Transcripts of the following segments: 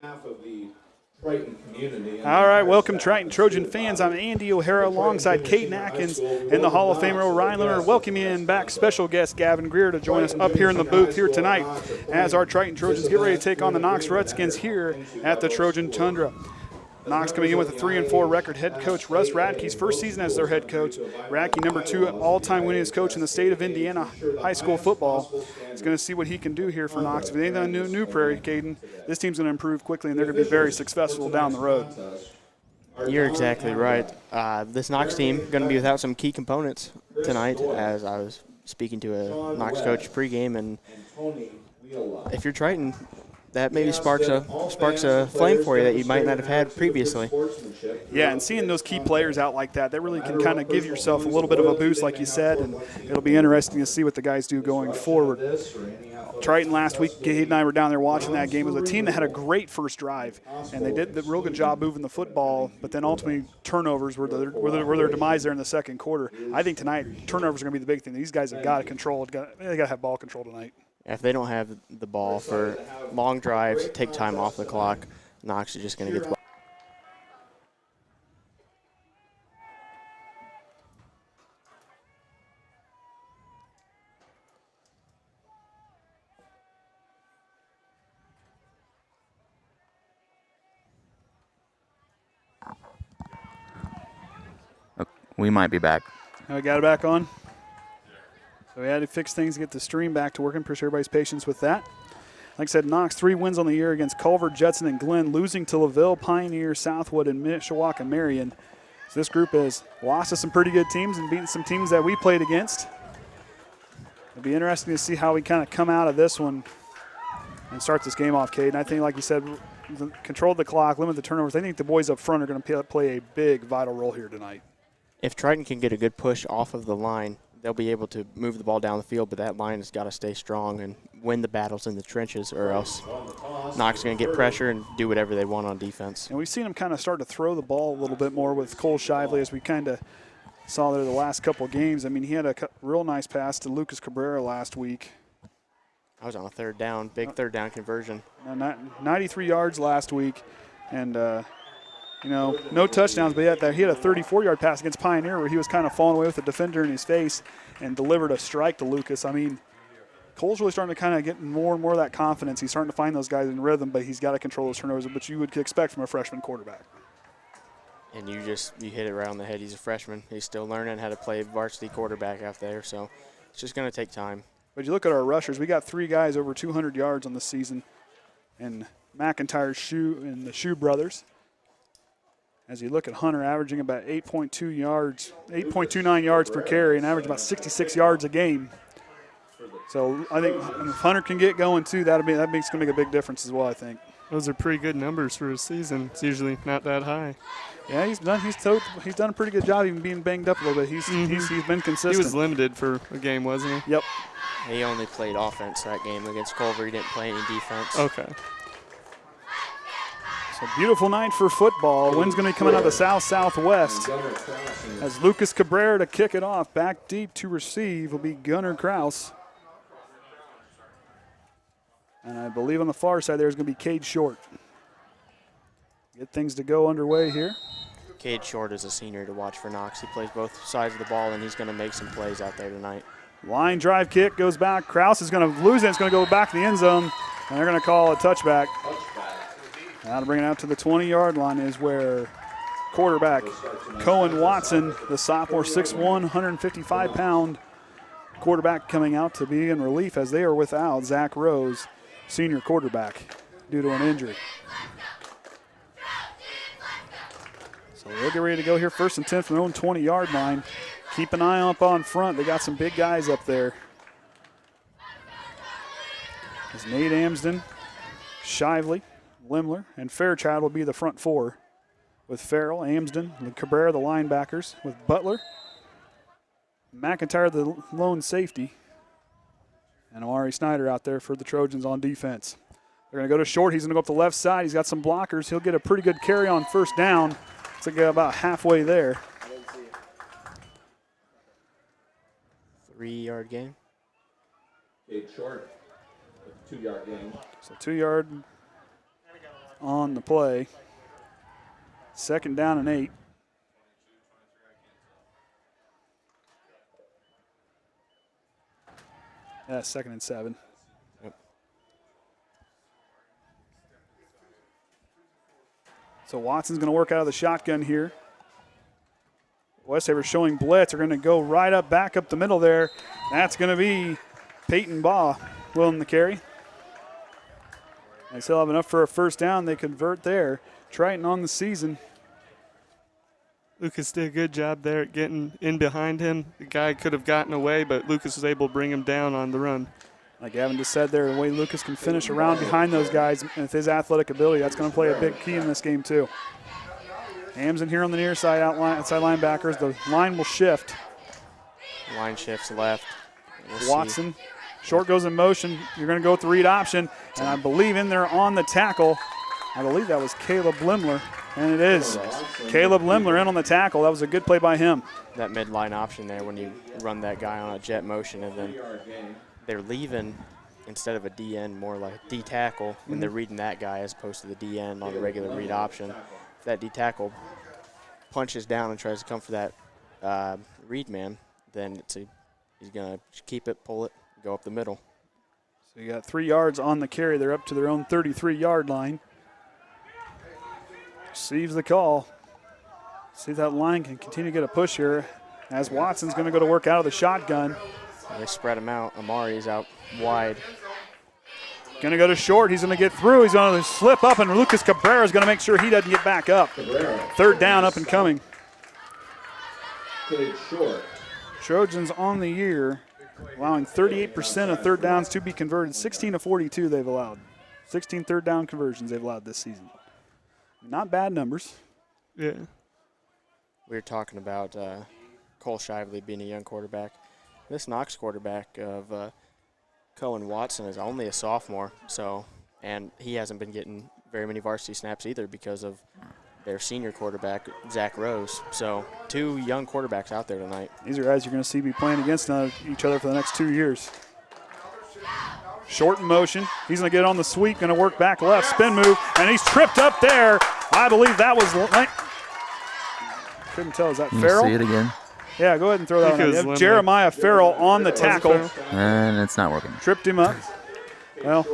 Half of the Triton community. All right, welcome Triton Trojan fans. I'm Andy O'Hara alongside Kate Atkins and the Hall of Famer Orion Lemler. Welcoming back special guest Gavin Greer to join us up here in the booth here tonight as our Triton Trojans get ready to take on the Knox Redskins here at the Trojan Tundra. Knox coming in with a 3-4 record. Head coach Russ Radke's first season as their head coach. Radke, number 2 all-time winningest coach in the state of Indiana high school football. He's going to see what he can do here for Knox. If it ain't on New Prairie, Caden, this team's going to improve quickly, and they're going to be very successful down the road. You're exactly right. This Knox team going to be without some key components tonight, as I was speaking to a Knox coach pregame, and if you're Triton, that maybe sparks a flame for you that you might not have had previously. Yeah, and seeing those key players out like that really can kind of give yourself a little bit of a boost, like you said, and it'll be interesting to see what the guys do going forward. Triton last week, Kate and I were down there watching that game. It was a team that had a great first drive, and they did a real good job moving the football, but then ultimately turnovers were their demise there in the second quarter. I think tonight turnovers are going to be the big thing. These guys have got to control. They got to have ball control tonight. If they don't have the ball for long drives, take time off the clock, Knox is just going to get the ball. We might be back. We got it back on. So we had to fix things to get the stream back to working. Appreciate everybody's patience with that. Like I said, Knox 3 wins on the year against Culver, Judson, and Glenn, losing to LaVille, Pioneer, Southwood, and Mishawaka, Marion. So this group has lost to some pretty good teams and beaten some teams that we played against. It'll be interesting to see how we kind of come out of this one and start this game off, Cade. And I think, like you said, control the clock, limit the turnovers. I think the boys up front are going to play a big, vital role here tonight. If Triton can get a good push off of the line, they'll be able to move the ball down the field, but that line has got to stay strong and win the battles in the trenches, or else Knox is going to get pressure and do whatever they want on defense. And we've seen them kind of start to throw the ball a little bit more with Cole Shively as we kind of saw there the last couple games. I mean, he had a real nice pass to Lucas Cabrera last week. I was on a third down, big third down conversion. 93 yards last week, and no touchdowns, but he had a 34-yard pass against Pioneer where he was kind of falling away with a defender in his face and delivered a strike to Lucas. I mean, Cole's really starting to kind of get more and more of that confidence. He's starting to find those guys in rhythm, but he's got to control those turnovers, which you would expect from a freshman quarterback. And you hit it right on the head. He's a freshman. He's still learning how to play varsity quarterback out there, so it's just going to take time. But you look at our rushers, we got 3 guys over 200 yards on the season, and McIntyre and the Shoe brothers. As you look at Hunter averaging about 8.29 yards per carry and average about 66 yards a game. So I think if Hunter can get going too, that's going to make a big difference as well, I think. Those are pretty good numbers for a season. It's usually not that high. Yeah, he's done a pretty good job even being banged up a little bit. He's been consistent. He was limited for a game, wasn't he? Yep. He only played offense that game against Culver. He didn't play any defense. Okay. So beautiful night for football. Wind's going to be coming out of the south-southwest. As Lucas Cabrera to kick it off. Back deep to receive will be Gunnar Kraus. And I believe on the far side there is going to be Cade Short. Get things to go underway here. Cade Short is a senior to watch for Knox. He plays both sides of the ball, and he's going to make some plays out there tonight. Line drive kick goes back. Kraus is going to lose it. It's going to go back to the end zone, and they're going to call a touchback. Now to bring it out to the 20-yard line is where quarterback Cohen Watson, the sophomore, 6'1", 155-pound quarterback, coming out to be in relief as they are without Zach Rose, senior quarterback, due to an injury. So they'll get ready to go here, 1st and 10 from their own 20-yard line. Keep an eye up on front. They got some big guys up there. As Nate Amsden, Shively, Lemler, and Fairchild will be the front 4, with Farrell, Amsden, and Cabrera, the linebackers, with Butler, McIntyre, the lone safety, and Amari Snyder out there for the Trojans on defense. They're going to go to Short. He's going to go up the left side. He's got some blockers. He'll get a pretty good carry on 1st down. It's like about halfway there. 3-yard gain. Cade Short, 2-yard gain. So 2-yard on the play. 2nd down and 8. Yeah, 2nd and 7. Yep. So Watson's going to work out of the shotgun here. Westhaver showing blitz. They're going to go right up, back up the middle there. That's going to be Peyton Baugh willing to carry. They still have enough for a 1st down. They convert there. Triton on the season. Lucas did a good job there at getting in behind him. The guy could have gotten away, but Lucas was able to bring him down on the run. Like Gavin just said there, the way Lucas can finish around behind those guys and with his athletic ability, that's going to play a big key in this game too. Amsden here on the near side, outside linebackers. The line will shift. Line shifts left. We'll Watson. Short goes in motion. You're going to go with the read option. And I believe in there on the tackle, I believe that was Caleb Lemler. And it is. Caleb Lemler in on the tackle. That was a good play by him. That midline option there when you run that guy on a jet motion, and then they're leaving instead of a DN more like D tackle, and they're reading that guy as opposed to the DN on a regular read option. If that D tackle punches down and tries to come for that read man, then he's going to keep it, pull it, go up the middle. So you got 3 yards on the carry. They're up to their own 33-yard line. Receives the call. See if that line can continue to get a push here as Watson's going to go to work out of the shotgun. They spread him out. Amari's out wide. Going to go to Short. He's going to get through. He's going to slip up, and Lucas Cabrera is going to make sure he doesn't get back up. 3rd down up and coming. Cade Short. Trojans on the year, allowing 38% of 3rd downs to be converted. 16 of 42 they've allowed. 16 3rd down conversions they've allowed this season. Not bad numbers. Yeah. We were talking about Cole Shively being a young quarterback. This Knox quarterback of Cohen Watson is only a sophomore, and he hasn't been getting very many varsity snaps either because of their senior quarterback, Zach Rose. So 2 young quarterbacks out there tonight. These are guys you're going to see be playing against each other for the next 2 years. Short in motion. He's going to get on the sweep, going to work back left, spin move, and he's tripped up there. I believe that was couldn't tell. Is that Farrell? See it again. Yeah, go ahead and throw that one out. Jeremiah Farrell on the tackle. And it's not working. Tripped him up. Well,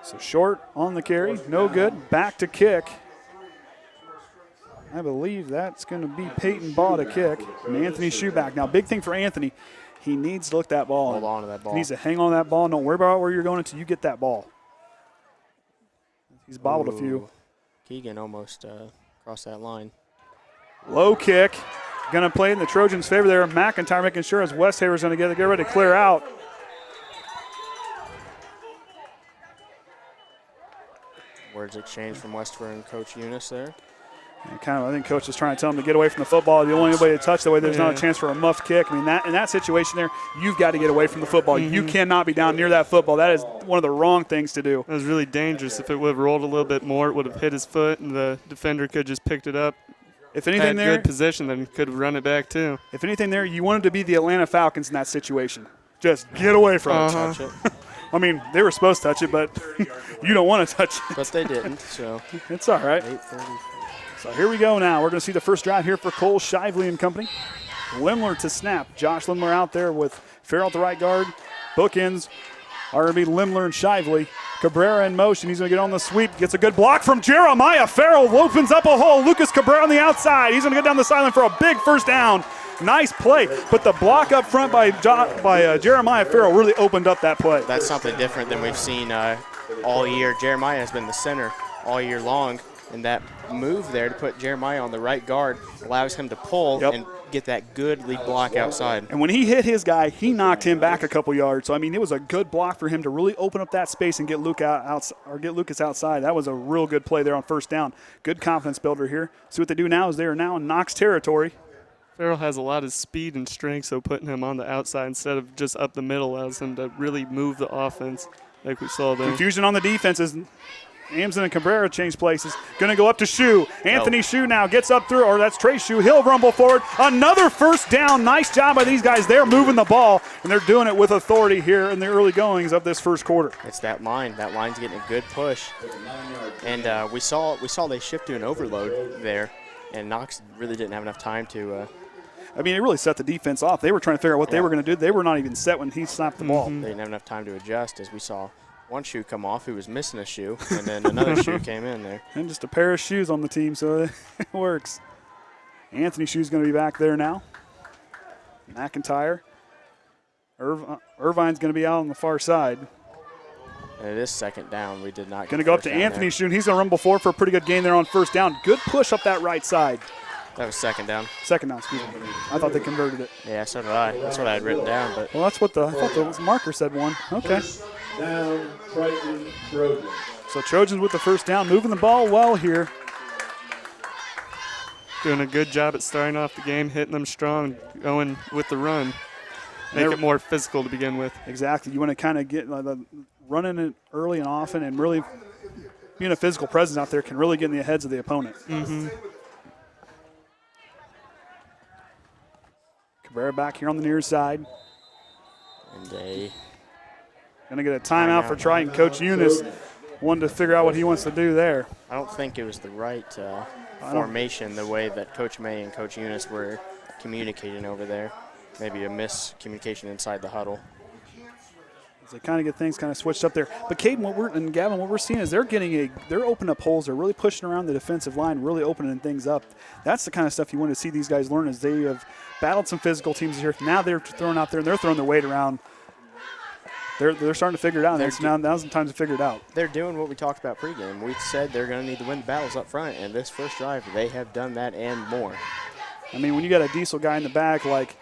so short on the carry. No good. Back to kick. I believe that's going to be Peyton Baugh to kick. And Anthony Schuback. Now, big thing for Anthony, he needs to look that ball. Hold on to that ball. He needs to hang on to that ball. Don't worry about where you're going until you get that ball. He's bobbled a few. Keegan almost crossed that line. Low kick. Going to play in the Trojans' favor there. McIntyre making sure as Westhaver's going to get ready to clear out. Words exchanged from Westford and Coach Eunice there. And I think Coach is trying to tell him to get away from the football. The only way to touch that way, there's not a chance for a muff kick. I mean, in that situation there, you've got to get away from the football. You cannot be down near that football. That is one of the wrong things to do. It was really dangerous. If it would have rolled a little bit more, it would have hit his foot, and the defender could have just picked it up. If anything had there, good position, then could have run it back too. If anything there, you wanted to be the Atlanta Falcons in that situation. Just get away from it. Touch it. I mean, they were supposed to touch it, but you don't want to touch it. But they didn't, so. It's all right. 8:30. So here we go now. We're going to see the first drive here for Cole Shively and company. Lemler to snap. Josh Lemler out there with Farrell at the right guard. Bookends are going to be Lemler and Shively. Cabrera in motion. He's going to get on the sweep. Gets a good block from Jeremiah Farrell. Opens up a hole. Lucas Cabrera on the outside. He's going to get down the sideline for a big first down. Nice play. But the block up front by Jeremiah Farrell really opened up that play. That's something different than we've seen all year. Jeremiah has been the center all year long. And that move there to put Jeremiah on the right guard allows him to pull and get that good lead block outside. And when he hit his guy, he knocked him back a couple yards. So, I mean, it was a good block for him to really open up that space and get Lucas outside. That was a real good play there on first down. Good confidence builder here. See what they do now is they are now in Knox territory. Farrell has a lot of speed and strength, so putting him on the outside instead of just up the middle allows him to really move the offense like we saw there. Confusion on the defenses. Amson and Cabrera change places. Going to go up to Shue. Anthony Shue now gets up through, or that's Trey Shue. He'll rumble forward. Another first down. Nice job by these guys. They're moving the ball, and they're doing it with authority here in the early goings of this first quarter. It's that line. That line's getting a good push. And we saw they shift to an overload there, and Knox really didn't have enough time to I mean, it really set the defense off. They were trying to figure out what they were going to do. They were not even set when he snapped the ball. They didn't have enough time to adjust, as we saw one shoe come off who was missing a shoe, and then another shoe came in there. And just a pair of shoes on the team, so it works. Anthony Shue's going to be back there now. McIntyre. Irvine's going to be out on the far side. And it is second down. We did not. Going to go up to Anthony Shue, and he's going to rumble forward for a pretty good gain there on first down. Good push up that right side. That was second down. Second down, excuse me. I thought they converted it. Yeah, so did I. That's what I had written down. But well, that's what I thought the marker said one. Okay. Down, Triton, Trojans. So Trojans with the first down, moving the ball well here. Doing a good job at starting off the game, hitting them strong, going with the run. Make it more physical to begin with. Exactly. You want to kind of get running it early and often, and really being a physical presence out there can really get in the heads of the opponent. Cabrera back here on the near side. And going to get a timeout for Triton. Coach Eunice wanted to figure out what he wants to do there. I don't think it was the right formation, the way that Coach May and Coach Eunice were communicating over there. Maybe a miscommunication inside the huddle. They kind of get things kind of switched up there. But Caden, and Gavin, what we're seeing is they're opening up holes. They're really pushing around the defensive line, really opening things up. That's the kind of stuff you want to see these guys learn as they have battled some physical teams here. Now they're throwing out there, and they're throwing their weight around. They're starting to figure it out. Now's the time to figure it out. They're doing what we talked about pregame. We said they're going to need to win the battles up front, and this first drive, they have done that and more. I mean, when you got a diesel guy in the back like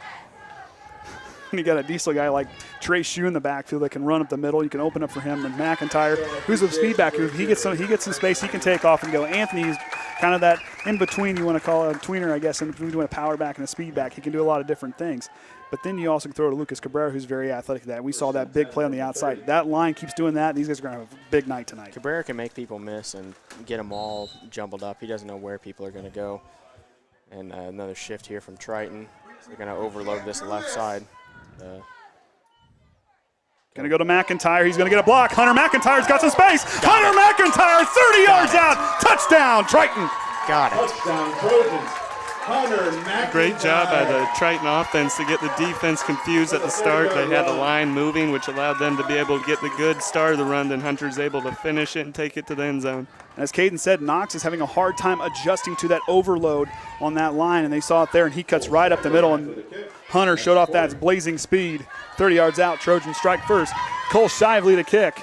when you got a diesel guy like Trey Shue in the backfield that can run up the middle. You can open up for him. And McIntyre, who's a speed back, he gets some space, he can take off and go. Anthony's kind of that in between, you want to call it a tweener, I guess, in between a power back and a speed back. He can do a lot of different things. But then you also can throw to Lucas Cabrera, who's very athletic. That we saw that big play on the outside. That line keeps doing that. These guys are going to have a big night tonight. Cabrera can make people miss and get them all jumbled up. He doesn't know where people are going to go. And another shift here from Triton. They're going to overload this left side. Going to go to McIntyre. He's going to get a block. Hunter McIntyre's got some space. Hunter McIntyre, 30 yards out. Touchdown, Triton. Got it. Touchdown, Trojans. Hunter McIntyre. Great job by the Triton offense to get the defense confused at the start. They had the line moving, which allowed them to be able to get the good start of the run. Then Hunter's able to finish it and take it to the end zone. As Caden said, Knox is having a hard time adjusting to that overload on that line, and they saw it there, and he cuts right up the middle, and Hunter showed off that blazing speed. 30 yards out, Trojans strike first. Cole Shively to kick.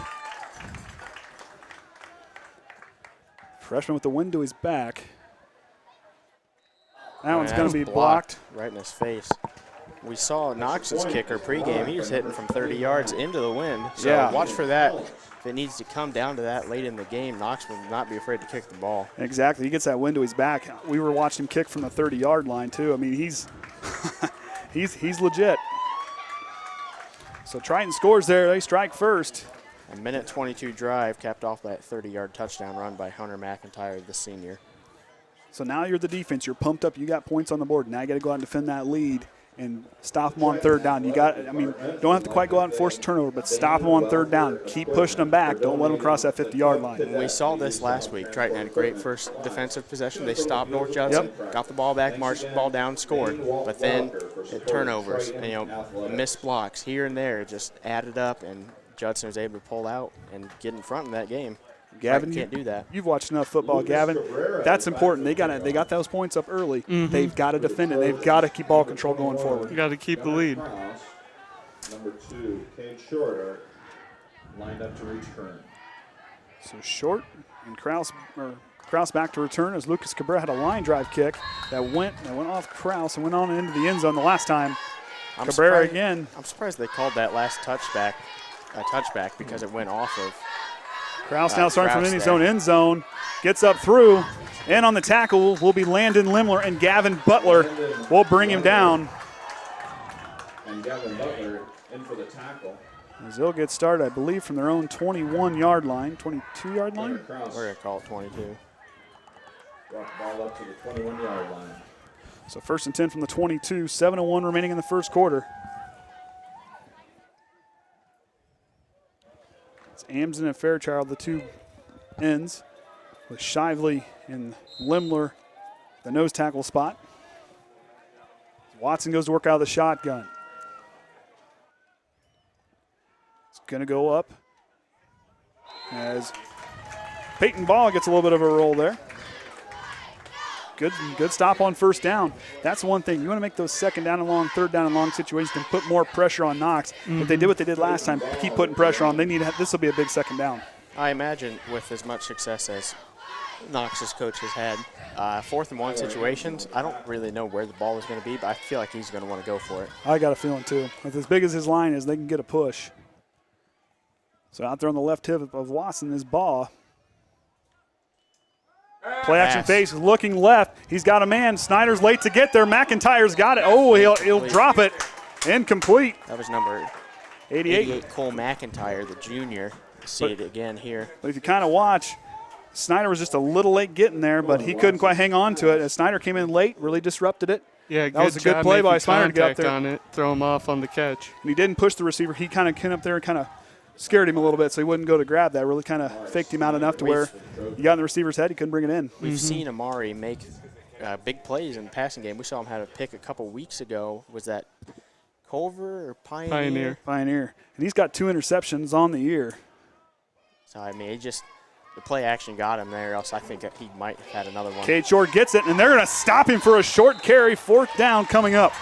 Freshman with the wind to his back. That one's going to be blocked. Right in his face. We saw Knox's kicker pregame. He was hitting from 30 yards into the wind. So yeah. Watch for that. If it needs to come down to that late in the game, Knox will not be afraid to kick the ball. Exactly. He gets that wind to his back. We were watching him kick from the 30-yard line, too. I mean, he's he's legit. So Triton scores there. They strike first. A minute 22 drive capped off by that 30-yard touchdown run by Hunter McIntyre, the senior. So now you're the defense. You're pumped up. You got points on the board. Now you got to go out and defend that lead and stop them on third down. You got, I mean, don't have to quite go out and force a turnover, but stop them on third down. Keep pushing them back. Don't let them cross that 50-yard line. We saw this last week. Triton had a great first defensive possession. They stopped North Judson, got the ball back, marched the ball down, scored. But then turnovers, and, missed blocks here and there just added up, and Judson was able to pull out and get in front of that game. Gavin, can't do that. You've watched enough football, Gavin. That's important. They got those points up early. Mm-hmm. They've got to defend it. They've got to keep ball control going forward. You got to keep the lead. Number 2, Cade Short, are lined up to return. So Short and Kraus back to return as Lucas Cabrera had a line drive kick that went off Kraus and went on into the end zone the last time. Cabrera again. I'm surprised they called that last touchback a touchback because it went off of. Kraus now starting from in his own end zone. Gets up through. And on the tackle will be Landon Lemler, and Gavin Butler will bring him down. And Gavin Butler in for the tackle. As they'll get started, I believe, from their own 21-yard line, 22-yard line. We're going to call it 22. Brought the ball up to the 21-yard line. So 1st and 10 from the 22, 7:01 remaining in the first quarter. It's Amson and Fairchild, the two ends, with Shively and Lemler, the nose tackle spot. Watson goes to work out of the shotgun. It's going to go up as Peyton Ball gets a little bit of a roll there. Good stop on first down. That's one thing. You want to make those second down and long, third down and long situations and put more pressure on Knox. If they did what they did last time, keep putting pressure on, this will be a big second down. I imagine with as much success as Knox's coach has had, 4th and 1 situations, I don't really know where the ball is going to be, but I feel like he's going to want to go for it. I got a feeling too. With as big as his line is, they can get a push. So out there on the left hip of Watson is Ball. Play action face, looking left. He's got a man. Snyder's late to get there. McIntyre's got it. Oh, he'll drop it. Incomplete. That was number 88 Cole McIntyre, the junior. See it again here. But if you kind of watch, Snyder was just a little late getting there, but he couldn't quite hang on to it. As Snyder came in late, really disrupted it. Yeah, that was a good play by Snyder to get up there. On it, throw him off on the catch. And he didn't push the receiver. He kind of came up there and kind of scared him a little bit, so he wouldn't go to grab that. Really kind of faked him out enough to where he got in the receiver's head. He couldn't bring it in. We've seen Amari make big plays in the passing game. We saw him have a pick a couple weeks ago. Was that Culver or Pioneer? Pioneer. And he's got 2 interceptions on the year. So, I mean, the play action got him there, else I think that he might have had another one. Cade Short gets it, and they're going to stop him for a short carry. 4th down coming up.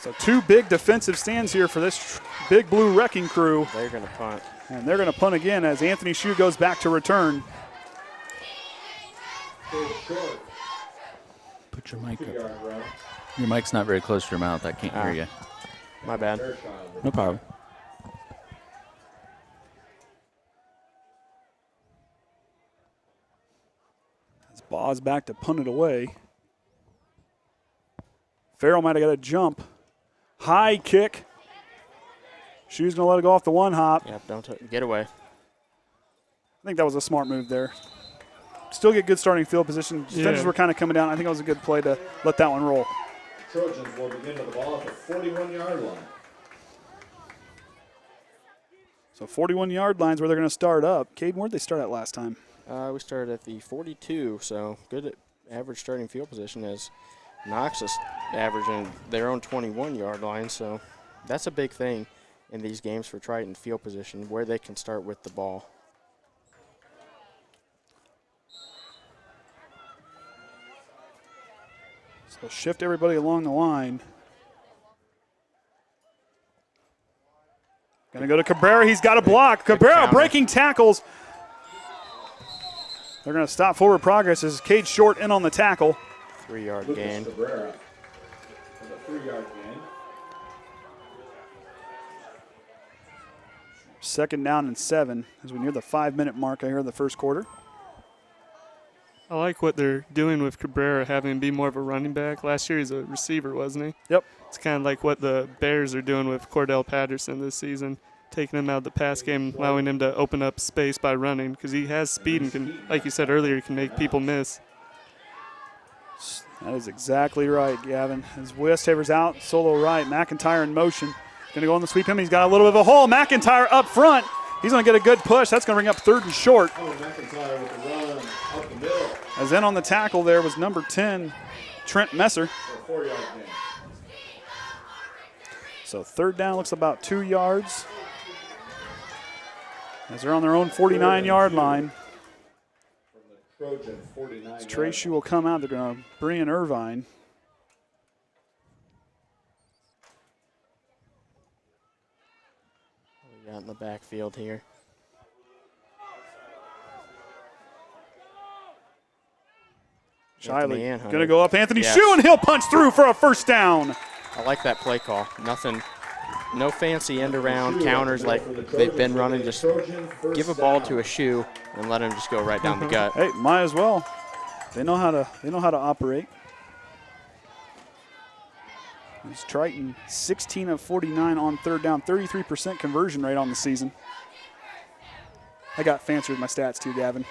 So 2 big defensive stands here for this big blue wrecking crew. They're going to punt. And they're going to punt again as Anthony Shue goes back to return. Put your mic up. Your mic's not very close to your mouth. I can't hear you. My bad. No problem. As Ball's back to punt it away. Farrell might have got a jump. High kick. Shoe's going to let it go off the one hop. Yep, don't get away. I think that was a smart move there. Still get good starting field position. Defenders were kind of coming down. I think it was a good play to let that one roll. Trojans will begin with the ball at the 41-yard line. So 41-yard line's where they're going to start up. Caden, where'd they start at last time? We started at the 42, so good at average starting field position as Knox is averaging their own 21-yard line. So that's a big thing in these games for Triton, field position, where they can start with the ball. So shift everybody along the line. Going to go to Cabrera. He's got a block. Cabrera breaking tackles. They're going to stop forward progress as Cade Short in on the tackle. 3-yard gain. Cabrera with a 3-yard gain. 2nd down and 7 as we near the 5-minute mark here in the first quarter. I like what they're doing with Cabrera, having him be more of a running back. Last year he's a receiver, wasn't he? Yep. It's kind of like what the Bears are doing with Cordell Patterson this season, taking him out of the pass game, allowing him to open up space by running because he has speed and can, like you said earlier, he can make people miss. That is exactly right, Gavin. As Westhever's out, solo right, McIntyre in motion. Going to go on the sweep him. He's got a little bit of a hole. McIntyre up front. He's going to get a good push. That's going to bring up 3rd and short. Oh, McIntyre with the run up the middle. As in on the tackle there was number 10, Trent Messer. For a 4-yard gain. So 3rd down looks about 2 yards. As they're on their own 49-yard line. From the Trojan 49. Trey Shoe will come out. They're going to bring in Irvine. We got in the backfield here. Shiley going to go up. Anthony Shoe, and he'll punch through for a 1st down. I like that play call. Nothing, no fancy end around counters like they've been running. Just give a ball to a Shoe and let him just go right down the gut. Hey, might as well. They know how to operate. It's Triton 16 of 49 on 3rd down, 33% conversion rate on the season. I got fancy with my stats too, Gavin.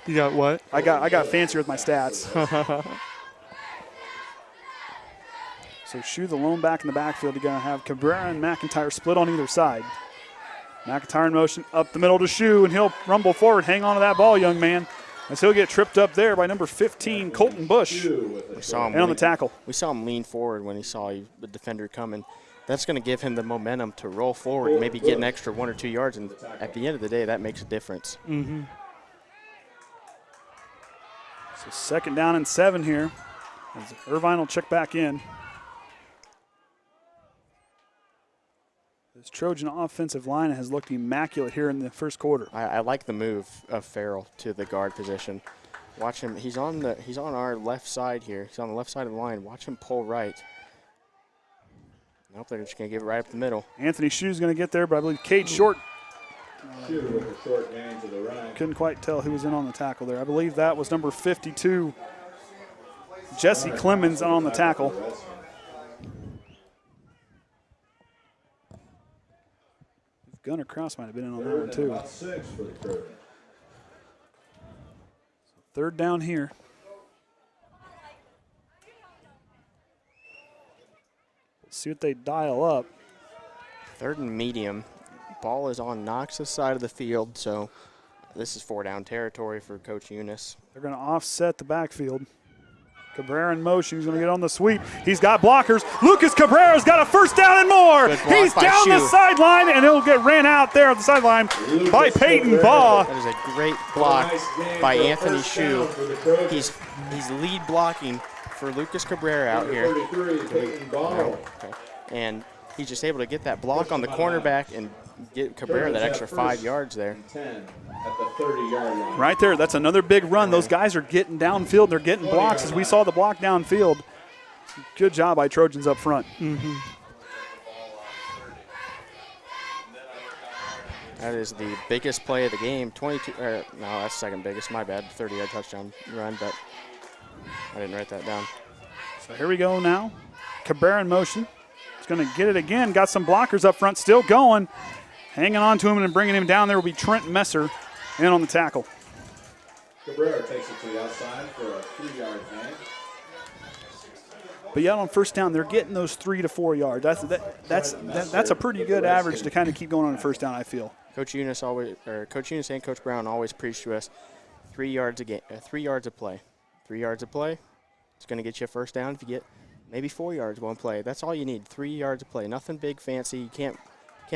You got what? I got fancier with my stats. So Shoe, the lone back in the backfield. You're going to have Cabrera and McIntyre split on either side. McIntyre in motion up the middle to Shoe, and he'll rumble forward. Hang on to that ball, young man, as he'll get tripped up there by number 15, Colton Bush. We saw him and on the tackle. We saw him lean forward when he saw the defender coming. That's going to give him the momentum to roll forward and maybe get an extra 1 or 2 yards, and at the end of the day, that makes a difference. Mm-hmm. So 2nd down and 7 here. As Irvine will check back in. This Trojan offensive line has looked immaculate here in the first quarter. I like the move of Farrell to the guard position. Watch him. He's on our left side here. He's on the left side of the line. Watch him pull right. Nope, they're just going to give it right up the middle. Anthony Shoe's going to get there, but I believe Cade Short. Shoe with a short gain to the right. Couldn't quite tell who was in on the tackle there. I believe that was number 52, Jesse Clemens on the tackle. Gunnar Krause might have been in on that one too. 6 for the Trojans. 3rd down here. Let's see what they dial up. 3rd and medium. Ball is on Knox's side of the field, so this is 4-down territory for Coach Eunice. They're going to offset the backfield. Cabrera in motion. He's going to get on the sweep. He's got blockers. Lucas Cabrera's got a 1st down and more. He's down the sideline, and he'll get ran out there on the sideline by Peyton Baugh. That is a great block by Anthony Shoe. He's lead blocking for Lucas Cabrera out here. And he's just able to get that block on the cornerback and get Cabrera that extra 5 yards there. 10 at the 30-yard line. Right there, that's another big run. Those guys are getting downfield. They're getting blocks as we saw the block downfield. Good job by Trojans up front. Mm-hmm. That is the biggest play of the game. 22. No, that's second biggest. My bad. 30-yard touchdown run, but I didn't write that down. So here we go now. Cabrera in motion. He's going to get it again. Got some blockers up front. Still going. Hanging on to him and bringing him down there will be Trent Messer in on the tackle. Cabrera takes it to the outside for a 3-yard gain. But yet on first down, they're getting those 3 to 4 yards. That's a pretty good average to kind of keep going on a first down, I feel. Coach Eunice and Coach Brown always preach to us 3 yards a game, 3 yards a play. 3 yards a play, it's going to get you a first down. If you get maybe 4 yards one play, that's all you need. 3 yards a play, nothing big fancy. You can't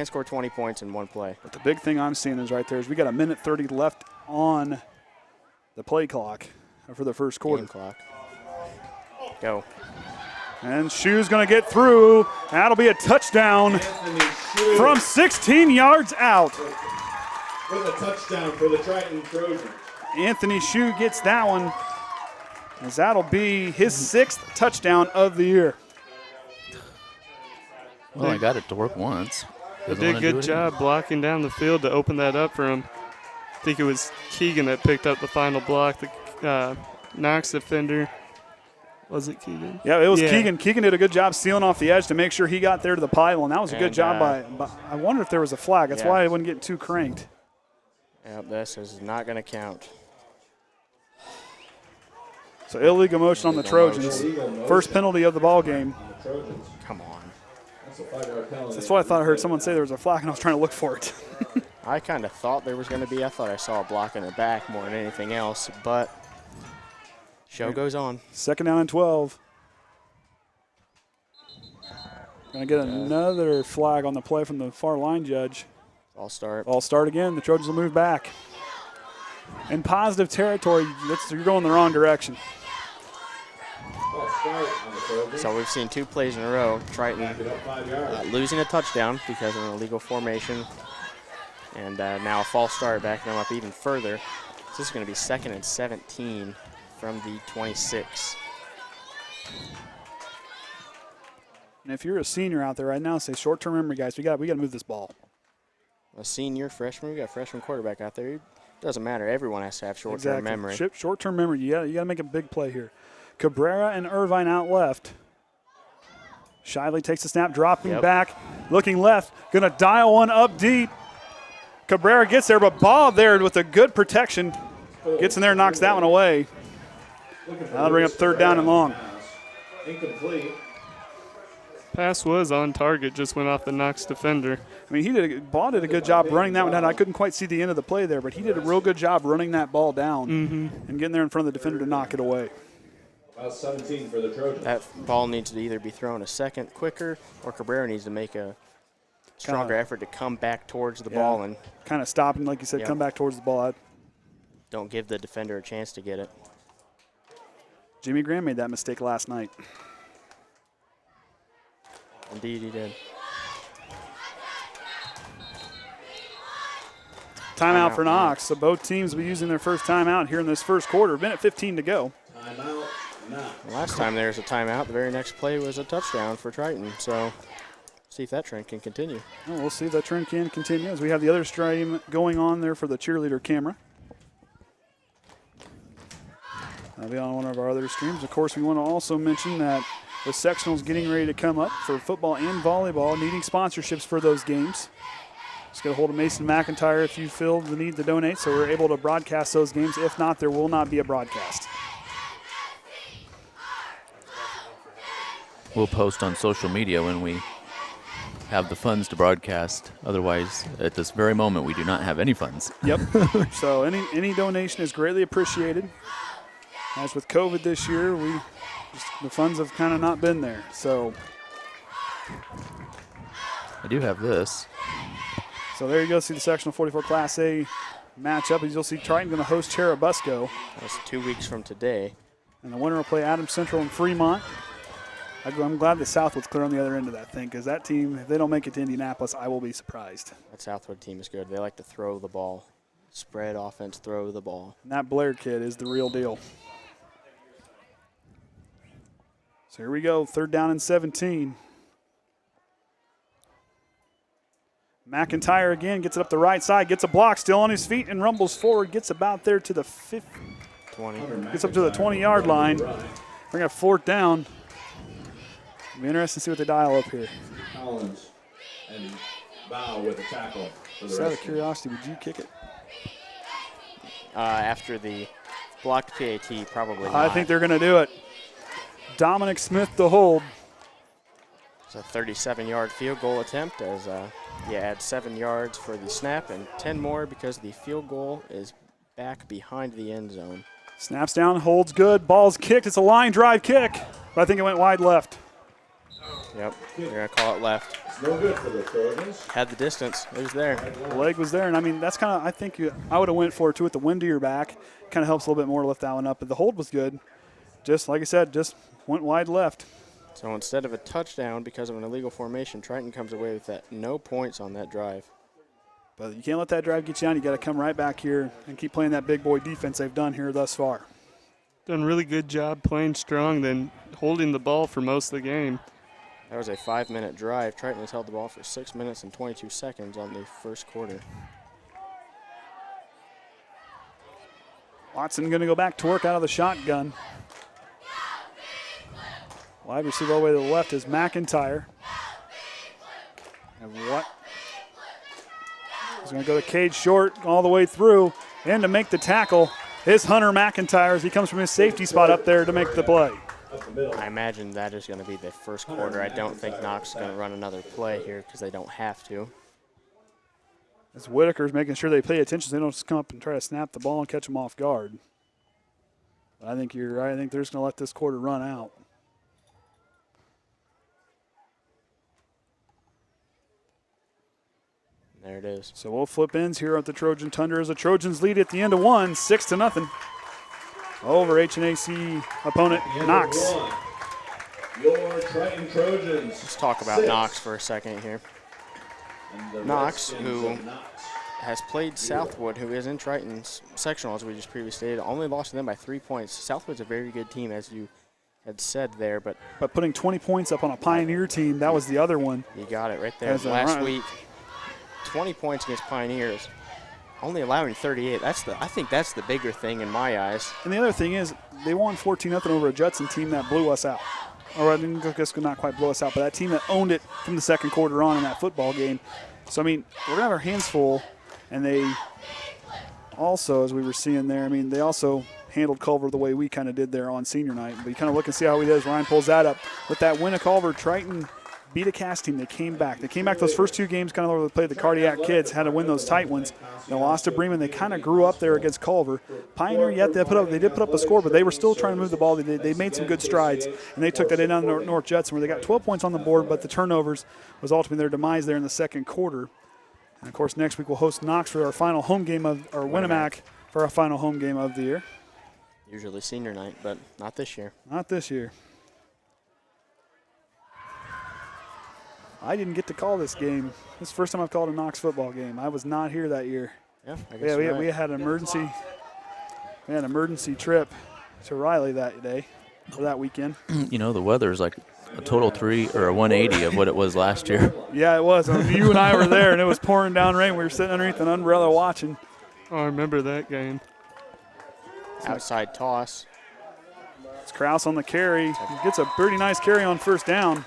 score 20 points in one play. But the big thing I'm seeing is right there is we got a minute 30 left on the play clock for the first quarter. Game clock. Go. And Shu's going to get through. That'll be a touchdown from 16 yards out. With a touchdown for the Triton Trojans. Anthony Shu gets that one, as that'll be his 6th touchdown of the year. Well, I got it to work once. They did a good job blocking down the field to open that up for him. I think it was Keegan that picked up the final block, the Knox defender. Was it Keegan? Yeah, it was Keegan. Keegan did a good job sealing off the edge to make sure he got there to the pylon. That was a good job by I wonder if there was a flag. That's why I wasn't getting too cranked. Yep, this is not going to count. So illegal motion on the Trojans. First penalty of the ball game. Come on. That's a 5-yard penalty. That's why I thought I heard someone say there was a flag, and I was trying to look for it. I kind of thought there was going to be. I thought I saw a block in the back more than anything else, but show goes on. 2nd down and 12. Going to get another flag on the play from the far line judge. All start. All start again. The Trojans will move back. In positive territory, you're going the wrong direction. So we've seen 2 plays in a row. Triton losing a touchdown because of an illegal formation. And now a false start backing them up even further. So this is going to be 2nd and 17 from the 26. And if you're a senior out there right now, say short-term memory, guys. We got to move this ball. A senior, freshman, we got a freshman quarterback out there. It doesn't matter. Everyone has to have short-term memory. Short-term memory. You got to make a big play here. Cabrera and Irvine out left. Shively takes the snap, dropping back, looking left, going to dial one up deep. Cabrera gets there, but Bob there with a good protection. Gets in there and knocks that one away. That'll bring up 3rd down and long. Incomplete. Pass was on target, just went off the Knox defender. I mean, Ball did a good job running that one down. I couldn't quite see the end of the play there, but he did a real good job running that ball down and getting there in front of the defender to knock it away. About 17 for the Trojans. That ball needs to either be thrown a second quicker, or Cabrera needs to make a stronger effort to come back towards the ball and kind of stop and, like you said, come back towards the ball. Don't give the defender a chance to get it. Jimmy Graham made that mistake last night. Indeed, he did. Timeout for Knox. So both teams will be using their first timeout here in this first quarter. Minute 15 to go. Timeout, Knox. Last time there was a timeout, the very next play was a touchdown for Triton. So see if that trend can continue. Well, we'll see if that trend can continue as we have the other stream going on there for the cheerleader camera. That'll be on one of our other streams. Of course, we want to also mention that the sectional's getting ready to come up for football and volleyball, needing sponsorships for those games. Just get a hold of Mason McIntyre if you feel the need to donate, so we're able to broadcast those games. If not, there will not be a broadcast. We'll post on social media when we have the funds to broadcast. Otherwise, at this very moment, we do not have any funds. Yep. So any donation is greatly appreciated. As with COVID this year, the funds have kind of not been there. So I do have this. So there you go. See the sectional 44 Class A matchup. As you'll see, Triton going to host Cherubusco. That's 2 weeks from today. And the winner will play Adams Central and Fremont. I'm glad the Southwood's clear on the other end of that thing, because that team, if they don't make it to Indianapolis, I will be surprised. That Southwood team is good. They like to throw the ball. Spread offense, throw the ball. And that Blair kid is the real deal. So here we go, 3rd down and 17. McIntyre again gets it up the right side, gets a block, still on his feet, and rumbles forward, gets about there to the 20. Gets up to the 20-yard line. Bring a fourth down. It'll be interesting to see what they dial up here. Collins and Bow with a tackle for the Just out of Redskins. curiosity, would you kick it? After the blocked PAT, probably not. I think they're going to do it. Dominic Smith the hold. It's a 37-yard field goal attempt as you add 7 yards for the snap and 10 more because the field goal is back behind the end zone. Snaps down, holds good, ball's kicked. It's a line drive kick, but I think it went wide left. Yep, you're going to call it left. It's no good for the Trojans. Had the distance. It was there. The leg was there, and I mean, that's kind of, I think I would have went for it too with the wind to your back. Kind of helps a little bit more to lift that one up, but the hold was good. Just like I said, just went wide left. So instead of a touchdown because of an illegal formation, Triton comes away with that no points on that drive. But you can't let that drive get you down. You got to come right back here and keep playing that big boy defense they've done here thus far. Done a really good job playing strong, then holding the ball for most of the game. That was a 5-minute drive. Triton has held the ball for 6 minutes and 22 seconds on the first quarter. Watson going to go back to work out of the shotgun. Wide receiver all the way to the left is McIntyre. And what? He's going to go to Cade Short all the way through. And to make the tackle is Hunter McIntyre as he comes from his safety spot up there to make the play. I imagine that is going to be the first quarter. I don't think Knox is going to run another play here because they don't have to. As Whitaker's making sure they pay attention so they don't just come up and try to snap the ball and catch them off guard. But I think you're right. I think they're just going to let this quarter run out. There it is. So we'll flip ends here at the Trojan Tundra as the Trojans lead at the end of one, 6-0 over HNAC opponent Knox. Your Triton Trojans. Let's talk about Knox for a second here. Knox, who has played Southwood, who is in Triton's sectional, as we just previously stated, only lost to them by 3 points. Southwood's a very good team, as you had said there, but putting 20 points up on a Pioneer team, that was the other one. You got it right there. Last week, 20 points against Pioneers, only allowing 38. I think that's the bigger thing in my eyes. And the other thing is, they won 14-0 over a Judson team that blew us out. Or I guess not quite blow us out, but that team that owned it from the second quarter on in that football game. So, I mean, we're going to have our hands full. And they also, as we were seeing there, I mean, they also handled Culver the way we kind of did there on senior night. But you kind of look and see how he does. Ryan pulls that up. With that win of Culver, Triton beat a Cass team. They came back. They came back those first two games, kind of where they played the Cardiac Kids, had to win those tight ones. They lost to Bremen. They kind of grew up there against Culver. Pioneer, yet they did put up a score, but they were still trying to move the ball. They made some good strides, and they took that in on North Judson, where they got 12 points on the board, but the turnovers was ultimately their demise there in the second quarter. And, of course, next week we'll host Knox for our final home game or Winnemac for our final home game of the year. Usually senior night, but not this year. Not this year. I didn't get to call this game. This is the first time I've called a Knox football game. I was not here that year. Yeah, I guess we had an emergency. We had an emergency trip to Riley that day or that weekend. You know, the weather is like a total 3 or a 180 of what it was last year. Yeah, it was. I mean, you and I were there, and it was pouring down rain. We were sitting underneath an umbrella watching. Oh, I remember that game. Outside toss. It's Krause on the carry. He gets a pretty nice carry on first down.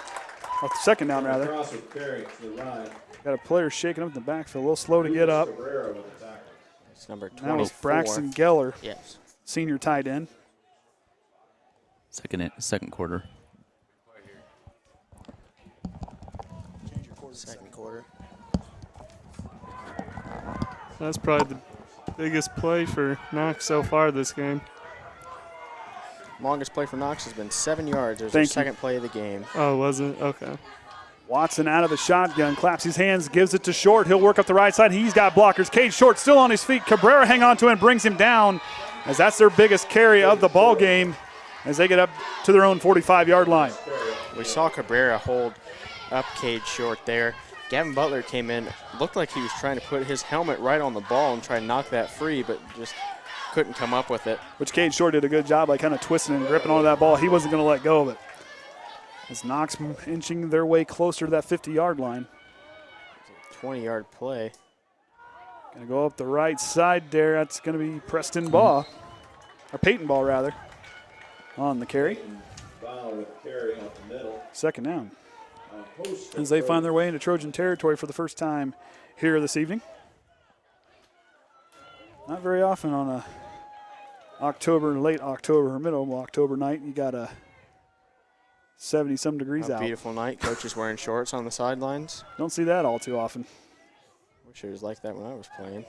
Or second down, rather. Cross with carry to the right. Got a player shaking up in the backfield, a little slow to get up. It's number 24. That was Braxton Geller, Yes. senior tight end. Second quarter. Second quarter. That's probably the biggest play for Knox so far this game. Longest play for Knox has been 7 yards. It was Thank the you. second play of the game. Oh, was it? Okay. Watson out of the shotgun, claps his hands, gives it to Short. He'll work up the right side. He's got blockers. Cade Short still on his feet. Cabrera hang on to him and brings him down, as that's their biggest carry of the ball game as they get up to their own 45-yard line. We saw Cabrera hold up Cade Short there. Gavin Butler came in, looked like he was trying to put his helmet right on the ball and try to knock that free, but just couldn't come up with it. Which Cade Short did a good job by kind of twisting and gripping onto that ball. He wasn't going to let go of it. As Knox inching their way closer to that 50-yard line. 20-yard play. Going to go up the right side there. That's going to be Preston Baugh, or Peyton Ball rather, on the carry. Ball with carry up the middle. Second down. As they find their way into Trojan territory for the first time here this evening. Not very often on a late October or middle October night, you got a 70-some degrees A out. beautiful night. Coaches wearing shorts on the sidelines. Don't see that all too often. Wish it was like that when I was playing.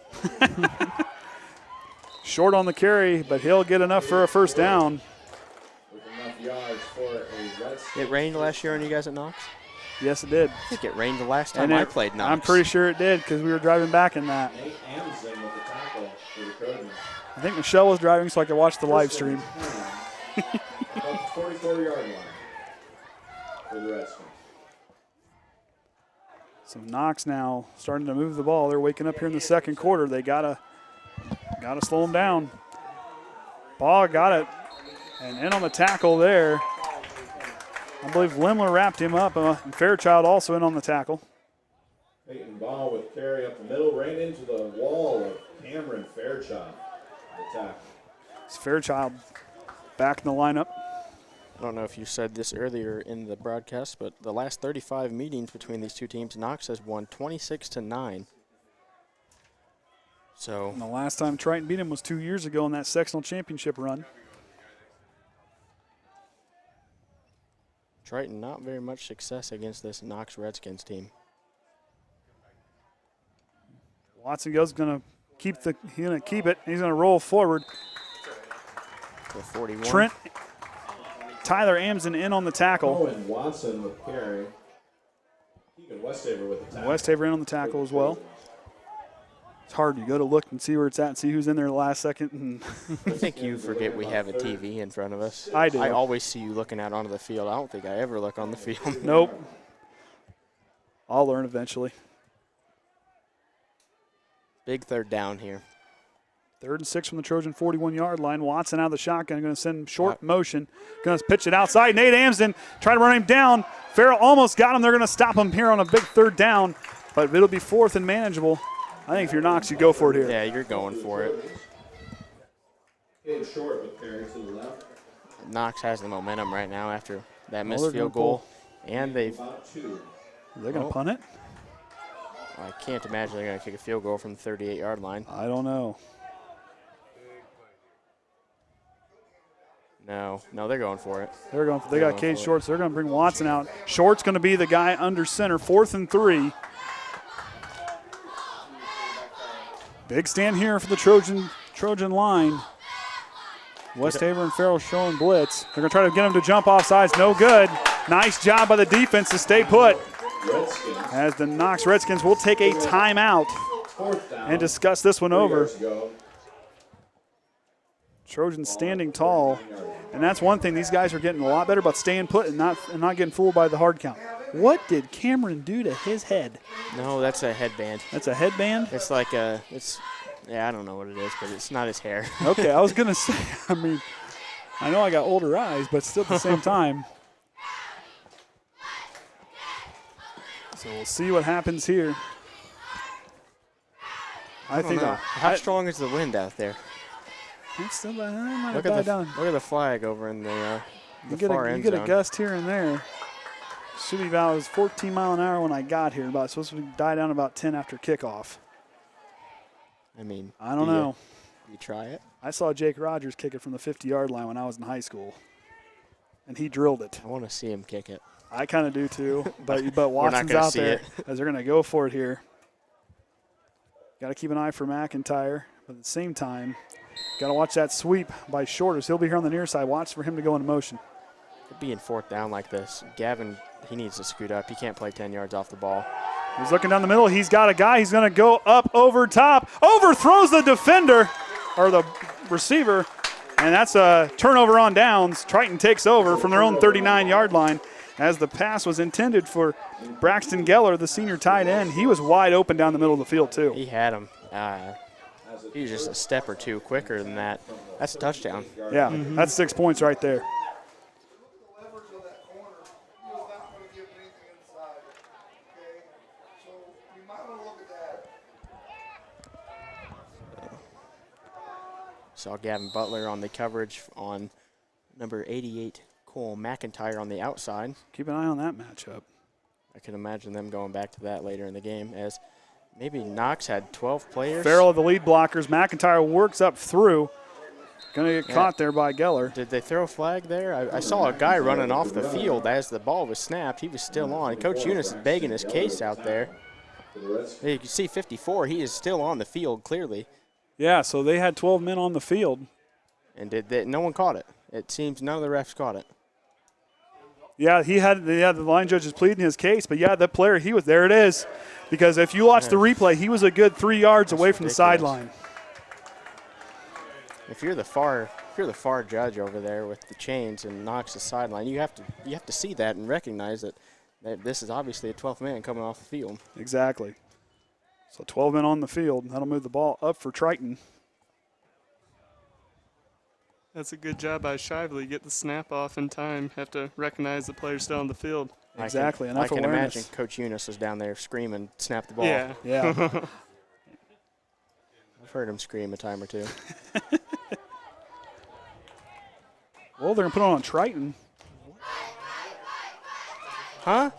Short on the carry, but he'll get enough for a first down. With enough yards for a Redskins. It rained last year on you guys at Knox? Yes, it did. I think it rained the last time And I played Knox. I'm pretty sure it did because we were driving back in that. Nate Amundsen with the tackle for the Trojans. I think Michelle was driving so I could watch the live stream. About the 44-yard line for the Redskins. So Knox now starting to move the ball. They're waking up here in the second quarter. They gotta slow them down. Ball got it, and in on the tackle there. I believe Lemler wrapped him up, and Fairchild also in on the tackle. Peyton Ball with carry up the middle, right into the wall of Cameron Fairchild. The tackle. It's Fairchild back in the lineup. I don't know if you said this earlier in the broadcast, but the last 35 meetings between these two teams, Knox has won 26-9. So And the last time Triton beat him was 2 years ago in that sectional championship run. Triton not very much success against this Knox Redskins team. Watson goes gonna keep it. He's gonna roll forward. The 41. Trent Tyler Amson in on the tackle. Owen Watson with carry. Keegan Westhaver with the tackle. Westhaver in on the tackle as well. It's hard. You go to look and see where it's at and see who's in there the last second. And I think you forget we have a TV in front of us. I do. I always see you looking out onto the field. I don't think I ever look on the field. Nope. I'll learn eventually. Big third down here. 3rd and 6 from the Trojan 41-yard line. Watson out of the shotgun, going to send short motion. Going to pitch it outside. Nate Amsden trying to run him down. Farrell almost got him. They're going to stop him here on a big third down, but it'll be 4th and manageable. I think if you're Knox, you go for it here. Yeah, you're going for it. Getting short with carry to the left. Knox has the momentum right now after that missed they're field gonna goal. And they've, About 2. They're going to punt it? I can't imagine they're going to kick a field goal from the 38-yard line. I don't know. No, they're going for it. They got Cade Shorts. They're going to bring Watson out. Short's going to be the guy under center. 4th and 3. Big stand here for the Trojan line. Westhaver and Farrell showing blitz. They're going to try to get him to jump off sides. No good. Nice job by the defense to stay put. Redskins. As the Knox Redskins will take a timeout 4th down. and discuss this one over. 3 yards to go. Trojans standing tall. And that's one thing. These guys are getting a lot better about staying put and not getting fooled by the hard count. What did Cameron do to his head? No, that's a headband. That's a headband? It's like yeah, I don't know what it is, but it's not his hair. Okay, I was going to say, I mean, I know I got older eyes, but still at the same time. So we'll see what happens here. I don't know. How strong is the wind out there? It's still, might Look have died at down. the flag over in the far You end get a zone. gust here and there. Should be about, it was 14 mile an hour when I got here. About supposed to die down about 10 after kickoff. I mean, I don't know. You try it. I saw Jake Rogers kick it from the 50-yard line when I was in high school, and he drilled it. I want to see him kick it. I kind of do too, but Watson's gonna out see there it. as they're going to go for it here. Got to keep an eye for McIntyre, but at the same time, got to watch that sweep by Shorters. He'll be here on the near side. Watch for him to go into motion. Being 4th down like this, Gavin, he needs to scoot up. He can't play 10 yards off the ball. He's looking down the middle. He's got a guy. He's going to go up over top. Overthrows the defender or the receiver, and that's a turnover on downs. Triton takes over from their own 39-yard line as the pass was intended for Braxton Geller, the senior tight end. He was wide open down the middle of the field too. He had him. He was just a step or two quicker than that. That's a touchdown. Yeah, that's 6 points right there. Saw Gavin Butler on the coverage on number 88, Cole McIntyre on the outside. Keep an eye on that matchup. I can imagine them going back to that later in the game, as maybe Knox had 12 players. Farrell of the lead blockers. McIntyre works up through. Going to get caught there by Geller. Did they throw a flag there? I saw a guy running off the field as the ball was snapped. He was still on. Coach Eunice is begging his case out there. You can see 54. He is still on the field, clearly. Yeah, so they had 12 men on the field. And no one caught it. It seems none of the refs caught it. Yeah, the line judge is pleading his case, but yeah, that player, he was there. It is, because if you watch the replay, he was a good 3 yards away from the sideline. If you're the far judge over there with the chains and Knox's sideline, you have to see that and recognize that this is obviously a 12th man coming off the field. Exactly. So 12 men on the field. That'll move the ball up for Triton. That's a good job by Shively. Get the snap off in time. Have to recognize the player's still on the field. Exactly. I Enough can awareness. imagine Coach Eunice was down there screaming, snap the ball. Yeah. Yeah. I've heard him scream a time or two. Well, they're going to put it on Triton. Huh?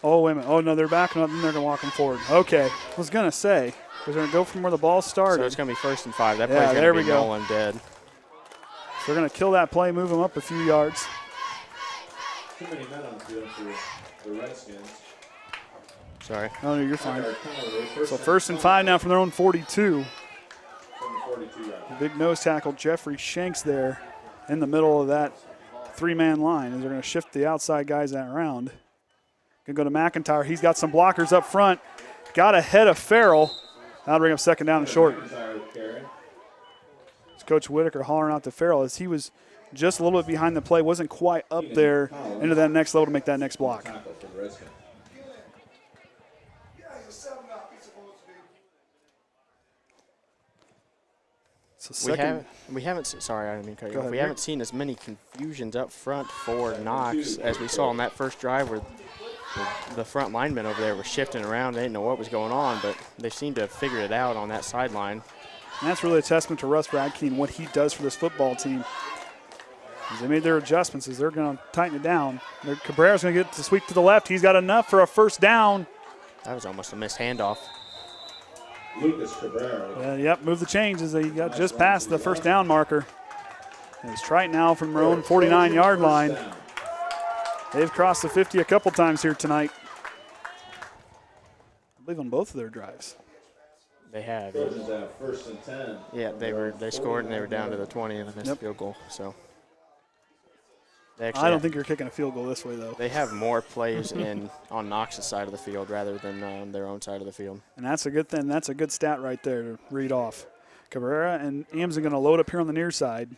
Oh, wait a minute. Oh, no, they're backing up and they're going to walk them forward. Okay. I was going to say, because they're going to go from where the ball started. So it's going to be 1st and 5. That Yeah, play's there going to we be go. Nolan dead. So they're going to kill that play, move them up a few yards. Too many men on the field for the Redskins. Sorry. Oh, no, you're fine. So 1st and 5 now from their own 42. The big nose tackle, Jeffrey Shanks there in the middle of that 3-man line as they're going to shift the outside guys around. Going to go to McIntyre. He's got some blockers up front. Got ahead of Farrell. That'll bring up 2nd down and short. It's Coach Whitaker hollering out to Farrell as he was just a little bit behind the play, wasn't quite up there into that next level to make that next block. So we haven't. Sorry, I didn't mean to cut you off. We haven't seen as many confusions up front for Knox as we saw on that first drive, where the front linemen over there were shifting around. They didn't know what was going on, but they seemed to have figured it out on that sideline. And that's really a testament to Russ Radke and what he does for this football team. As they made their adjustments, as they're going to tighten it down. Cabrera's going to get to sweep to the left. He's got enough for a 1st down. That was almost a missed handoff. Lucas Cabrera. Yep, move the chains as they got just past the 1st down marker. And it's Triton now from their own 49-yard line. They've crossed the 50 a couple times here tonight. I believe on both of their drives. They have. Trojans have 1st and 10. Yeah, they scored and they were down to the 20 and they missed the field goal. So I don't think you're kicking a field goal this way, though. They have more plays on Knox's side of the field rather than their own side of the field. And that's a good thing. That's a good stat right there to read off. Cabrera and Ames are going to load up here on the near side.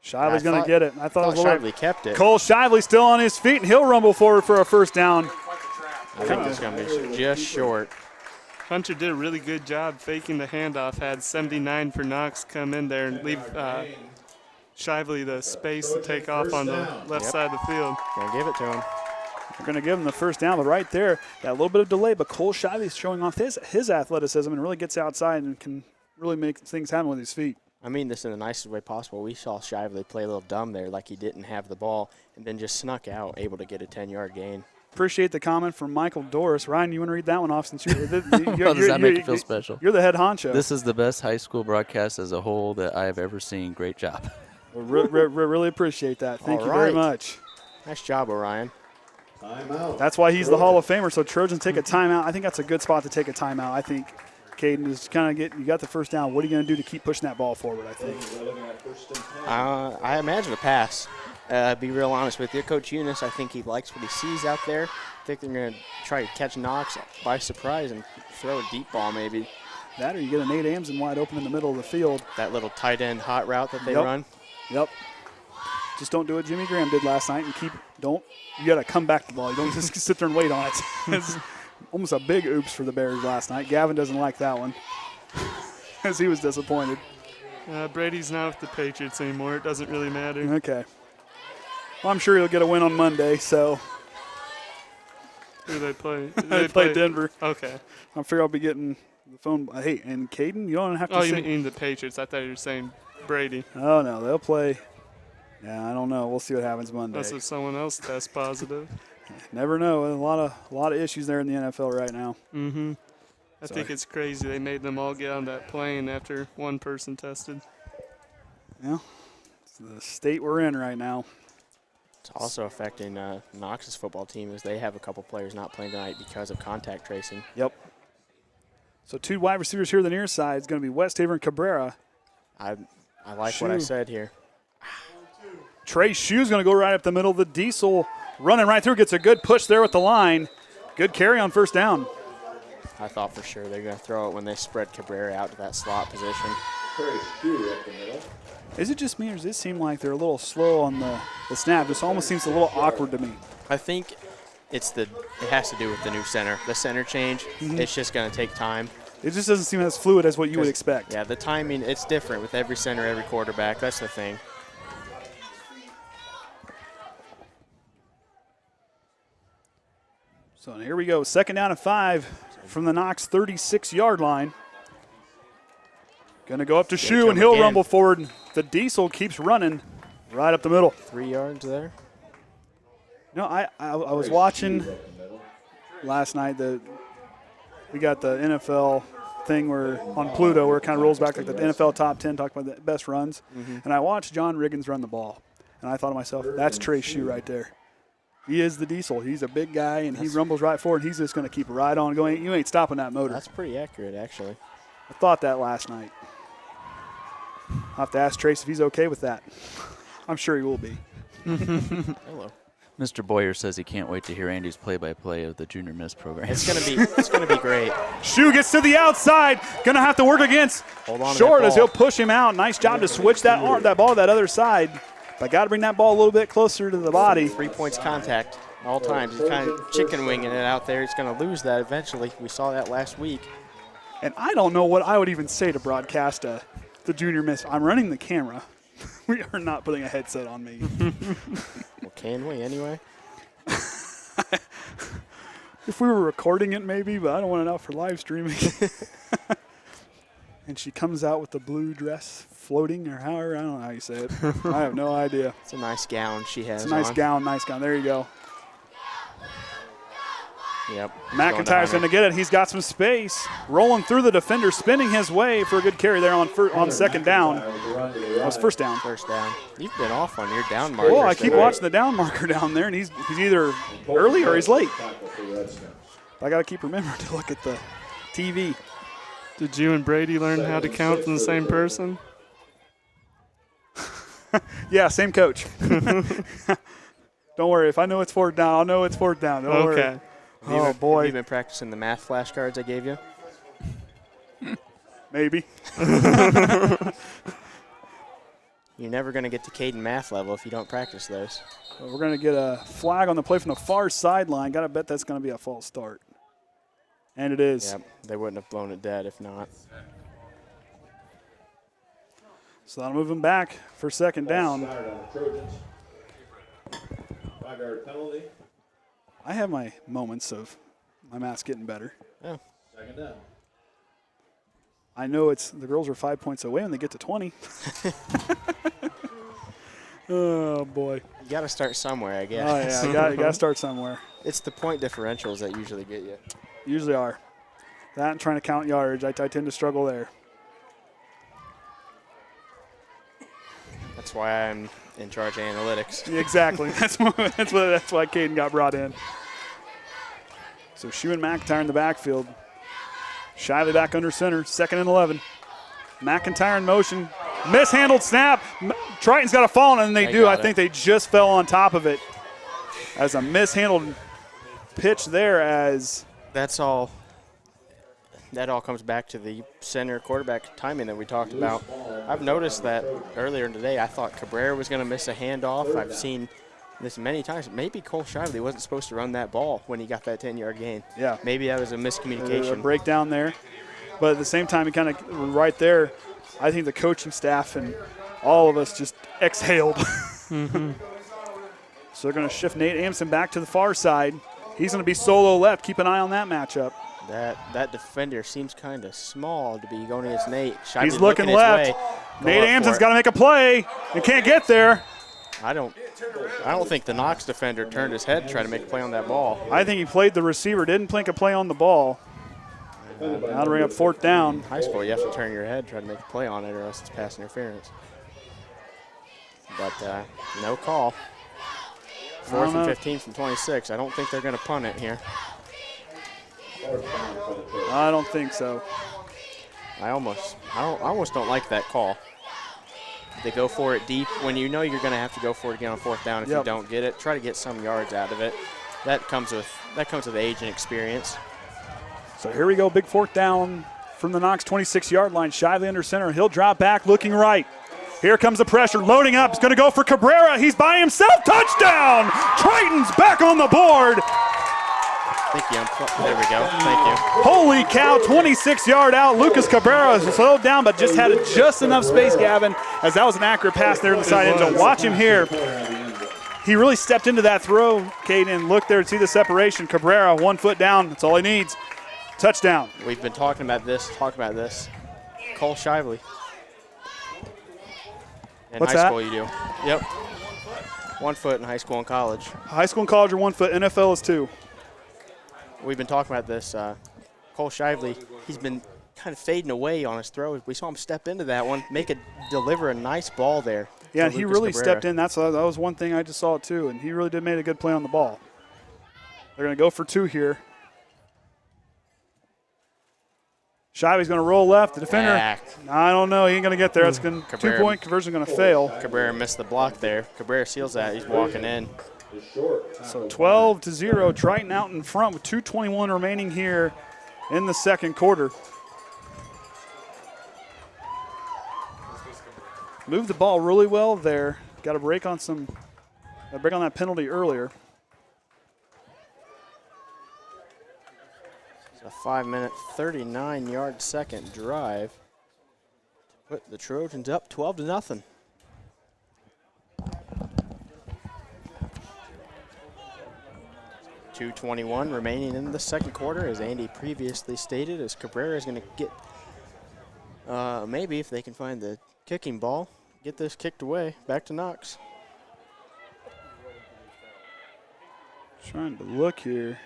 Shively's going to get it. I thought Shively kept it. Cole Shively still on his feet, and he'll rumble forward for a 1st down. I think it's going to be just short. Hunter did a really good job faking the handoff. Had 79 for Knox come in there and leave Shively the space to take off on the left side of the field. Gonna give it to him. They're going to give him the 1st down, but right there, that little bit of delay. But Cole Shively's showing off his athleticism and really gets outside and can really make things happen with his feet. I mean this in the nicest way possible. We saw Shively play a little dumb there, like he didn't have the ball, and then just snuck out, able to get a 10-yard gain. Appreciate the comment from Michael Doris. Ryan, you want to read that one off since you're How does that make you feel special? You're the head honcho. This is the best high school broadcast as a whole that I have ever seen. Great job. We really appreciate that. Thank you very much. Nice job, Orion. Timeout. That's why he's the Hall of Famer. So Trojans take a timeout. I think that's a good spot to take a timeout. I think Caden is kind of you got the 1st down. What are you going to do to keep pushing that ball forward, I think? I imagine a pass. Be real honest with you. Coach Eunice, I think he likes what he sees out there. I think they're going to try to catch Knox by surprise and throw a deep ball maybe. That or you get a Nate Amson wide open in the middle of the field. That little tight end hot route that they run. Yep. Just don't do what Jimmy Graham did last night and you got to come back the ball. You don't just sit there and wait on it. It's almost a big oops for the Bears last night. Gavin doesn't like that one as he was disappointed. Brady's not with the Patriots anymore. It doesn't really matter. Okay. Well, I'm sure he'll get a win on Monday, so. Who do they play? They play Denver. Okay. I'm sure I'll be getting The phone. Hey, and Caden, you don't have to Oh, say. you mean the Patriots. I thought you were saying Brady. Oh, no, they'll play. Yeah, I don't know. We'll see what happens Monday. Unless if someone else tests positive. Never know. A lot of issues there in the NFL right now. Mm-hmm. I think it's crazy they made them all get on that plane after one person tested. Yeah, it's the state we're in right now. It's also affecting Knox's football team as they have a couple players not playing tonight because of contact tracing. Yep. So 2 wide receivers here on the near side. It's going to be Westhaven and Cabrera. I like what I said here. Trey Shue's going to go right up the middle. The Diesel running right through. Gets a good push there with the line. Good carry on first down. I thought for sure they're going to throw it when they spread Cabrera out to that slot position. Trey Shu up the middle. Is it just me, or does it seem like they're a little slow on the snap? This almost seems a little awkward to me. I think it has to do with the new center. The center change, it's just going to take time. It just doesn't seem as fluid as what you would expect. Yeah, the timing, it's different with every center, every quarterback. That's the thing. So here we go. 2nd down and 5 from the Knox 36-yard line. Going to go up to Shu, and he'll again. rumble forward. The Diesel keeps running right up the middle. 3 yards there. No, I was watching last night. We got the NFL thing where on Pluto where it kind of rolls back like the NFL top 10, talk about the best runs. And I watched John Riggins run the ball. And I thought to myself, that's Trey Shu right there. He is the Diesel. He's a big guy, and he rumbles right forward. He's just going to keep right on going. You ain't stopping that motor. That's pretty accurate, actually. I thought that last night. I'll have to ask Trace if he's okay with that. I'm sure he will be. Hello. Mr. Boyer says he can't wait to hear Andy's play-by-play of the Junior Miss program. It's gonna be great. Shu gets to the outside. Going to have to work against Hold on to Short that as ball. he'll push him out. Nice job to switch that ball to that other side. But got to bring that ball a little bit closer to the body. 3 points contact all times. He's kind of chicken winging it out there. He's going to lose that eventually. We saw that last week. And I don't know what I would even say to broadcast the Junior Miss. I'm running the camera. We are not putting a headset on me. Well, can we anyway? If we were recording it, maybe, but I don't want it out for live streaming. And she comes out with the blue dress floating, or however, I don't know how you say it. I have no idea. It's a nice gown she has. It's a nice on. gown, nice gown. There you go. Yep. McIntyre's going to get it. He's got some space. Rolling through the defender, spinning his way for a good carry there on 2nd down. That was first down. First down. You've been off on your down marker. Oh, I keep watching the down marker down there, and he's either early or he's late. I got to keep remembering to look at the TV. Did you and Brady learn how to count from the same person? Yeah, same coach. Don't worry. If I know it's 4th down, I'll know it's 4th down. Don't worry. Okay. Oh, boy. Have you been practicing the math flashcards I gave you? Maybe. You're never going to get to Caden math level if you don't practice those. Well, we're going to get a flag on the play from the far sideline. Got to bet that's going to be a false start. And it is. Yep, they wouldn't have blown it dead if not. So that'll move him back for 2nd down. 5-yard penalty. I have my moments of my math's getting better. Yeah. 2nd down. I know the girls are 5 points away when they get to 20. Oh, boy. You got to start somewhere, I guess. Oh, yeah, you got to start somewhere. It's the point differentials that usually get you. Usually are. That and trying to count yardage, I tend to struggle there. That's why I'm in charge of analytics. Yeah, exactly. that's why Caden got brought in. So Shu and McIntyre in the backfield. Shiley back under center, 2nd and 11. McIntyre in motion. Mishandled snap. Triton's got to fall, and they do. I think they just fell on top of it. As a mishandled pitch there as That all comes back to the center quarterback timing that we talked about. I've noticed that earlier today. I thought Cabrera was going to miss a handoff. I've seen this many times. Maybe Cole Shively wasn't supposed to run that ball when he got that 10-yard gain. Yeah. Maybe that was a miscommunication. a breakdown there. But at the same time, he kind of right there, I think the coaching staff and all of us just exhaled. Mm-hmm. So they're going to shift Nate Amson back to the far side. He's going to be solo left. Keep an eye on that matchup. That defender seems kind of small to be going against Nate. He's looking left. Nate Amson's got to make a play and can't get there. I don't think the Knox defender turned his head to try to make a play on that ball. I think he played the receiver, didn't make a play on the ball. Now to bring up 4th down. In high school, you have to turn your head, try to make a play on it, or else it's pass interference. But no call. 4th and 15 from 26. I don't think they're going to punt it here. I don't think so. I almost don't like that call. They go for it deep when you know you're going to have to go for it again on 4th down. If you don't get it, try to get some yards out of it. That comes with age and experience. So here we go, big 4th down from the Knox 26-yard line. Shively under center. He'll drop back, looking right. Here comes the pressure, loading up. He's going to go for Cabrera. He's by himself. Touchdown! Triton's back on the board. There we go. Thank you. Holy cow, 26-yard out. Lucas Cabrera slowed down, but just had just enough space, Gavin, as that was an accurate pass there in the side end zone. Watch him here. He really stepped into that throw, Caden, and look there to see the separation. Cabrera, 1 foot down. That's all he needs. Touchdown. We've been talking about this. Cole Shively. In What's high that? school you do. Yep. 1 foot in high school and college. High school and college are 1 foot. NFL is 2. We've been talking about this. Cole Shively, he's been kind of fading away on his throw. We saw him step into that one, deliver a nice ball there. Yeah, and he really Cabrera. stepped in. That was one thing I just saw too, and he really did make a good play on the ball. They're going to go for 2 here. Shively's going to roll left. The defender, I don't know. He ain't going to get there. That's going 2-point conversion going to fail. Cabrera missed the block there. Cabrera seals that. He's walking in. So 12-0, Triton out in front with 2:21 remaining here in the second quarter. Moved the ball really well there. Got a break on that penalty earlier. It's a 5-minute, 39-yard second drive to put the Trojans up 12-0. .221 remaining in the second quarter, as Andy previously stated, as Cabrera is going to get, maybe if they can find the kicking ball, get this kicked away, back to Knox. Trying to look here.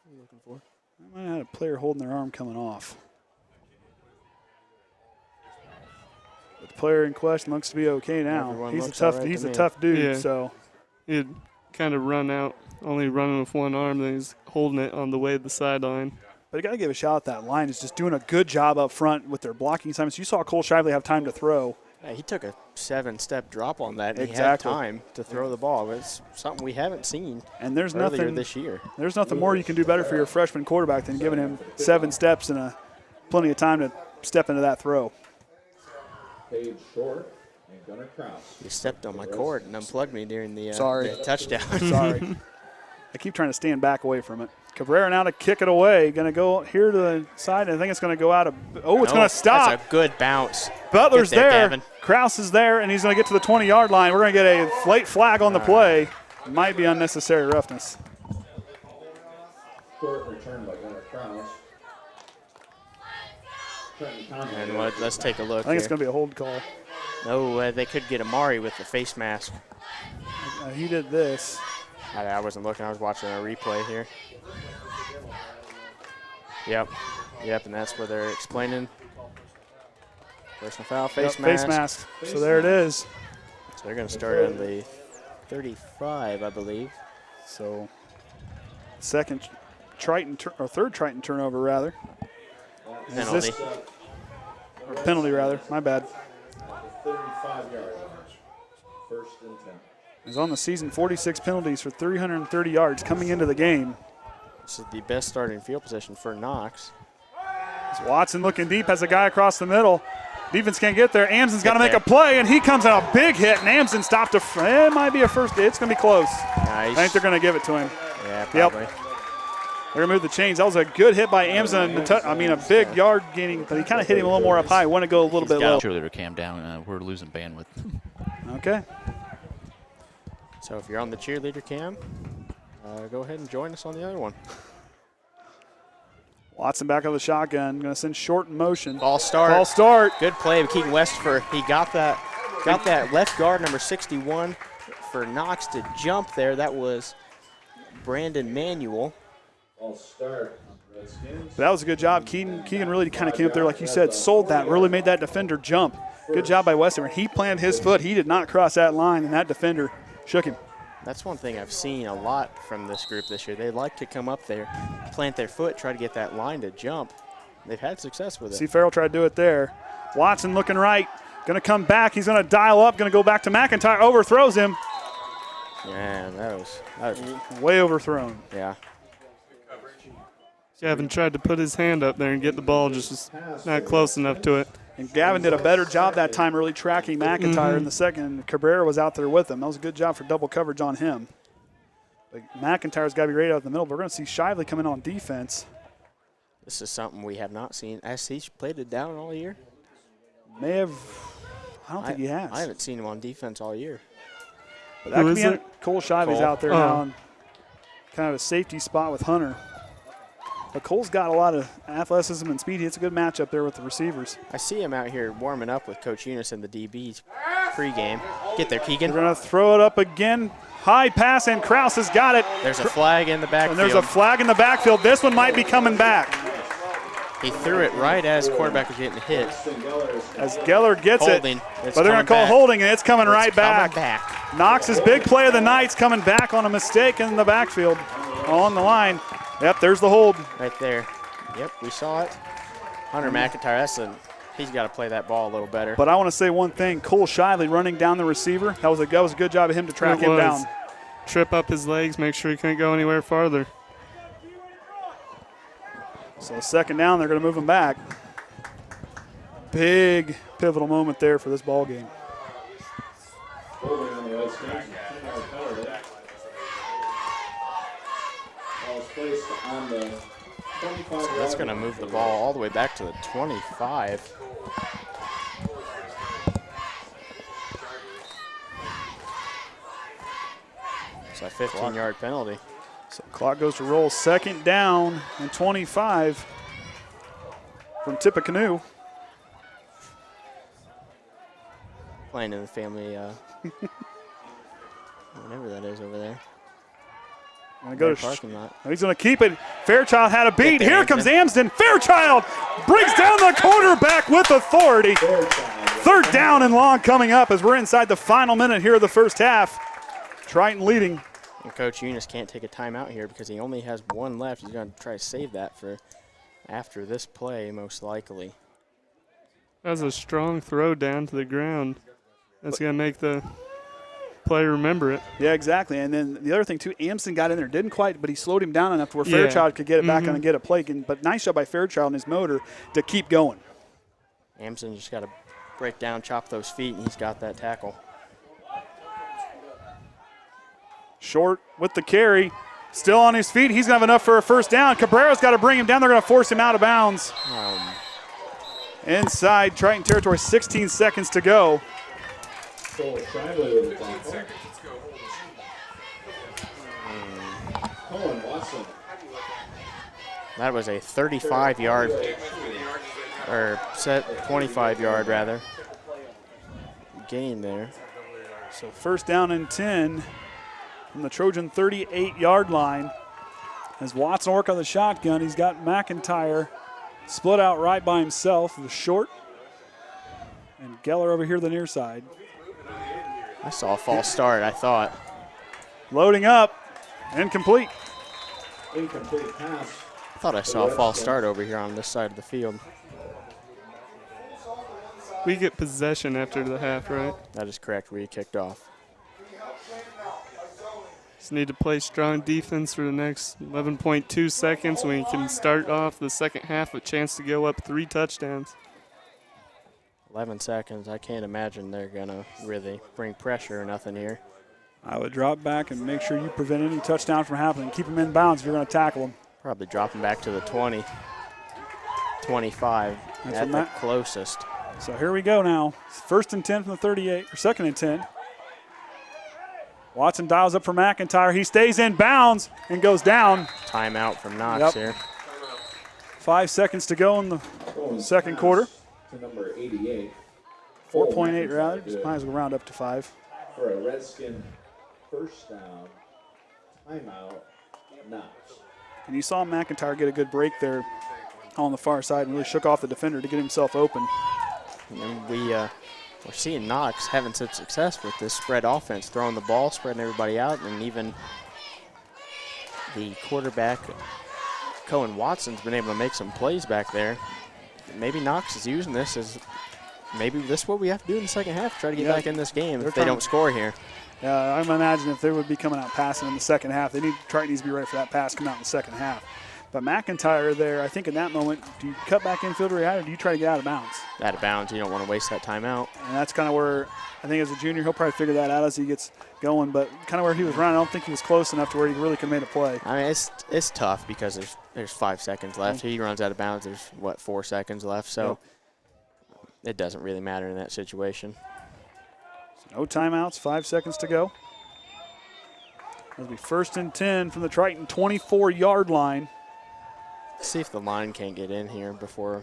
What are you looking for? I might have had a player holding their arm coming off. But the player in question looks to be okay now. Everyone He's looks all right a to me. tough dude, Yeah. so. He'd kind of run out, only running with one arm, then he's holding it on the way to the sideline. But you got to give a shout out that line is just doing a good job up front with their blocking assignments. You saw Cole Shively have time to throw. Yeah, he took a 7-step drop on that. And Exactly. He had time to throw the ball. It's something we haven't seen And there's earlier nothing this year. There's nothing more you can do better for your freshman quarterback than giving him 7 steps and plenty of time to step into that throw. Paid short and Gunnar Kraus. You stepped on my cord and unplugged me during the, Sorry. the touchdown. Sorry. I keep trying to stand back away from it. Cabrera now to kick it away. Going to go here to the side. I think it's going to go out of – oh, it's going to stop. That's a good bounce. Butler's Get there, there. Gavin. Kraus is there, and he's going to get to the 20-yard line. We're going to get a late flag on the play. Might be unnecessary roughness. Short return by Gunnar Kraus. And let's take a look I think it's here. going to be a hold call. No, they could get Amari with the face mask. He did this. I wasn't looking. I was watching a replay here. Yep, and that's where they're explaining. Personal foul, face mask. So there it is. So they're going to start on the 35, I believe. So third Triton turnover, rather. Penalty. Or penalty, rather. My bad. 35-yard line. First and 10. He's on the season 46 penalties for 330 yards coming into the game. This is the best starting field position for Knox. As Watson looking deep, has a guy across the middle. Defense can't get there. Amson's got to make a play, and he comes out a big hit, and Amson stopped it might be a first. It's going to be close. Nice. I think they're going to give it to him. Yeah, probably. Yep. They're going to move the chains. That was a good hit by Amson. A big yard gaining, but he kind of hit him a little more up high. Want to go a little bit low. Cheerleader cam down. We're losing bandwidth. Okay. So if you're on the cheerleader cam, go ahead and join us on the other one. Watson back on the shotgun. Going to send short in motion. False start. False start. Good play of Keaton Westford. He got that left guard, number 61, for Knox to jump there. That was Brandon Manuel. False start. Redskins. That was a good job. Keegan really kind of came up there, like you said, sold that, really made that defender jump. Good job by Western. He planted his foot. He did not cross that line, and that defender shook him. That's one thing I've seen a lot from this group this year. They like to come up there, plant their foot, try to get that line to jump. They've had success with it. See Farrell try to do it there. Watson looking right. Going to come back. He's going to dial up. Going to go back to McIntyre. Overthrows him. Yeah, that was way overthrown. Yeah. Gavin tried to put his hand up there and get the ball, just was not close enough to it. And Gavin did a better job that time really tracking McIntyre in the second. Cabrera was out there with him. That was a good job for double coverage on him. But McIntyre's got to be right out in the middle. But we're going to see Shively come in on defense. This is something we have not seen. Has he played it down all year? May have. I don't think he has. I haven't seen him on defense all year. But that Who could is be it? Cole Shively's out there now in kind of a safety spot with Hunter. But Cole's got a lot of athleticism and speed. It's a good matchup there with the receivers. I see him out here warming up with Coach Eunice and the DBs pregame. Get there, Keegan. They're going to throw it up again. High pass, and Krause has got it. There's a flag in the backfield. And there's a flag in the backfield. This one might be coming back. He threw it right as quarterback was getting hit. As Geller gets Holding. it. But they're going to call holding, and it's coming right back. Coming back. Knox's big play of the night's coming back on a mistake in the backfield. On the line. Yep, there's the hold. Right there. Yep, we saw it. Hunter McIntyre, he's got to play that ball a little better. But I want to say one thing. Cole Shively running down the receiver. That was a good job of him to track him down. Trip up his legs, make sure he couldn't go anywhere farther. So second down, they're going to move him back. Big pivotal moment there for this ball game. Holding on the Redskins. 10-yard penalty. Ball is placed on the 25. So that's going to move the ball all the way back to the 25. It's a 15-yard penalty. So clock goes to roll. Second down and 25 from Tippecanoe. Playing in the family, whatever that is over there. Gonna go to parking lot. He's going to keep it. Fairchild had a beat. Here Amsden. comes Amsden. Fairchild brings down the quarterback with authority. Third down and long coming up as we're inside the final minute here of the first half. Triton leading. And Coach Eunice can't take a timeout here because he only has one left. He's going to try to save that for after this play, most likely. That was a strong throw down to the ground. That's going to make the player remember it. Yeah, exactly. And then the other thing, too, Amsden got in there. Didn't quite, but he slowed him down enough to where Fairchild could get it back on and get a play. But nice job by Fairchild and his motor to keep going. Amsden just got to break down, chop those feet, and he's got that tackle. Short with the carry. Still on his feet. He's going to have enough for a first down. Cabrera's got to bring him down. They're going to force him out of bounds. Inside Triton territory, 16 seconds to go. Cole Shively with the tackle. Cohen Watson. That was a 35-yard, or 25-yard rather, gain there. So first down and 10 from the Trojan 38-yard line. As Watson work on the shotgun, he's got McIntyre split out right by himself, the short, and Geller over here the near side. I saw a false start, I thought. Loading up, incomplete. Incomplete pass. I thought I saw a false start over here on this side of the field. We get possession after the half, right? That is correct, where you kicked off. Just need to play strong defense for the next 11.2 seconds when we can start off the second half with a chance to go up 3 touchdowns. 11 seconds. I can't imagine they're going to really bring pressure or nothing here. I would drop back and make sure you prevent any touchdown from happening. Keep them in bounds if you're going to tackle them. Probably dropping back to the 20, 25 at the closest. So here we go now. First and 10 from the 38, or second and 10. Watson dials up for McIntyre. He stays in bounds and goes down. Timeout from Knox here. 5 seconds to go in the second quarter. To number 88. 4.8 round. Just might as well round up to 5. For a Redskin first down, timeout, Knox. And you saw McIntyre get a good break there on the far side and really shook off the defender to get himself open. And we're seeing Knox having such success with this spread offense, throwing the ball, spreading everybody out, and even the quarterback, Cohen Watson's been able to make some plays back there. Maybe Knox is using this as maybe this is what we have to do in the second half, try to get back in this game if they don't score here. Yeah, I'm imagining if they would be coming out passing in the second half, Triton needs to be ready for that pass coming out in the second half. But McIntyre there, I think in that moment, do you cut back infield or do you try to get out of bounds? Out of bounds, you don't want to waste that timeout. And that's kind of where, I think as a junior, he'll probably figure that out as he gets going. But kind of where he was running, I don't think he was close enough to where he really could have made a play. I mean, it's tough because there's 5 seconds left. He runs out of bounds, there's, 4 seconds left. So it doesn't really matter in that situation. So no timeouts, 5 seconds to go. It'll be 1st and 10 from the Triton 24-yard line. See if the line can't get in here before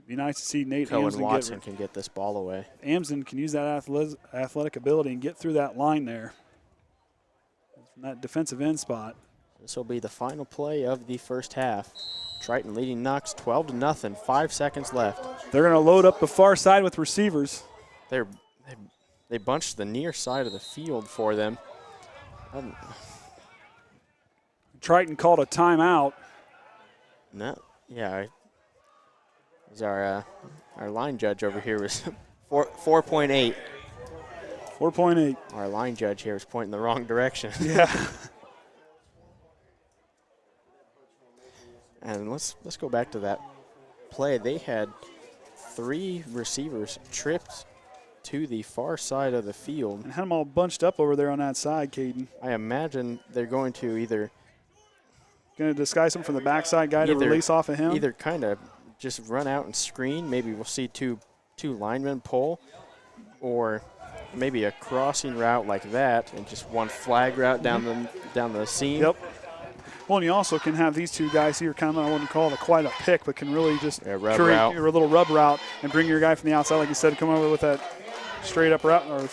It'd be nice to see Nate Cohen Watson can get this ball away. Amsden can use that athletic ability and get through that line there from that defensive end spot. This will be the final play of the first half. Triton leading Knox 12-0, 5 seconds left. They're going to load up the far side with receivers. They bunched the near side of the field for them. Triton called a timeout. No, yeah. Our line judge over here was 4.8. 4.8. Our line judge here was pointing the wrong direction. Yeah. And let's go back to that play. They had 3 receivers tripped to the far side of the field. And had them all bunched up over there on that side, Caden. I imagine they're going to either going to disguise him from the backside guy to release off of him. Either kind of just run out and screen. Maybe we'll see two linemen pull, or maybe a crossing route like that and just one flag route down the seam. Yep. Well, and you also can have these two guys here kind of, I wouldn't call it quite a pick, but can really just rub create route. a little rub route and bring your guy from the outside, like you said, come over with that straight up route or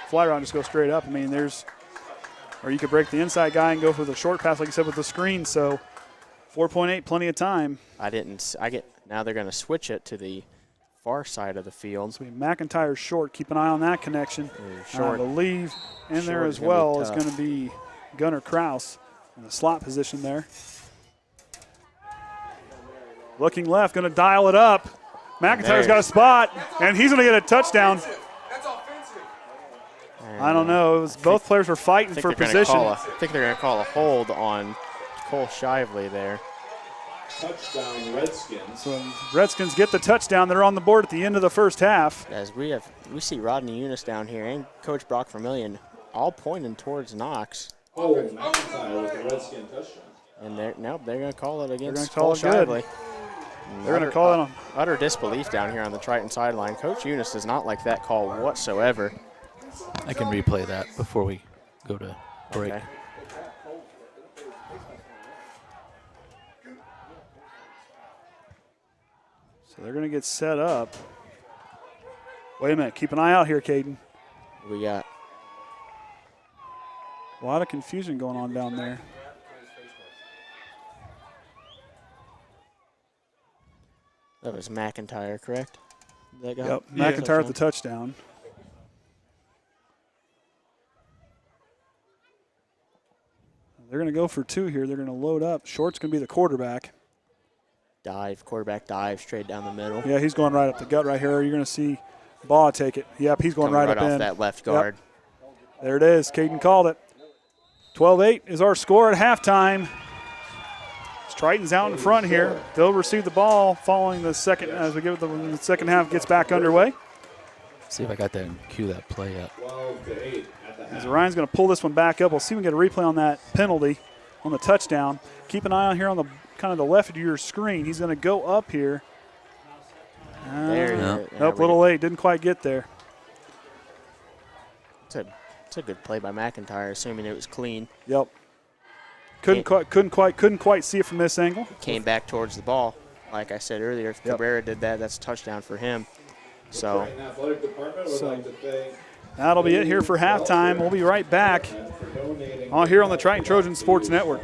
fly route and just go straight up. I mean, or you could break the inside guy and go for the short pass, like you said, with the screen. So 4.8, plenty of time. Now they're going to switch it to the far side of the field. So McIntyre short. Keep an eye on that connection. Short. I believe in there as well is going to be Gunnar Kraus in the slot position there. Looking left, going to dial it up. McIntyre's got a spot, and he's going to get a touchdown. I don't know. Both players were fighting for position. I think they're going to call a hold on Cole Shively there. Touchdown Redskins. So Redskins get the touchdown. They're on the board at the end of the first half. As we see Rodney Eunice down here and Coach Brock Vermillion all pointing towards Knox. Oh, McIntyre with the Redskin touchdown. And they're going to call it against Cole Shively. They're going to call it on. Utter disbelief down here on the Triton sideline. Coach Eunice does not like that call whatsoever. I can replay that before we go to break. Okay. So they're going to get set up. Wait a minute. Keep an eye out here, Caden. We got a lot of confusion going on down there. That was McIntyre, correct? Yep, McIntyre at the touchdown. They're going to go for 2 here. They're going to load up. Short's going to be the quarterback. Quarterback dive straight down the middle. Yeah, he's going right up the gut right here. You're going to see Baugh take it. Yep, he's going right up off in. that left guard. Yep. There it is. Caden called it. 12-8 is our score at halftime. Triton's out in front here. They'll receive the ball following the second, as we give it the second half gets back underway. See if I got that and cue that play up. 12-8 at the half. As Orion's going to pull this one back up. We'll see if we can get a replay on that penalty on the touchdown. Keep an eye on here on the kind of the left of your screen. He's going to go up here. Nope, a little late. Didn't quite get there. It's a good play by McIntyre, assuming it was clean. Yep. Couldn't quite see it from this angle. Came back towards the ball. Like I said earlier, if Cabrera did that, that's a touchdown for him. So, Triton Athletic Department would like to thank that'll be it here for halftime. We'll be right back on here on the Triton Trojan Sports Network.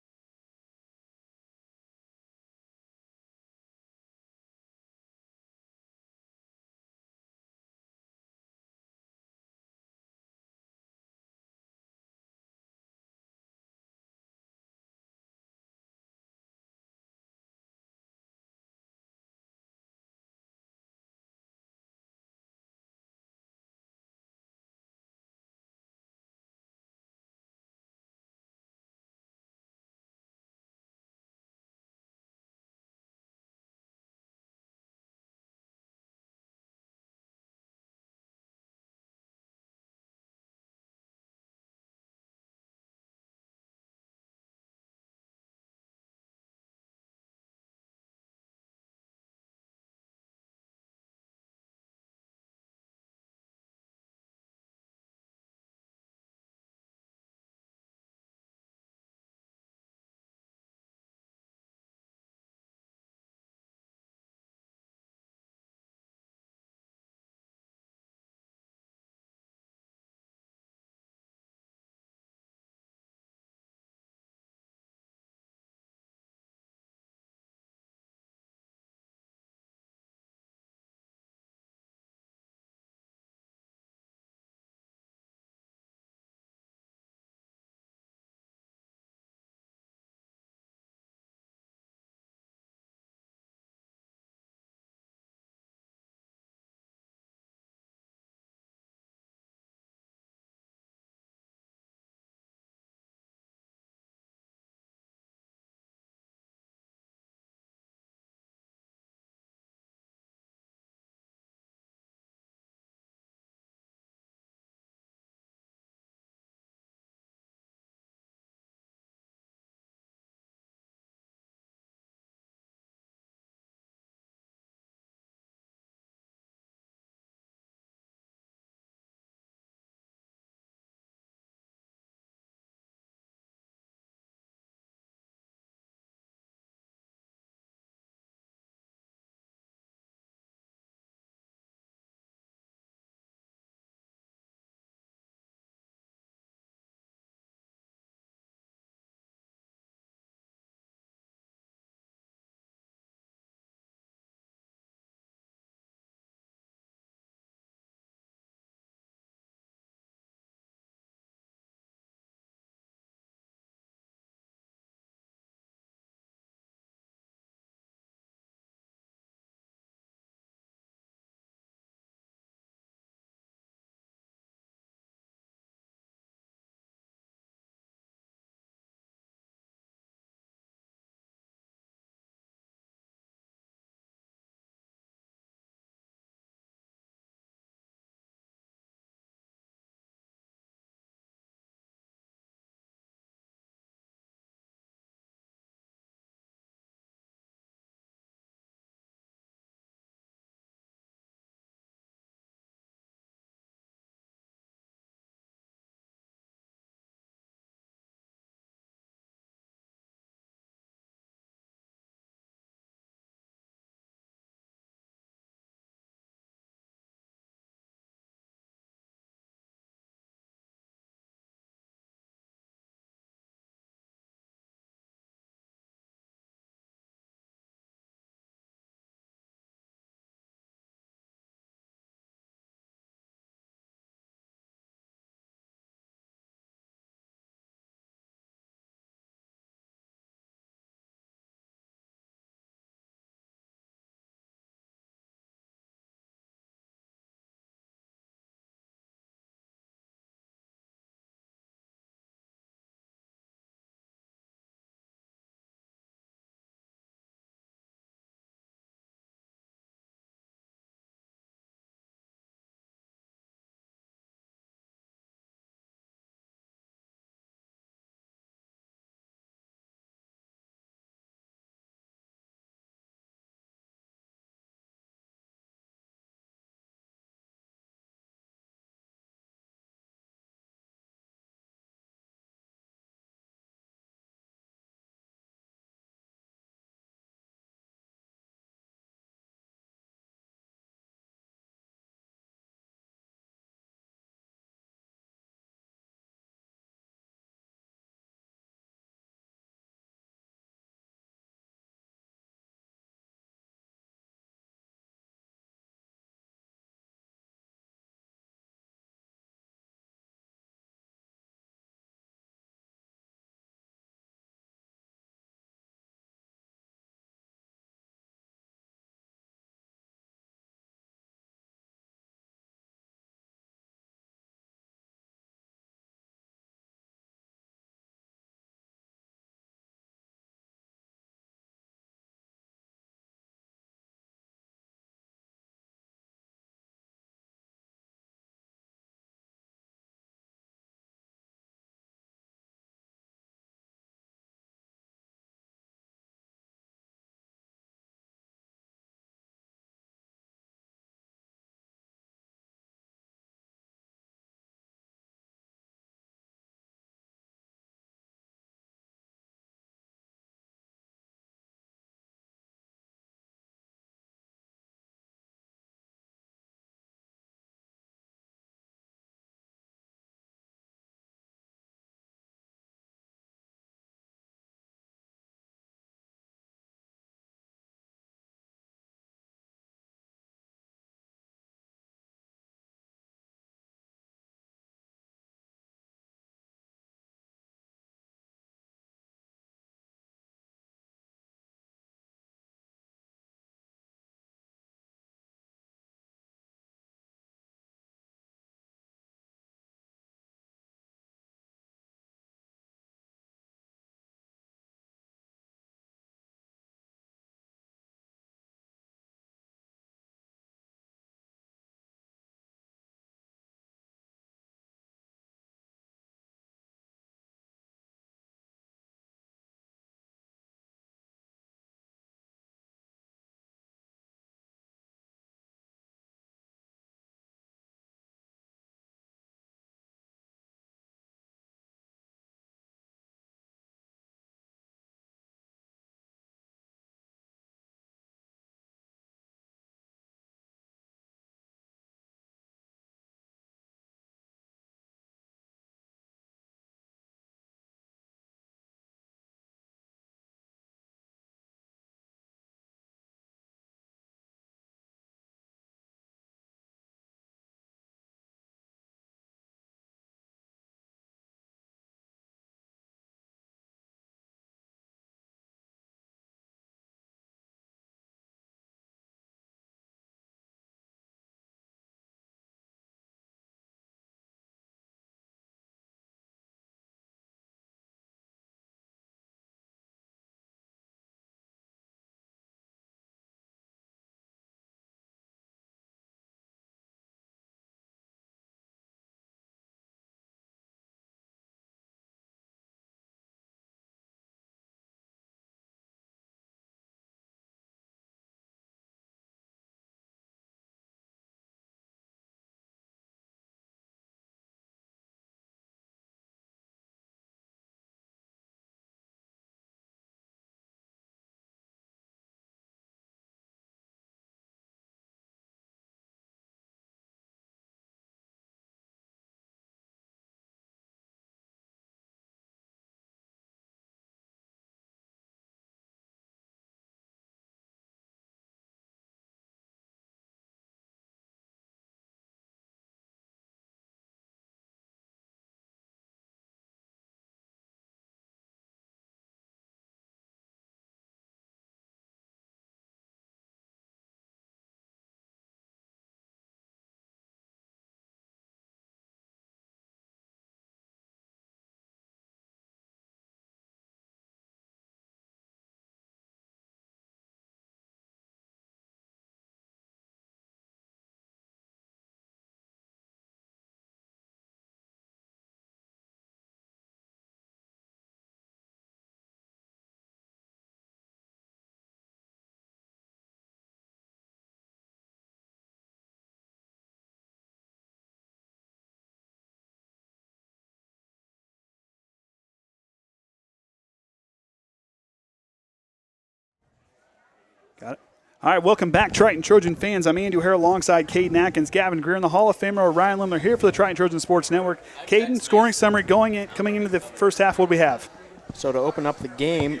Got it. All right, welcome back, Triton Trojan fans. I'm Andy O'Hara alongside Caden Atkins, Gavin Greer, and the Hall of Famer Orion Lemler here for the Triton Trojan Sports Network. Caden, scoring summary coming into the first half. What do we have? So to open up the game,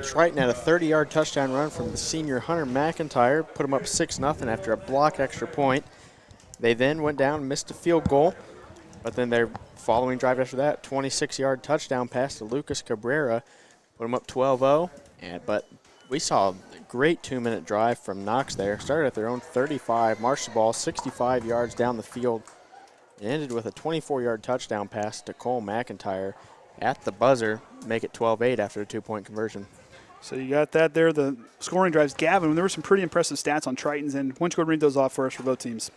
Triton had a 30-yard touchdown run from the senior Hunter McIntyre, put them up 6-0 after a blocked extra point. They then went down and missed a field goal, but then their following drive after that, 26-yard touchdown pass to Lucas Cabrera, put them up 12-0. But we saw a great 2-minute drive from Knox there. Started at their own 35, marched the ball 65 yards down the field, and ended with a 24-yard touchdown pass to Cole McIntyre at the buzzer, make it 12-8 after a 2-point conversion. So you got that there, the scoring drives. Gavin, there were some pretty impressive stats on Triton's end. Why don't you go read those off for us for both teams?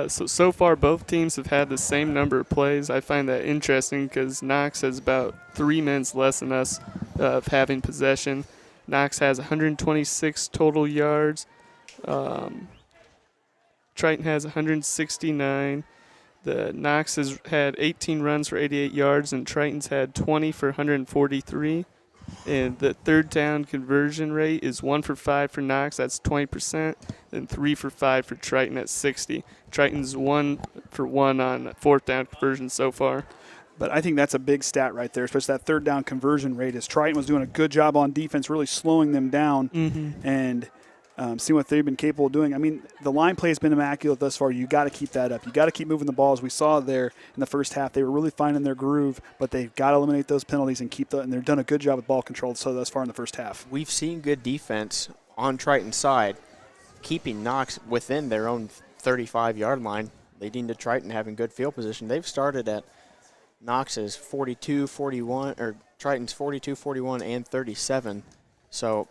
So far, both teams have had the same number of plays. I find that interesting because Knox has about 3 minutes less than us of having possession. Knox has 126 total yards. Triton has 169. The Knox has had 18 runs for 88 yards, and Triton's had 20 for 143. And the third down conversion rate is 1 for 5 for Knox, that's 20%, and 3 for 5 for Triton at 60. Triton's 1 for 1 on fourth down conversion so far. But I think that's a big stat right there, especially that third down conversion rate, as Triton was doing a good job on defense, really slowing them down and seeing what they've been capable of doing. I mean, the line play has been immaculate thus far. You got to keep that up. You got to keep moving the ball. As we saw there in the first half, they were really finding their groove, but they've got to eliminate those penalties and and they've done a good job with ball control so thus far in the first half. We've seen good defense on Triton's side, keeping Knox within their own 35-yard line, leading to Triton having good field position. They've started at Knox's 42, 41, or Triton's 42, 41, and 37. So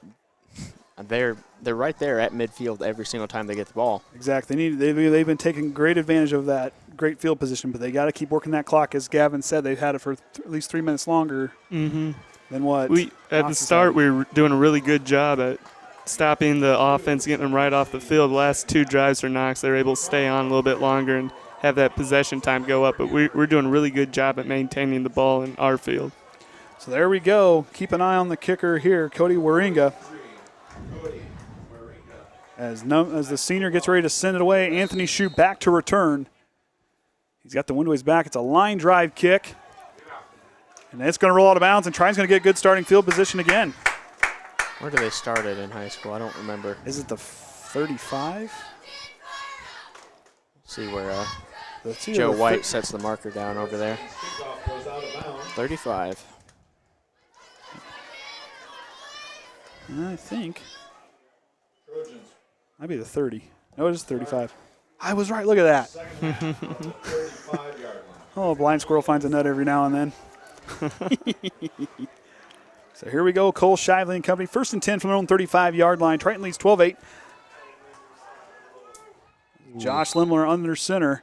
they're right there at midfield every single time they get the ball. Exactly. They've been taking great advantage of that great field position, but they got to keep working that clock. As Gavin said, they've had it for at least 3 minutes longer than what. At the start, we were doing a really good job at stopping the offense, getting them right off the field. The last 2 drives for Knox, they were able to stay on a little bit longer and have that possession time go up. But we're doing a really good job at maintaining the ball in our field. So there we go. Keep an eye on the kicker here, Cody Waringa. As the senior gets ready to send it away, Anthony Shue back to return. He's got the wind to his back. It's a line drive kick. And it's going to roll out of bounds, and Triton's going to get good starting field position again. Where do they start it in high school? I don't remember. Is it the 35? See where Joe White sets the marker down over there. 35. I think. Might be the 30. No, it is 35. I was right. Look at that. Oh, a blind squirrel finds a nut every now and then. So here we go. Cole Shively and company. 1st and 10 from their own 35-yard line. Triton leads 12-8. Josh Lemler under center.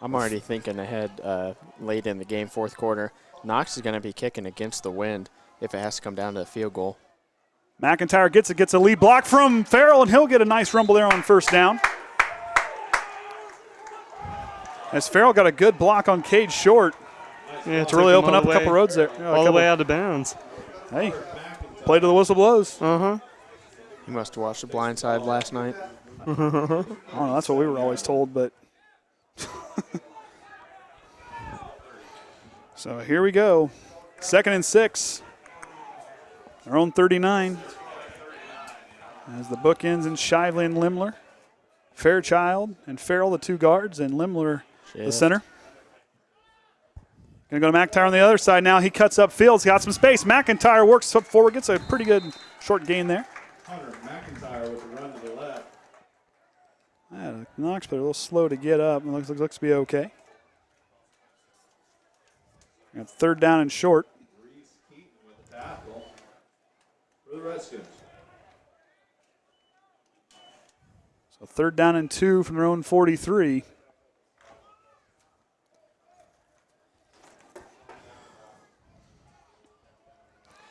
I'm already thinking ahead late in the game, fourth quarter. Knox is going to be kicking against the wind if it has to come down to a field goal. McIntyre gets a lead block from Farrell, and he'll get a nice rumble there on first down. As Farrell got a good block on Cade Short to really open up a couple roads there. All the way out of bounds. Hey, play to the whistle blows. He must have watched The Blind Side last night. I don't know, that's what we were always told, but. So here we go. 2nd and 6. Their own 39. As the bookends and Shively and Lemler. Fairchild and Farrell, the 2 guards, and Lemler, the center. Going to go to McIntyre on the other side now. He cuts up field. He's got some space. McIntyre works up forward, gets a pretty good short gain there. Hunter McIntyre with a run to the left. Knox, but a little slow to get up. It looks to be okay. Got 3rd down and short. With the tackle for the Redskins. So 3rd down and 2 from their own 43.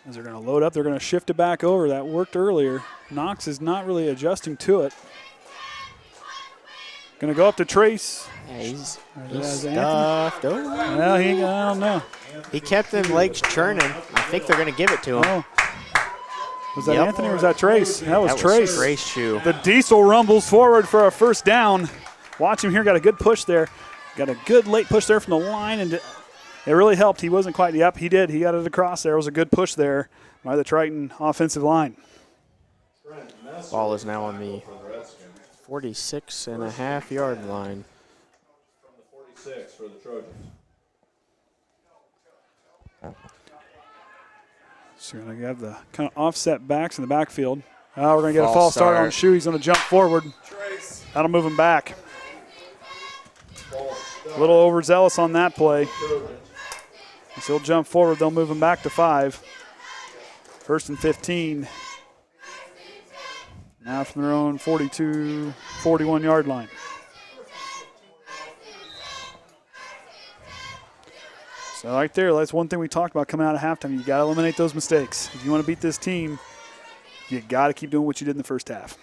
As they're going to load up, they're going to shift it back over. That worked earlier. Knox is not really adjusting to it. Going to go up to Trace. Yeah, he's stuffed over. Well, I don't know. He kept them legs churning. I think they're going to give it to him. Oh. Was that Yep. Anthony or was that Trace? That was Trace. Trace shoe. The Diesel rumbles forward for a first down. Watch him here. Got a good push there. Got a good late push there from the line, and it really helped. He wasn't quite. Yep, he did. He got it across there. It was a good push there by the Triton offensive line. Ball is now on the 46.5-yard line. From the 46 for the Trojans. So we're going to have the kind of offset backs in the backfield. We're going to get a False false start on start. Shu. He's going to jump forward. That'll move him back. A little overzealous on that play. So he'll jump forward. They'll move him back to 5. First and 15. Now from their own 42, 41-yard line. So right there, that's one thing we talked about coming out of halftime. You got to eliminate those mistakes. If you want to beat this team, you got to keep doing what you did in the first half.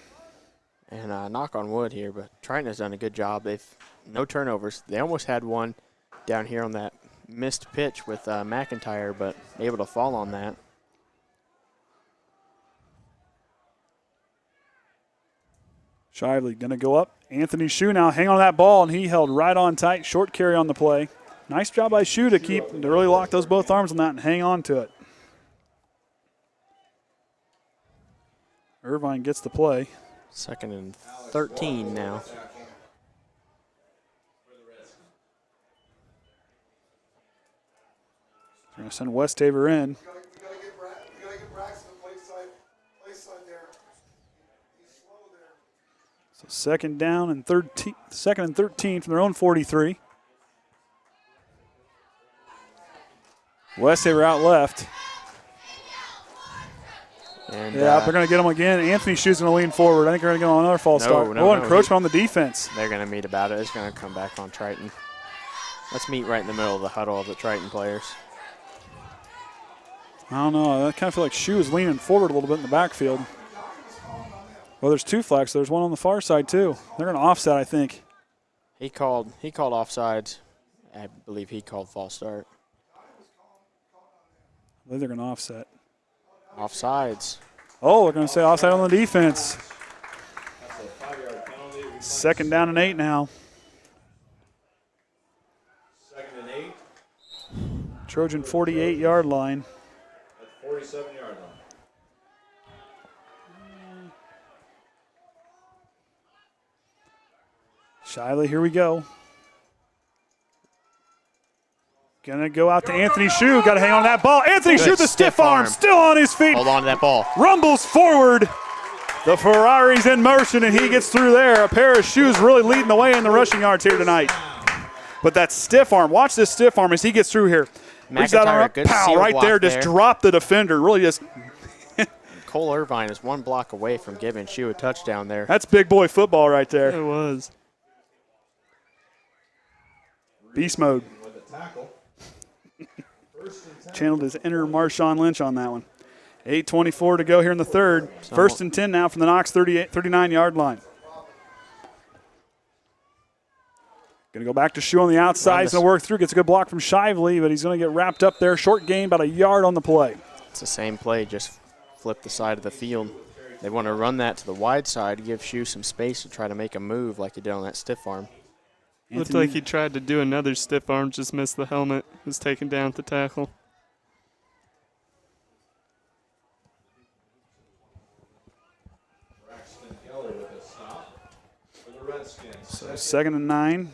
And knock on wood here, but Triton has done a good job. They've no turnovers. They almost had one down here on that missed pitch with McIntyre, but able to fall on that. Shively going to go up. Anthony Shu now hang on to that ball, and he held right on tight. Short carry on the play. Nice job by Shu to really lock those both arms on that and hang on to it. Irvine gets the play. 2nd and 13 now. They're going to send Westaver in. You gotta get Braxton to play side there. He's slow there. So second and 13 from their own 43. Westaver out left. And Yeah, they're going to get him again. Anthony Shu's going to lean forward. I think they're going to get on another false start. Encroachment on the defense. They're going to meet about it. It's going to come back on Triton. Let's meet right in the middle of the huddle of the Triton players. I don't know. I kind of feel like Shu is leaning forward a little bit in the backfield. Well, there's 2 flags. There's one on the far side, too. They're going to offset, I think. He called offsides. I believe he called false start. I believe they're going to offset. Offsides. Oh, they're going to say offside on the defense. 2nd down and 8 now. 2nd and 8. Trojan 48-yard line. At 47-yard line. Shiley, here we go. Gonna go out to Anthony Shu. Got to hang on to that ball. Anthony Shu, the stiff arm, still on his feet. Hold on to that ball. Rumbles forward. The Ferrari's in motion, and he gets through there. A pair of shoes really leading the way in the rushing yards here tonight. But that stiff arm, watch this stiff arm as he gets through here. Reach that arm up, good pow, seal right block there, just dropped the defender. Really just, Cole Irvine is 1 block away from giving Shu a touchdown there. that's big boy football right there. It was. Beast mode. With a tackle. Channeled his inner Marshawn Lynch on that one. 8:24 to go here in the third. 1st and 10 now from the Knox 39-yard line. Going to go back to Shu on the outside. He's going to work through. Gets a good block from Shively, but he's going to get wrapped up there. Short gain, about a yard on the play. It's the same play, just flip the side of the field. They want to run that to the wide side, give Shu some space to try to make a move like he did on that stiff arm. Looked like he tried to do another stiff arm, just missed the helmet. Was taken down at the tackle. Braxton Keller with a stop for the Redskins. So 2nd and 9. And 9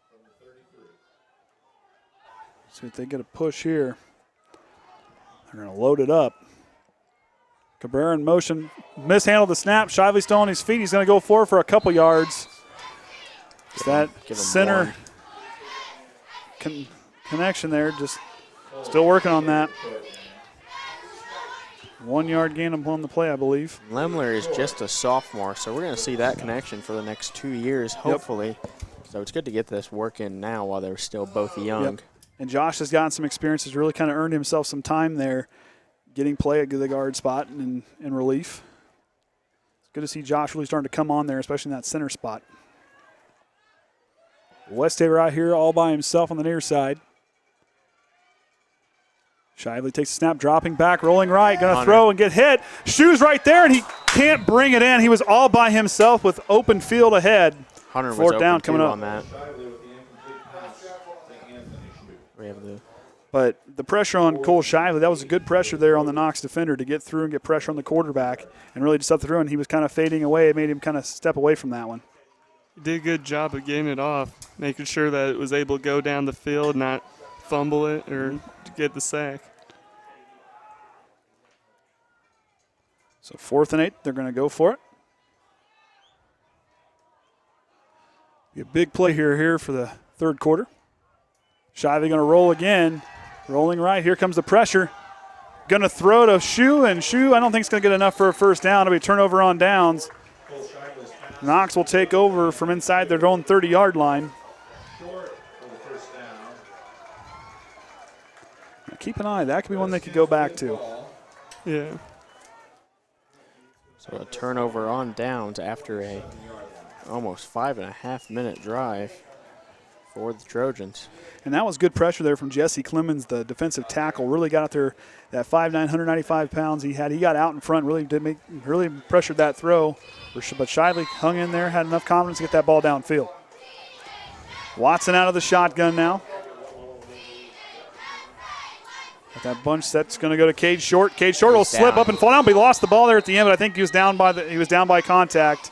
from the 33. See if they get a push here. They're going to load it up. Cabrera in motion. Mishandled the snap. Shively still on his feet. He's going to go forward for a couple yards. It's that give him center connection there. Just still working on that. 1 yard gain upon the play, I believe. Lemler is just a sophomore, so we're going to see that connection for the next 2 years, hopefully. So it's good to get this work in now while they're still both young. Yep. And Josh has gotten some experience. Has really kind of earned himself some time there, getting play at the guard spot and in relief. It's good to see Josh really starting to come on there, especially in that center spot. Westaver out here all by himself on the near side. Shively takes a snap, dropping back, rolling right, going to throw and get hit. Shoes right there, and he can't bring it in. He was all by himself with open field ahead. Hunter was Fourth down open coming too up. on that. We have the But the pressure on Cole Shively, that was a good pressure there on the Knox defender to get through and get pressure on the quarterback and really just up through, and he was kind of fading away. It made him kind of step away from that one. He did a good job of getting it off, making sure that it was able to go down the field, not fumble it or get the sack. So 4th and 8, they're going to go for it. Be a big play here for the third quarter. Shively going to roll again. Rolling right. Here comes the pressure. Going to throw to Shoe, and Shoe I don't think it's going to get enough for a first down. It'll be a turnover on downs. Knox will take over from inside their own 30-yard line. Now keep an eye. That could be one they could go back to. Yeah. So a turnover on downs after a almost 5.5 minute drive for the Trojans. And that was good pressure there from Jesse Clemens, the defensive tackle. Really got out there, that 5'9", 195 pounds he had. He got out in front, really pressured that throw. But Shively hung in there, had enough confidence to get that ball downfield. Watson out of the shotgun now. Got that bunch set's going to go to Cade Short. Cade Short will slip up and fall down, but he lost the ball there at the end. But I think he was down by contact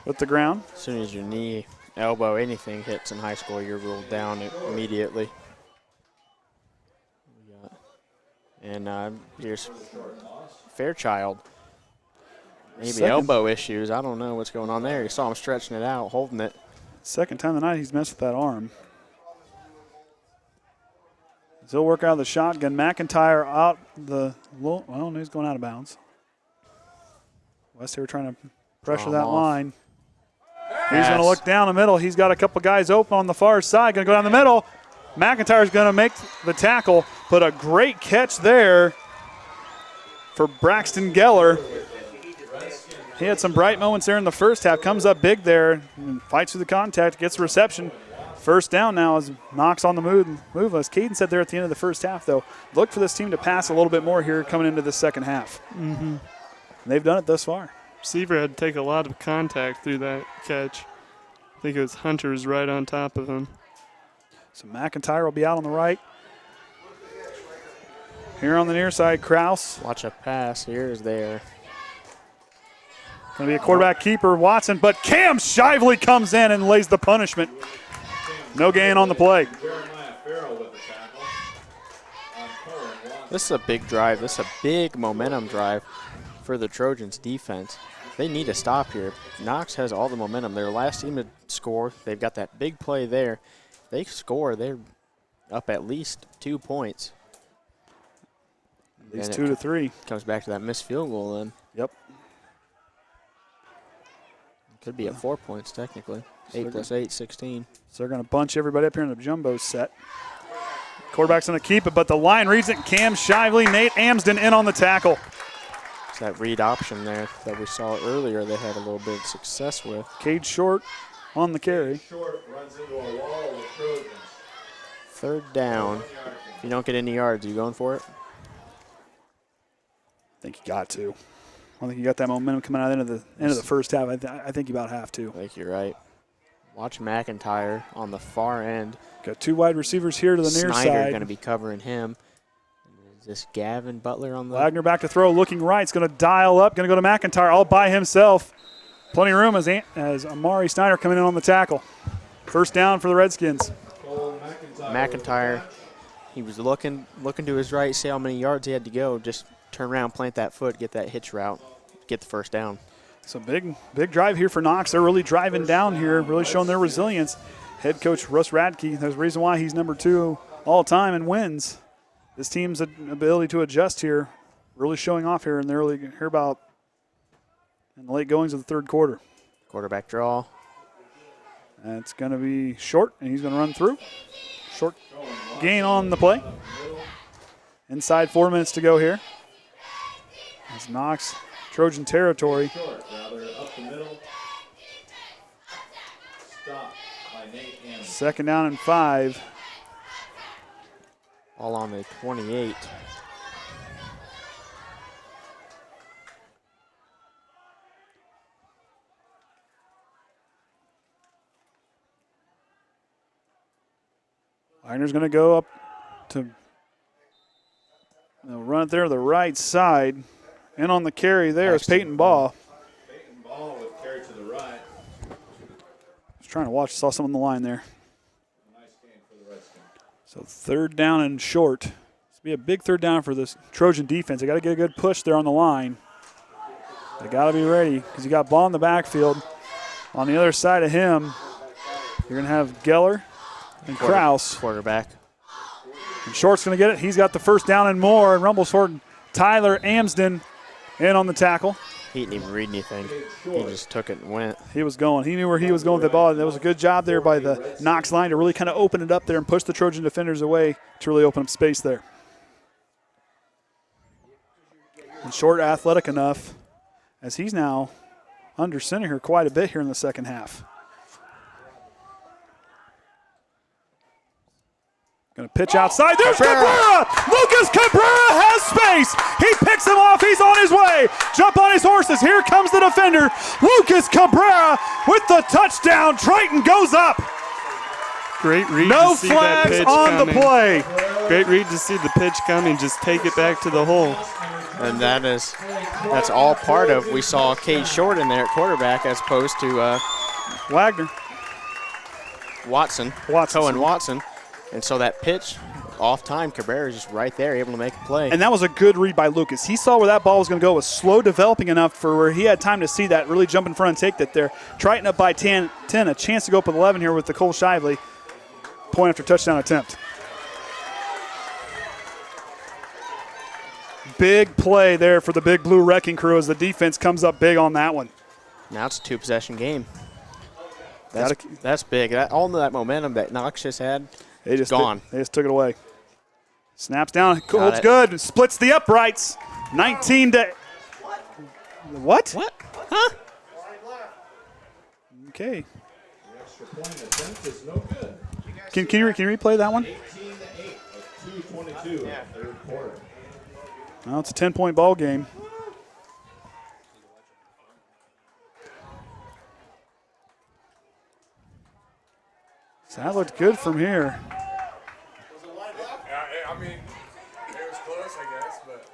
with the ground. As soon as your knee, elbow, anything hits in high school, you're ruled down immediately. And here's Fairchild. Maybe elbow issues. I don't know what's going on there. You saw him stretching it out, holding it. Second time tonight he's messed with that arm. He'll work out of the shotgun. McIntyre out the well, he's going out of bounds. West here trying to pressure that line. He's going to look down the middle. He's got a couple guys open on the far side. Going to go down the middle. McIntyre's going to make the tackle. But a great catch there for Braxton Geller. He had some bright moments there in the first half. Comes up big there and fights through the contact. Gets the reception. First down now as Knox on the move. As Caden said there at the end of the first half, though, look for this team to pass a little bit more here coming into the second half. Mm-hmm. They've done it thus far. Receiver had to take a lot of contact through that catch. I think it was Hunter's right on top of him. So McIntyre will be out on the right. Here on the near side, Kraus. Watch a pass. Here's there. Going to be a quarterback keeper, Watson, but Cam Shively comes in and lays the punishment. No gain on the play. This is a big drive. This is a big momentum drive for the Trojans defense. They need to stop here. Knox has all the momentum. They're the last team to score. They've got that big play there. If they score, they're up at least 2 points. At least 2 to 3. Comes back to that missed field goal then. Yep. Could be at 4 points technically. 8 plus 8, 16. So they're going to bunch everybody up here in the jumbo set. Quarterback's going to keep it, but the line reads it. Cam Shively, Nate Amsden in on the tackle. It's that read option there that we saw earlier they had a little bit of success with. Cade Short on the carry. Short runs into a wall with Trojans. Third down. If you don't get any yards, you going for it? I think you got to. I think you got that momentum coming out into the end of the first half. I think you about have to. I think you're right. Watch McIntyre on the far end. Got 2 wide receivers here to the near Snyder side. going to be covering him. Is this Gavin Butler on the? Wagner back to throw, looking right. It's going to dial up. Going to go to McIntyre all by himself. Plenty of room as Amari Snyder coming in on the tackle. First down for the Redskins. McIntyre, he was looking to his right, see how many yards he had to go. Just turn around, plant that foot, get that hitch route, get the first down. So big drive here for Knox. They're really driving down here, really showing their resilience. Head coach Russ Radke, there's a reason why he's number 2 all time and wins. This team's ability to adjust here, really showing off here in the late goings of the third quarter. Quarterback draw. That's going to be short, and he's going to run through. Short gain on the play. Inside 4 minutes to go here. As Knox, Trojan territory. Second down and 5. All on the 28. Wagner's going to go up to run it there to the right side. And on the carry there is Peyton Ball. Peyton Ball with carry to the right. Just trying to watch. Saw someone on the line there. Nice gain for the Redskins. So third down and short. This will be a big third down for this Trojan defense. They got to get a good push there on the line. They got to be ready because you got Ball in the backfield. On the other side of him, you're going to have Geller and Kraus. Quarterback. And Short's going to get it. He's got the first down and more. And rumbles for Tyler Amsden in on the tackle. He didn't even read anything. He just took it and went. He was going. He knew where he was going with the ball. That was a good job there by the Knox line to really kind of open it up there and push the Trojan defenders away to really open up space there. And Short athletic enough as he's now under center here quite a bit here in the second half. Going to pitch outside. There's Cabrera! Lucas Cabrera has space. He picks him off. He's on his way. Jump on his horses. Here comes the defender. Lucas Cabrera with the touchdown. Triton goes up. Great read No to see that flags pitch on the coming. play. Great read to see the pitch coming. Just take it back to the hole. And that's all part of, we saw Cade Short in there at quarterback as opposed to Wagner. Watson. Watson. Watson. And so that pitch, off time, Cabrera is just right there, able to make a play. And that was a good read by Lucas. He saw where that ball was going to go. It was slow developing enough for where he had time to see that, really jump in front and take that there. Triton up by 10, a chance to go up with 11 here with the Cole Shively. Point after touchdown attempt. Big play there for the Big Blue Wrecking Crew as the defense comes up big on that one. Now it's a two-possession game. That's big. All that momentum that Knox just had, They just gone. They just took it away. Snaps down. Holds good. Splits the uprights. 19 to. What? What? Huh? Okay. The extra point attempt is no good. Can you replay that one? 18 to 8 of 2:22 in the third quarter. Well, it's a 10-point ball game. So that looked good from here. Yeah, I mean, it was close, I guess, but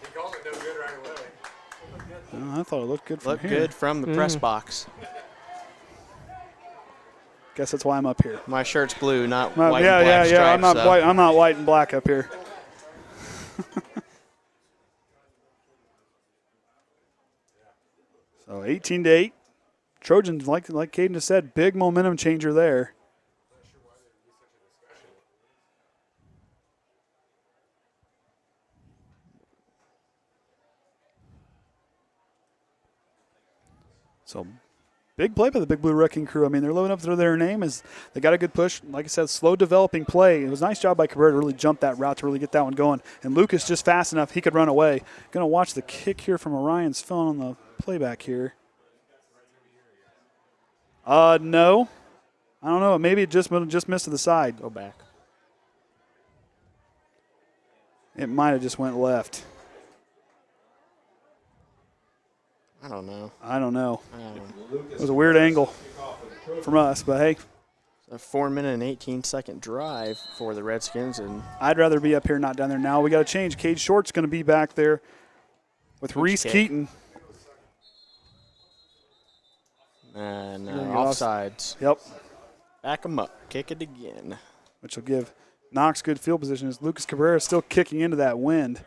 he called it no good right away. I thought it looked good from Looked here. good from the press box. Guess that's why I'm up here. My shirt's blue, not white yeah, and black stripes. I'm not so. white. I'm not white and black up here. So 18 to 8. Trojans, like Caden just said, big momentum changer there. So big play by the Big Blue Wrecking Crew. I mean, they're living up to their name. Is they got a good push. Like I said, slow developing play. It was a nice job by Cabrera to really jump that route to really get that one going. And Lucas just fast enough, he could run away. Going to watch the kick here from Orion's phone on the playback here. No. I don't know. Maybe it just missed to the side. Go back. It might have just went left. I don't know. It was a weird angle from us, but hey. A 4-minute and 18-second drive for the Redskins, and I'd rather be up here, not down there. Now we got to change. Cade Short's going to be back there with Reese Keaton. And offsides. Yep. Back them up. Kick it again. Which will give Knox good field position as Lucas Cabrera is still kicking into that wind.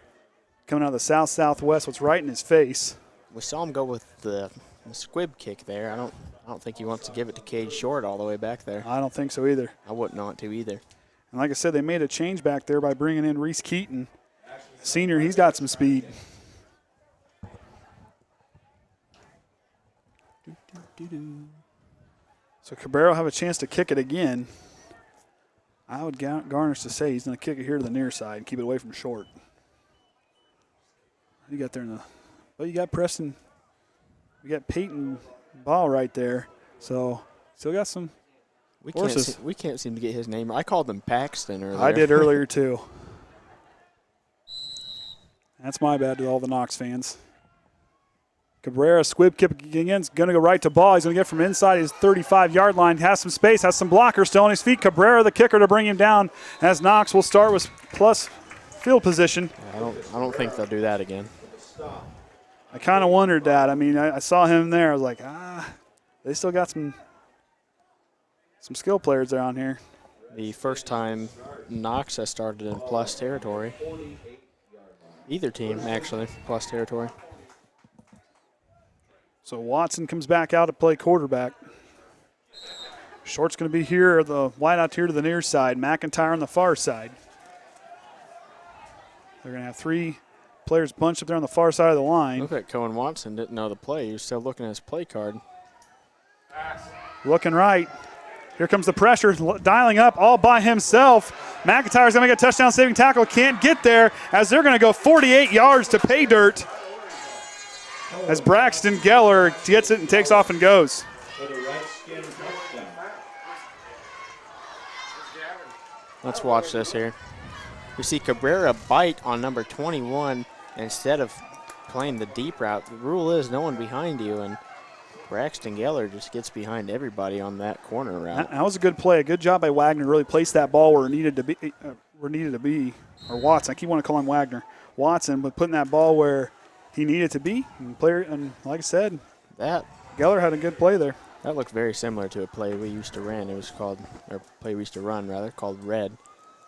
Coming out of the south-southwest, what's right in his face. We saw him go with the squib kick there. I don't think he wants to give it to Cade Short all the way back there. I don't think so either. I wouldn't want to either. And like I said, they made a change back there by bringing in Reese Keaton. Senior, he's got some speed. So Cabrera will have a chance to kick it again. I would garnish to say he's going to kick it here to the near side and keep it away from Short. You got there in the, well, you got Preston, you got Peyton Ball right there. So still got some horses. We can't seem to get his name. I called him Paxton earlier. I did earlier too. That's my bad to all the Knox fans. Cabrera, squib kick again, is going to go right to ball. He's going to get from inside his 35-yard line. Has some space, has some blockers still on his feet. Cabrera, the kicker, to bring him down as Knox will start with plus field position. I don't think they'll do that again. I kind of wondered that. I mean, I saw him there. I was like, they still got some skill players around here. The first time Knox has started in plus territory. Either team, actually, plus territory. So Watson comes back out to play quarterback. Short's going to be here, the wide out here to the near side. McIntyre on the far side. They're going to have 3 players bunched up there on the far side of the line. Look at Cohen Watson, didn't know the play. He was still looking at his play card. Looking right. Here comes the pressure, dialing up all by himself. McIntyre's going to make a touchdown saving tackle. Can't get there as they're going to go 48 yards to pay dirt. As Braxton Geller gets it and takes off and goes. Let's watch this here. We see Cabrera bite on number 21 instead of playing the deep route. The rule is no one behind you, and Braxton Geller just gets behind everybody on that corner route. That was a good play. A good job by Wagner to really place that ball where it needed to be. Or Watson. I keep wanting to call him Wagner. Watson, but putting that ball where he needed to be. And like I said, Geller had a good play there. That looked very similar to a play we used to run. It was called, or play we used to run rather, called red.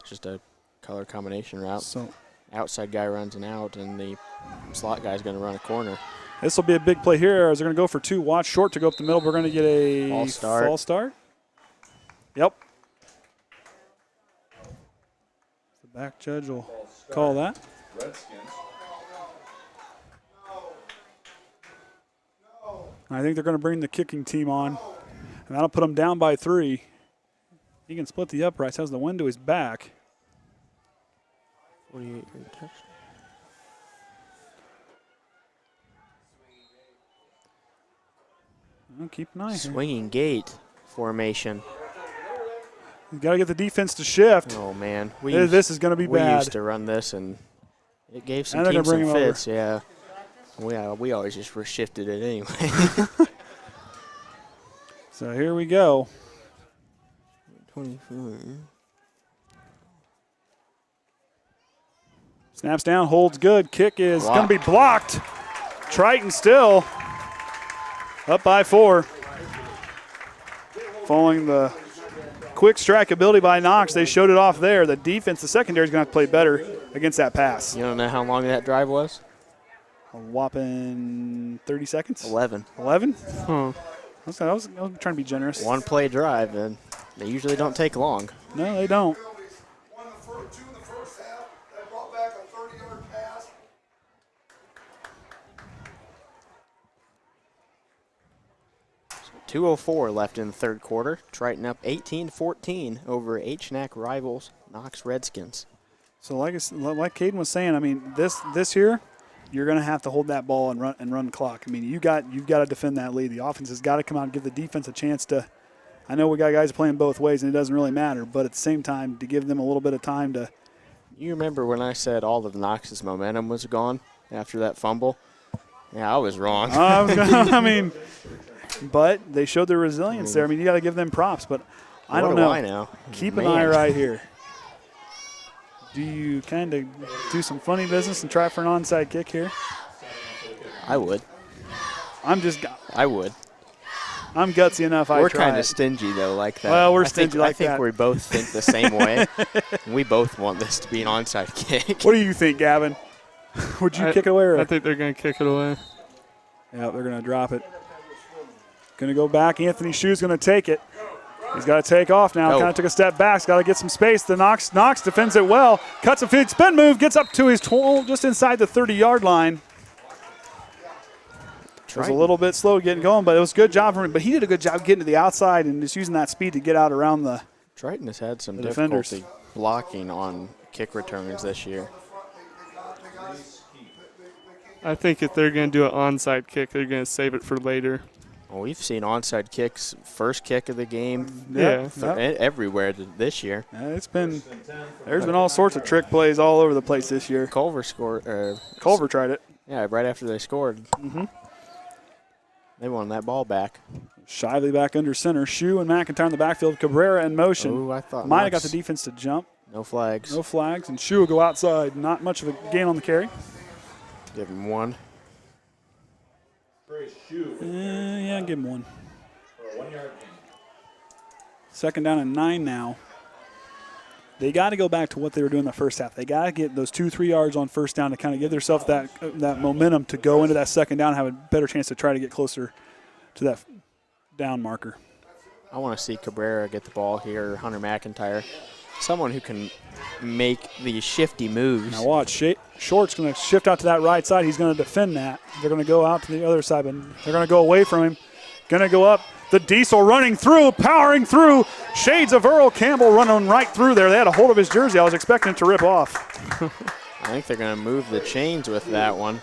It's just a color combination route. So outside guy runs an out, and the slot guy's going to run a corner. This will be a big play here as they're going to go for 2. Watch short to go up the middle. We're going to get a false start. Yep. The back judge will call that. Redskins. I think they're going to bring the kicking team on, and that'll put them down by 3. He can split the uprights. Has the wind to his back. 48-yard touchdown. Well, keep an eye here. Swinging gate formation. You got to get the defense to shift. Oh, man. This is going to be bad. We used to run this, and it gave some And they're teams gonna some bring him fits. Yeah. We always just shifted it anyway. So here we go. 24. Snaps down, holds good. Kick is going to be blocked. Triton still up by 4. Following the quick strike ability by Knox, they showed it off there. The defense, the secondary, is going to have to play better against that pass. You don't know how long that drive was? A whopping 30 seconds. 11. 11? Huh. I was trying to be generous. One play drive, and they usually don't take long. No, they don't. 2 in the first half. That brought back a 30-yard pass. So 2:04 left in the third quarter. Triton up 18-14 over HNAC rivals Knox Redskins. So like Caden was saying, I mean, this here, you're going to have to hold that ball and run the clock. I mean, you've got to defend that lead. The offense has got to come out and give the defense a chance to. I know we got guys playing both ways, and it doesn't really matter. But at the same time, to give them a little bit of time to. You remember when I said all of Knox's momentum was gone after that fumble? Yeah, I was wrong. But they showed their resilience there. I mean, you got to give them props. But I don't know. I know? Keep an eye right here. Do you kind of do some funny business and try for an onside kick here? I would. I would. I'm gutsy enough. We're kind of stingy though, like that. Well, we're stingy like that. I think we both think the same way. We both want this to be an onside kick. What do you think, Gavin? Would you kick it away? Or? I think they're going to kick it away. Yeah, they're going to drop it. Going to go back. Anthony Shue's going to take it. He's got to take off now. Kind of took a step back. He's got to get some space. The Knox defends it well. Cuts a feed, spin move, gets up to his just inside the 30-yard line. It was a little bit slow getting going, but it was a good job for him. But he did a good job getting to the outside and just using that speed to get out around the Triton has had some defenders. difficulty blocking on kick returns this year. I think if they're going to do an onside kick, they're going to save it for later. Well, we've seen onside kicks, first kick of the game, Yeah. everywhere this year. There's been all sorts of trick plays all over the place this year. Culver scored. Culver tried it. Yeah, right after they scored. Mm-hmm. They won that ball back. Shively back under center. Shu and McIntyre in the backfield. Cabrera in motion. Oh, I thought Might have got Knox- the defense to jump. No flags. No flags. And Shu will go outside. Not much of a gain on the carry. Give him one. Yeah, give him one. For a 1 yard gain. Second down and 9 now. They got to go back to what they were doing in the first half. They got to get those 2-3 yards on first down to kind of give themselves that momentum to go into that second down and have a better chance to try to get closer to that down marker. I want to see Cabrera get the ball here, or Hunter McIntyre. Someone who can make these shifty moves. Now watch, Short's going to shift out to that right side. He's going to defend that. They're going to go out to the other side, but they're going to go away from him. Going to go up. The Diesel running through, powering through. Shades of Earl Campbell running right through there. They had a hold of his jersey. I was expecting it to rip off. I think they're going to move the chains with that one.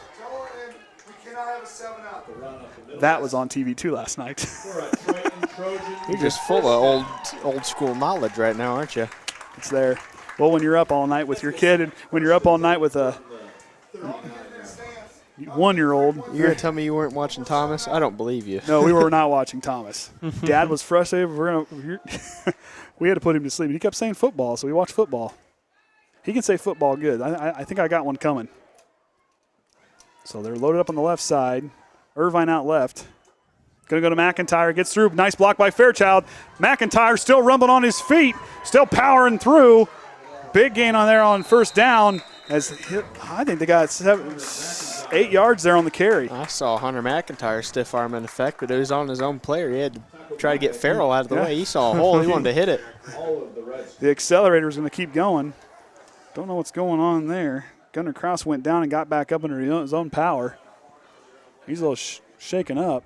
We cannot have a 7-out. That was on TV too last night. For a Triton Trojan. You're just full of old school knowledge right now, aren't you? It's there. Well, when you're up all night with your kid and when you're up all night with a 1-year-old. You're going to tell me you weren't watching Thomas? I don't believe you. No, we were not watching Thomas. Dad was frustrated. We had to put him to sleep. He kept saying football, so we watched football. He can say football good. I think I got one coming. So they're loaded up on the left side. Irvine out left. Going to go to McIntyre. Gets through. Nice block by Fairchild. McIntyre still rumbling on his feet. Still powering through. Big gain on there on first down. I think they got 8 yards there on the carry. I saw Hunter McIntyre stiff arm in effect, but it was on his own player. He had to try to get Farrell out of the way. He saw a hole. He wanted to hit it. The accelerator is going to keep going. Don't know what's going on there. Gunnar Krause went down and got back up under his own power. He's a little shaken up.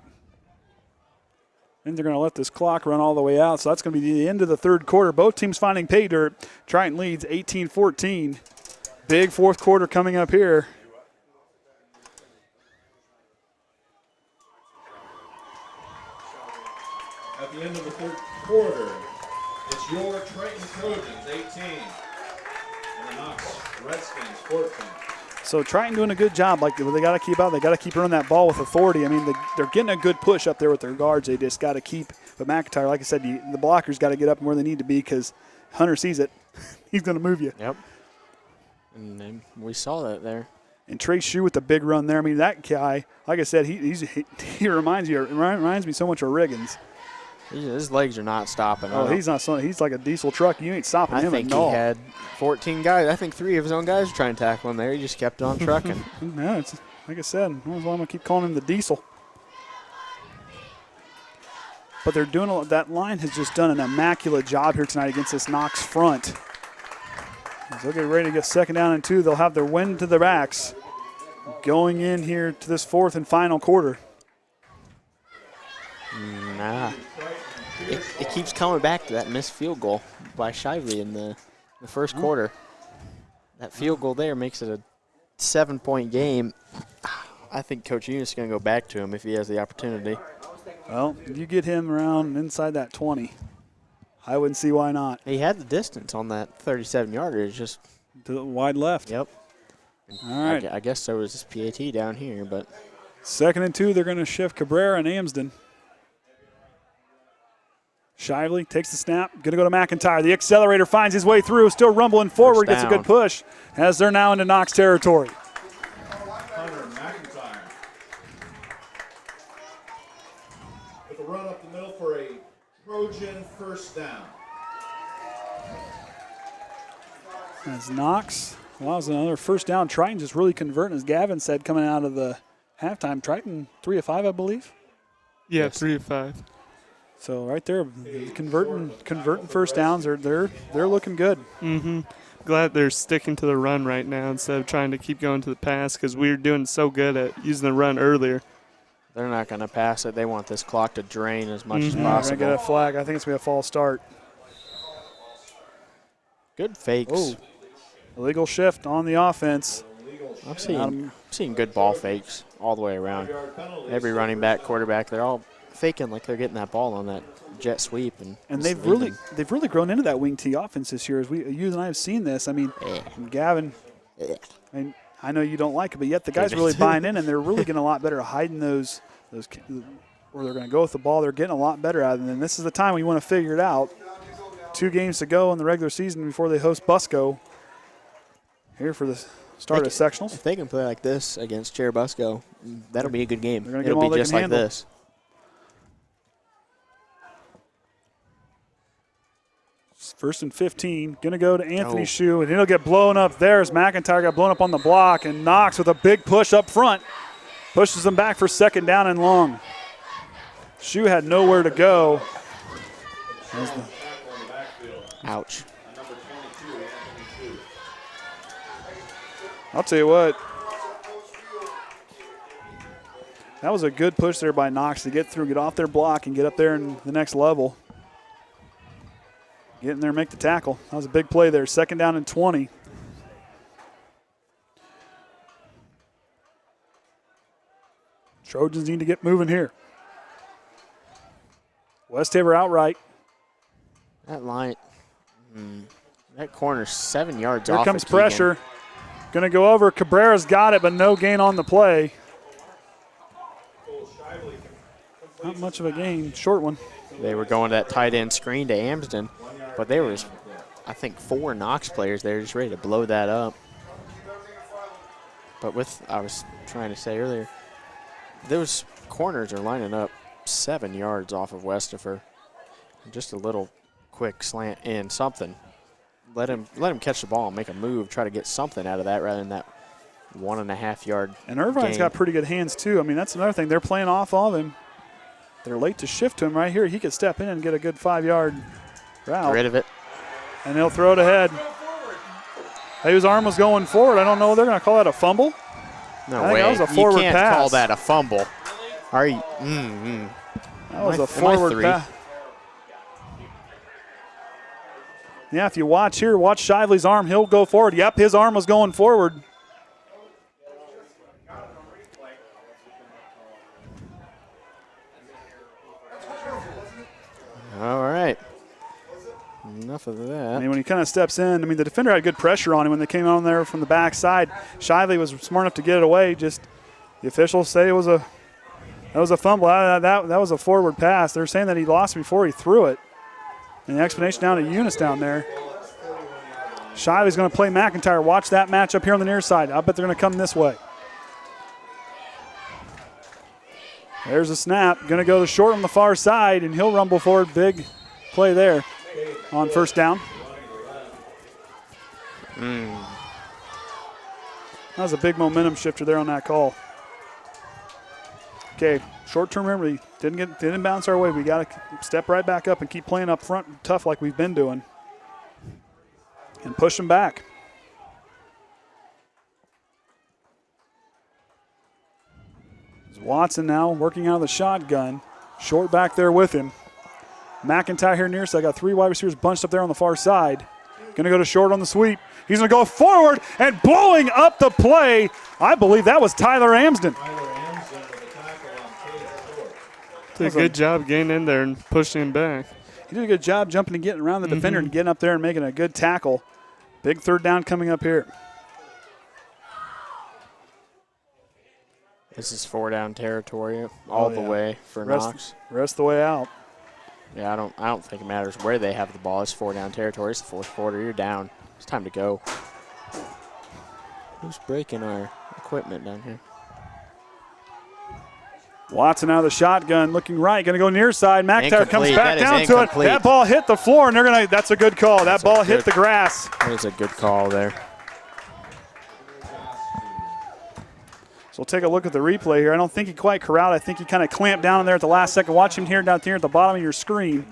And they're going to let this clock run all the way out. So that's going to be the end of the third quarter. Both teams finding pay dirt. Triton leads 18-14. Big fourth quarter coming up here. At the end of the third quarter, it's your Triton Trojans 18 and the Knox Redskins 14. So Triton doing a good job. Like they got to keep out. They got to keep running that ball with authority. I mean, they're getting a good push up there with their guards. They just got to keep. But McIntyre, like I said, the blockers got to get up where they need to be because Hunter sees it. He's going to move you. Yep. And then we saw that there. And Trey Shue with the big run there. I mean, that guy, like I said, he reminds me so much of Riggins. His legs are not stopping. Oh, he's not. He's like a diesel truck. You ain't stopping him I think at all. he had 14 guys. I think 3 of his own guys were trying to tackle him there. He just kept on trucking. No, it's like I said. That's why I'm gonna keep calling him the diesel. But they're doing that line has just done an immaculate job here tonight against this Knox front. As they'll get ready to get second down and 2. They'll have their wind to their backs going in here to this fourth and final quarter. Nah. It keeps coming back to that missed field goal by Shively in the first quarter. That field goal there makes it a 7-point game. I think Coach Eunice is going to go back to him if he has the opportunity. Well, if you get him around inside that 20, I wouldn't see why not. He had the distance on that 37-yarder. It's just To the wide left. Yep. All right. I guess there was this PAT down here, but Second and 2, they're going to shift Cabrera and Amsden. Shively takes the snap, going to go to McIntyre. The accelerator finds his way through, still rumbling forward, gets a good push as they're now into Knox territory. Hunter McIntyre with a run up the middle for a Trojan first down. As Knox allows another first down. Triton just really converting, as Gavin said, coming out of the halftime. Triton 3 of 5, I believe. Yeah, Yes. 3 of 5. So right there, converting first downs. They're looking good. Mm-hmm. Glad they're sticking to the run right now instead of trying to keep going to the pass because we were doing so good at using the run earlier. they're not going to pass it. They want this clock to drain as much as They're going possible. to get a flag. I think it's going to be a false start. Good fakes. Oh, illegal shift on the offense. I've seen good ball fakes all the way around. Every running back, quarterback, they're all faking like they're getting that ball on that jet sweep. And they've really grown into that wing T offense this year. As you and I have seen this. I mean, Gavin, I know you don't like it, but yet the guys are really buying in, and they're really getting a lot better at hiding those where they're going to go with the ball. They're getting a lot better at it. And this is the time when you want to figure it out. 2 games to go in the regular season before they host Busco here for the start of sectionals. If they can play like this against Cherubusco, that'll be a good game. It'll be just like this. First and 15, going to go to Anthony Shue, and he'll get blown up there as McIntyre got blown up on the block, and Knox with a big push up front pushes them back for 2nd down and long. Shue had nowhere to go. Ouch. I'll tell you what. That was a good push there by Knox to get through, get off their block, and get up there in the next level. Get in there and make the tackle. That was a big play there. 2nd down and 20. Trojans need to get moving here. Westhaver outright. That line, that corner's 7 yards Here off. Here comes pressure. Going to go over. Cabrera's got it, but no gain on the play. Not much of a gain. Short one. They were going to that tight end screen to Amsden, but there was, I think, 4 Knox players there just ready to blow that up. But I was trying to say earlier, those corners are lining up 7 yards off of Westhaver. Just a little quick slant in, something. Let him catch the ball and make a move, try to get something out of that rather than that 1.5 yard And Irvine's got pretty good hands too. I mean, that's another thing. They're playing off of him. They're late to shift to him right here. He could step in and get a good 5-yard route. Rid of it. And he'll throw it ahead. His arm was going forward. I don't know. They're going to call that a fumble. No I way. Think that was a forward you can't pass. call that a fumble. Are you? That was a forward pass. Yeah, if you watch here, watch Shively's arm. He'll go forward. Yep, his arm was going forward. All right. Enough of that. I mean, when he kind of steps in, I mean, the defender had good pressure on him when they came on there from the backside. Shively was smart enough to get it away. Just the officials say that was a fumble. That was a forward pass. They're saying that he lost before he threw it. And the explanation down to Eunice down there. Shively's going to play McIntyre. Watch that matchup here on the near side. I bet they're going to come this way. There's a snap. Going to go short on the far side, and he'll rumble forward. Big play there on 1st down. That was a big momentum shifter there on that call. Okay, short-term memory. Didn't bounce our way. We got to step right back up and keep playing up front tough like we've been doing. And push them back. Watson now working out of the shotgun. Short back there with him. McIntyre here near, so I got 3 wide receivers bunched up there on the far side. Going to go to short on the sweep. He's going to go forward and blowing up the play. I believe that was Tyler Amsden. Did a good job getting in there and pushing him back. He did a good job jumping and getting around the defender and getting up there and making a good tackle. Big 3rd down coming up here. This is 4-down territory all the way for Knox. Rest of the way out. Yeah, I don't think it matters where they have the ball. It's 4-down territory. It's the 4th quarter. You're down. It's time to go. Who's breaking our equipment down here? Watson out of the shotgun, looking right, going to go near side. McIntyre comes back down to it. Incomplete. That ball hit the floor, and they're going to. That's a good call. That ball hit the grass. That is a good call there. So we'll take a look at the replay here. I don't think he quite corralled. I think he kind of clamped down in there at the last second. Watch him here down here at the bottom of your screen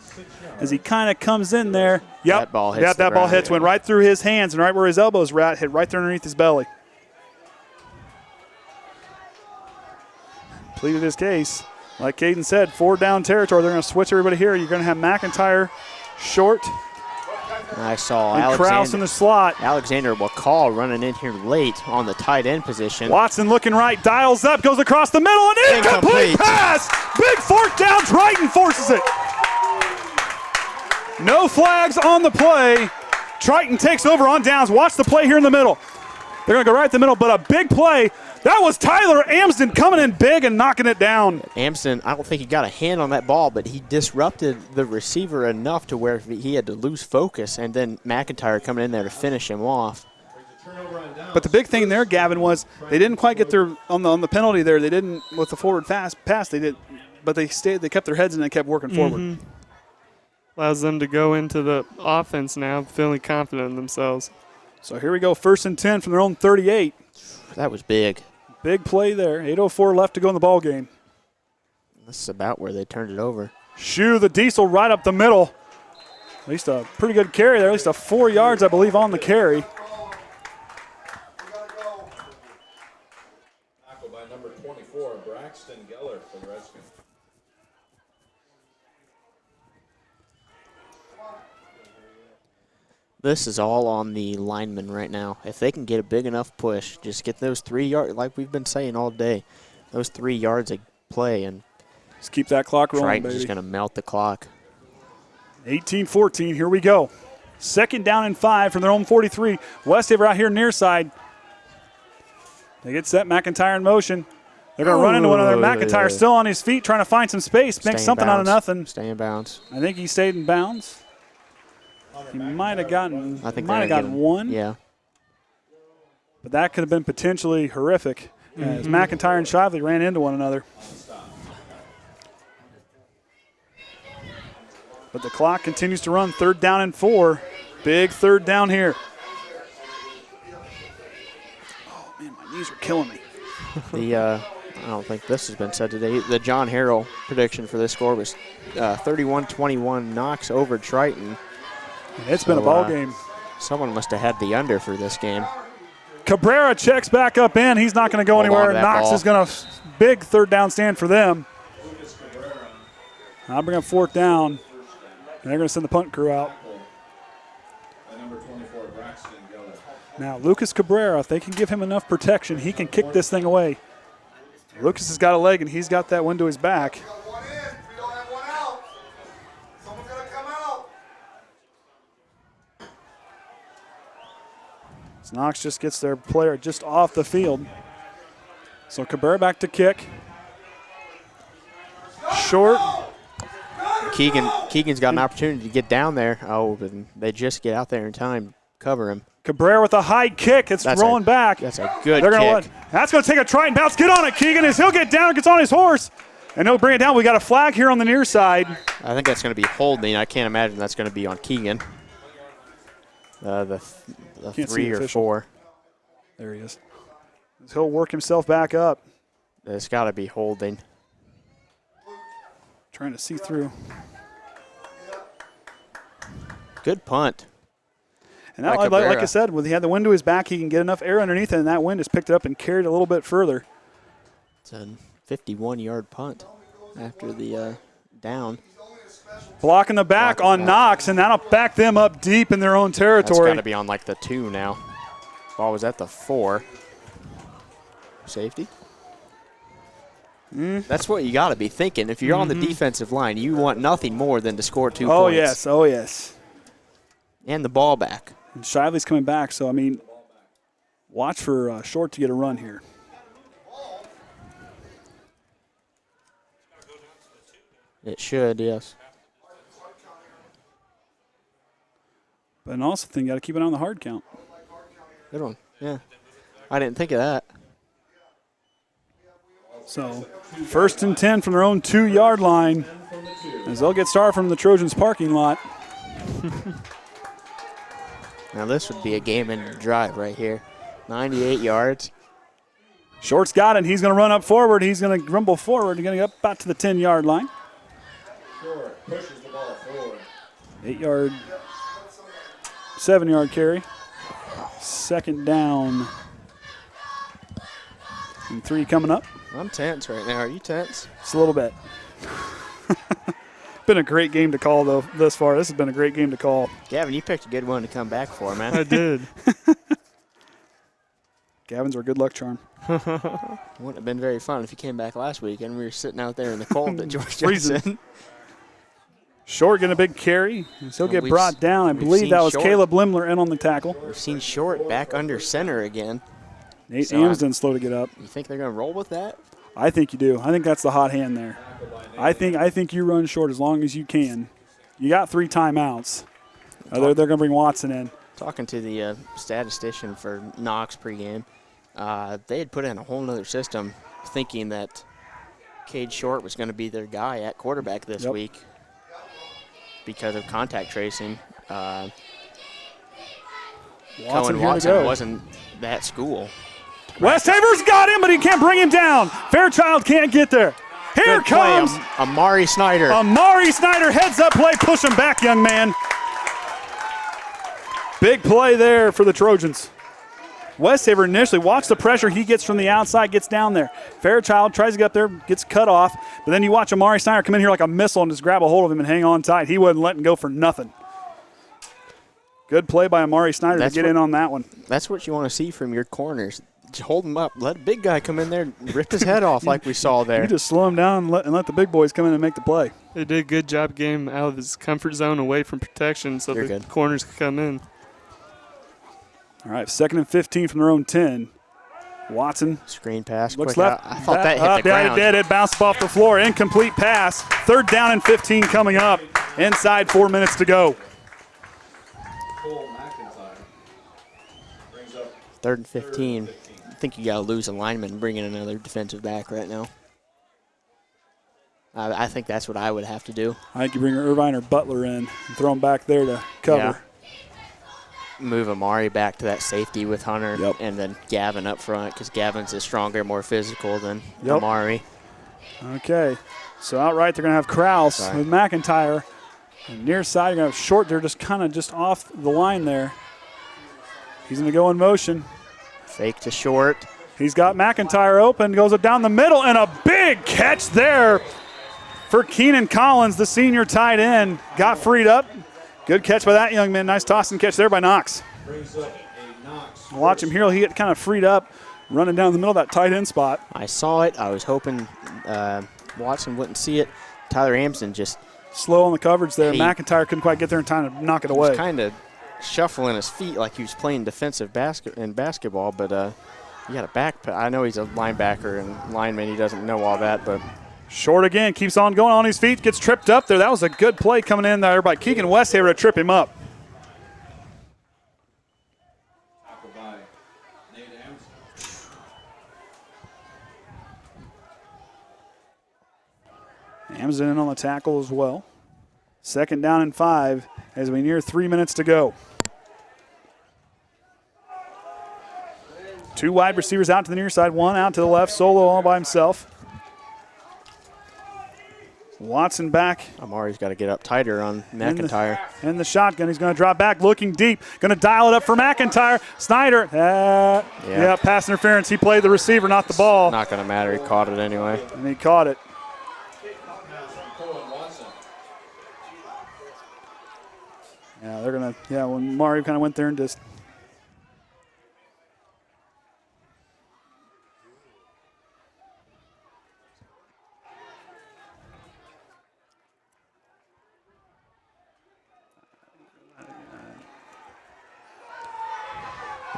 as he kind of comes in there. Yep. That ball hits. That ball hits, went right through his hands and right where his elbows were at, hit right there underneath his belly. Pleaded his case. Like Caden said, 4-down territory. They're going to switch everybody here. You're going to have McIntyre short. I saw and Krause in the slot. Alexander Wakal running in here late on the tight end position. Watson looking right, dials up, goes across the middle, and incomplete pass. Big 4th down try No flags on the play. Triton takes over on downs. Watch the play here in the middle. They're going to go right in the middle, but a big play. That was Tyler Amsden coming in big and knocking it down. Amsden, I don't think he got a hand on that ball, but he disrupted the receiver enough to where he had to lose focus, and then McIntyre coming in there to finish him off. But the big thing there, Gavin, was they didn't quite get their on the penalty there. They didn't with the forward pass. They did, but they stayed. They kept their heads and they kept working forward. Allows them to go into the offense now, feeling confident in themselves. So here we go, 1st and 10 from their own 38. That was big. Big play there. 8:04 left to go in the ball game. This is about where they turned it over. Shoe the Diesel right up the middle. At least a pretty good carry there. At least a 4 yards, I believe, on the carry. Tackle by number 24, Braxton Geller for the Redskins. This is all on the linemen right now. If they can get a big enough push, just get those 3 yards, like we've been saying all day, those 3 yards of play, and Just keep that clock rolling, Triton's baby. just going to melt the clock. 18-14, here we go. 2nd down and 5 from their own 43. Westaver out here near side. They get set, McIntyre in motion. They're going to run into one another. McIntyre still on his feet trying to find some space, make something out of nothing. Stay in bounds. I think he stayed in bounds. He might have gotten, one. Yeah. But that could have been potentially horrific as McIntyre and Shively ran into one another. But the clock continues to run. 3rd down and 4. Big 3rd down here. Oh, man, my knees are killing me. I don't think this has been said today. The John Harrell prediction for this score was 31-21 Knox over Triton. It's been a ball game. Someone must have had the under for this game. Cabrera checks back up in. He's not going to go anywhere. Knox is going to big 3rd down stand for them. I'll bring up 4th down, and they're going to send the punt crew out. Now, Lucas Cabrera, if they can give him enough protection, he can kick this thing away. Lucas has got a leg, and he's got that one to his back. So Knox just gets their player just off the field. So Cabrera back to kick. Short. Keegan's got an opportunity to get down there. Oh, but they just get out there in time, cover him. Cabrera with a high kick. It's rolling back. That's a good kick. That's going to take a Triton bounce. Get on it, Keegan, as he'll get down, gets on his horse. And he'll bring it down. We got a flag here on the near side. I think that's going to be holding. I can't imagine that's going to be on Keegan. The 3 or 4. There he is. He'll work himself back up. It's got to be holding. Trying to see through. Good punt. And that, like I said, when he had the wind to his back, he can get enough air underneath it, and that wind has picked it up and carried it a little bit further. It's a 51-yard punt after the down. Blocking the back on Knox, and that'll back them up deep in their own territory. That's got to be on like the 2 now. Ball was at the 4. Safety? That's what you got to be thinking. If you're on the defensive line, you want nothing more than to score 2 points. Oh, yes. And the ball back. And Shively's coming back, so, I mean, watch for Short to get a run here. It should, yes. But an also thing, got to keep an eye on the hard count. Good one, yeah. I didn't think of that. So, 1st and 10 from their own 2-yard line as they'll get started from the Trojans parking lot. Now this would be a game-ending drive right here. 98 yards. Short's got it. He's going to run up forward. He's going to rumble forward. He's going to get up about to the 10-yard line. Short pushes the ball forward. 8-yard, 7-yard carry. 2nd down. And 3 coming up. I'm tense right now. Are you tense? Just a little bit. Been a great game to call, though, thus far. This has been a great game to call. Gavin, you picked a good one to come back for, man. I did. Gavin's our good luck charm. Wouldn't have been very fun if you came back last week and we were sitting out there in the cold at George Johnson. Short getting a big carry. And he'll get We've brought down. I we've believe seen that was Short. Caleb Lemler in on the tackle. We've seen Short back under center again. Nate So, Amsden slow to get up. You think they're going to roll with that? I think you do. I think that's the hot hand there. I think you run short as long as you can. You got 3 timeouts. They're going to bring Watson in. Talking to the statistician for Knox pregame, they had put in a whole nother system thinking that Cade Short was going to be their guy at quarterback this week because of contact tracing. Cohen Watson wasn't that school. Westhaver's got him, but he can't bring him down. Fairchild can't get there. Here Good play, comes Amari Snyder. Amari Snyder. Heads up play. Push him back, young man. Big play there for the Trojans. Westhaver initially, watch the pressure he gets from the outside, gets down there. Fairchild tries to get up there, gets cut off, but then you watch Amari Snyder come in here like a missile and just grab a hold of him and hang on tight. He wasn't letting go for nothing. Good play by Amari Snyder to get in on that one. That's what you want to see from your corners. Just hold him up. Let a big guy come in there and rip his head off like we saw there. You just slow him down and let the big boys come in and make the play. They did a good job getting him out of his comfort zone away from protection so the corners could come in. All right, 2nd and 15 from their own 10. Watson. Screen pass. Looks quick left. out. I thought that hit the ground. ground. It did. It bounced off the floor. Incomplete pass. 3rd down and 15 coming up. Inside 4 minutes to go. Cole McIntyre brings up 3rd and 15. I think you got to lose a lineman and bring in another defensive back right now. I think that's what I would have to do. I think you bring Irvine or Butler in and throw them back there to cover. Yeah. Move Amari back to that safety with Hunter and then Gavin up front because Gavin's is stronger, more physical than Amari. Okay. So outright they're going to have Krause with McIntyre. And near side, you're going to have Short. They're just kind of just off the line there. He's going to go in motion. Fake to Short. He's got McIntyre open, goes down the middle, and a big catch there for Keenan Collins, the senior tight end. Got freed up. Good catch by that young man. Nice toss and catch there by Knox. brings up a Knox. Watch him here. He get kind of freed up, running down the middle of that tight end spot. I saw it. I was hoping Watson wouldn't see it. Tyler Amsden just slow on the coverage there. McIntyre couldn't quite get there in time to knock it away. Was kind of shuffling his feet like he was playing defensive basketball, but you got a back. I know he's a linebacker and lineman. He doesn't know all that, but. Short again, keeps on going on his feet, gets tripped up there. That was a good play coming in there by Keegan Westhaver to trip him up. Tackled by Nate Amsden. Amsden in on the tackle as well. 2nd down and 5 as we near 3 minutes to go. 2 wide receivers out to the near side, 1 out to the left, solo all by himself. Watson back. Amari's got to get up tighter on McIntyre. In the shotgun, he's going to drop back, looking deep. Going to dial it up for McIntyre. Snyder, pass interference. He played the receiver, not the ball. Not going to matter. He caught it anyway. And he caught it. Yeah, they're going to, when Mario kind of went there and just.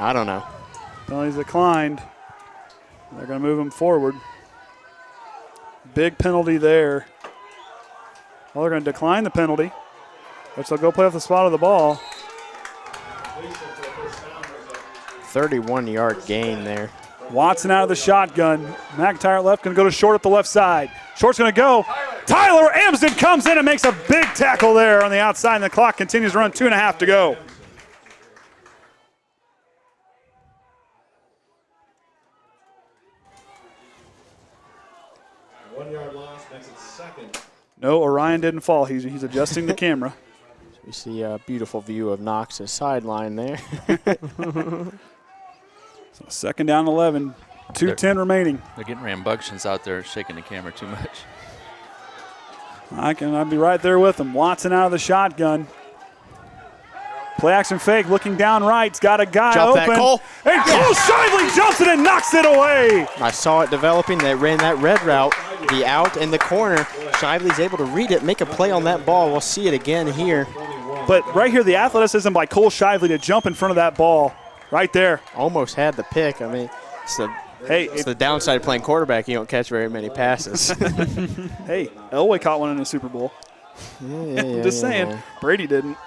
I don't know. Penalty's declined. They're going to move him forward. Big penalty there. Well, they're going to decline the penalty, which they'll go play off the spot of the ball. 31-yard gain there. Watson out of the shotgun. McIntyre left, going to go to Short at the left side. Short's going to go. Tyler Amsden comes in and makes a big tackle there on the outside, and the clock continues to run. 2.5 to go. 1 yard loss, makes it 2nd. No, Orion didn't fall. He's adjusting the camera. We see a beautiful view of Knox's sideline there. So 2nd down 11, 2:10 remaining. They're getting rambunctious out there, shaking the camera too much. I'd be right there with him. Watson out of the shotgun. Play action fake, looking down right. He's got a guy Jump open. that, Cole. And Cole Shively jumps it and knocks it away. I saw it developing. They ran that red route. the out in the corner. Shively's able to read it, make a play on that ball. We'll see it again here. But right here, the athleticism by Cole Shively to jump in front of that ball right there. Almost had the pick. I mean, it's the downside of playing quarterback. You don't catch very many passes. Hey, Elway caught one in the Super Bowl. Yeah, Just saying. Brady didn't.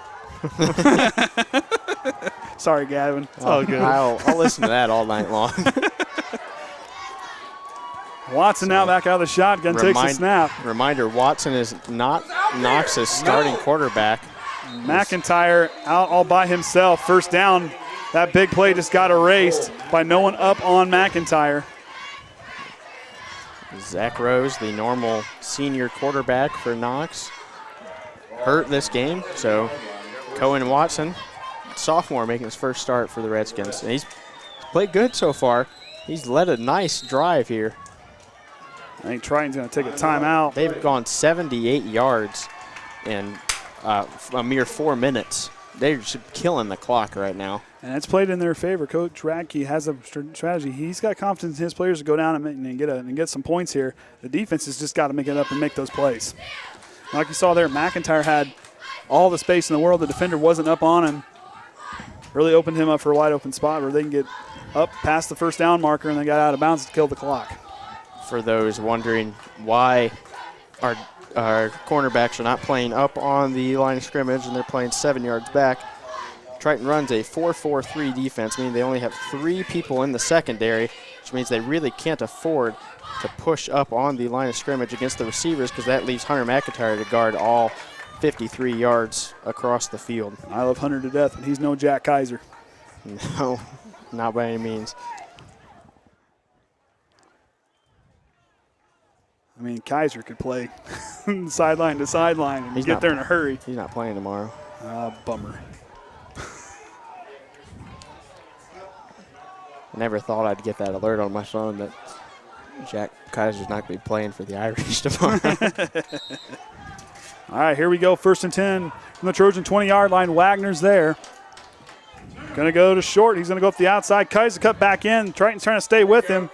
Sorry, Gavin. It's all good. I'll listen to that all night long. Watson now back out of the shotgun, takes the snap. Reminder, Watson is not Knox's starting quarterback. McIntyre out all by himself. First down. That big play just got erased by no one up on McIntyre. Zach Rose, the normal senior quarterback for Knox, hurt this game. So Cohen Watson, sophomore, making his first start for the Redskins. And he's played good so far. He's led a nice drive here. I think Triton's going to take a timeout. They've gone 78 yards in a mere 4 minutes. They're just killing the clock right now. And it's played in their favor. Coach Radke has a strategy. He's got confidence in his players to go down and get some points here. The defense has just got to make it up and make those plays. Like you saw there, McIntyre had all the space in the world. The defender wasn't up on him. Really opened him up for a wide open spot where they can get up past the first down marker and they got out of bounds to kill the clock. For those wondering why our cornerbacks are not playing up on the line of scrimmage and they're playing 7 yards back, Triton runs a 4-4-3 defense, meaning they only have 3 people in the secondary, which means they really can't afford to push up on the line of scrimmage against the receivers because that leaves Hunter McIntyre to guard all 53 yards across the field. I love Hunter to death, but he's no Jack Kaiser. No, not by any means. I mean, Kaiser could play sideline to sideline and get there in a hurry. He's not playing tomorrow. Bummer. I never thought I'd get that alert on my phone that Jack Kaiser's not going to be playing for the Irish tomorrow. All right, here we go. 1st and 10 from the Trojan 20-yard line. Wagner's there. Going to go to short. He's going to go up the outside. Kaiser cut back in. Triton's trying to stay with him.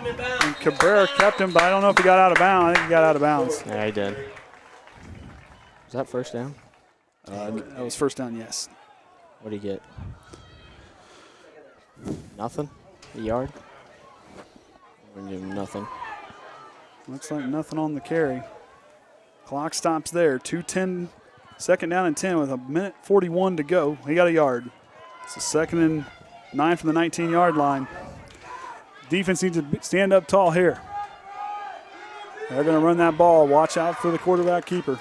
And Cabrera kept him, but I don't know if he got out of bounds. I think he got out of bounds. Yeah, he did. Was that first down? That was first down, yes. What did he get? Nothing? A yard? We're going to give him nothing. Looks like nothing on the carry. Clock stops there. 2:10, 2nd down and 10 with 1:41 to go. He got a yard. It's a 2nd and 9 from the 19-yard line. Defense needs to stand up tall here. They're going to run that ball. Watch out for the quarterback keeper.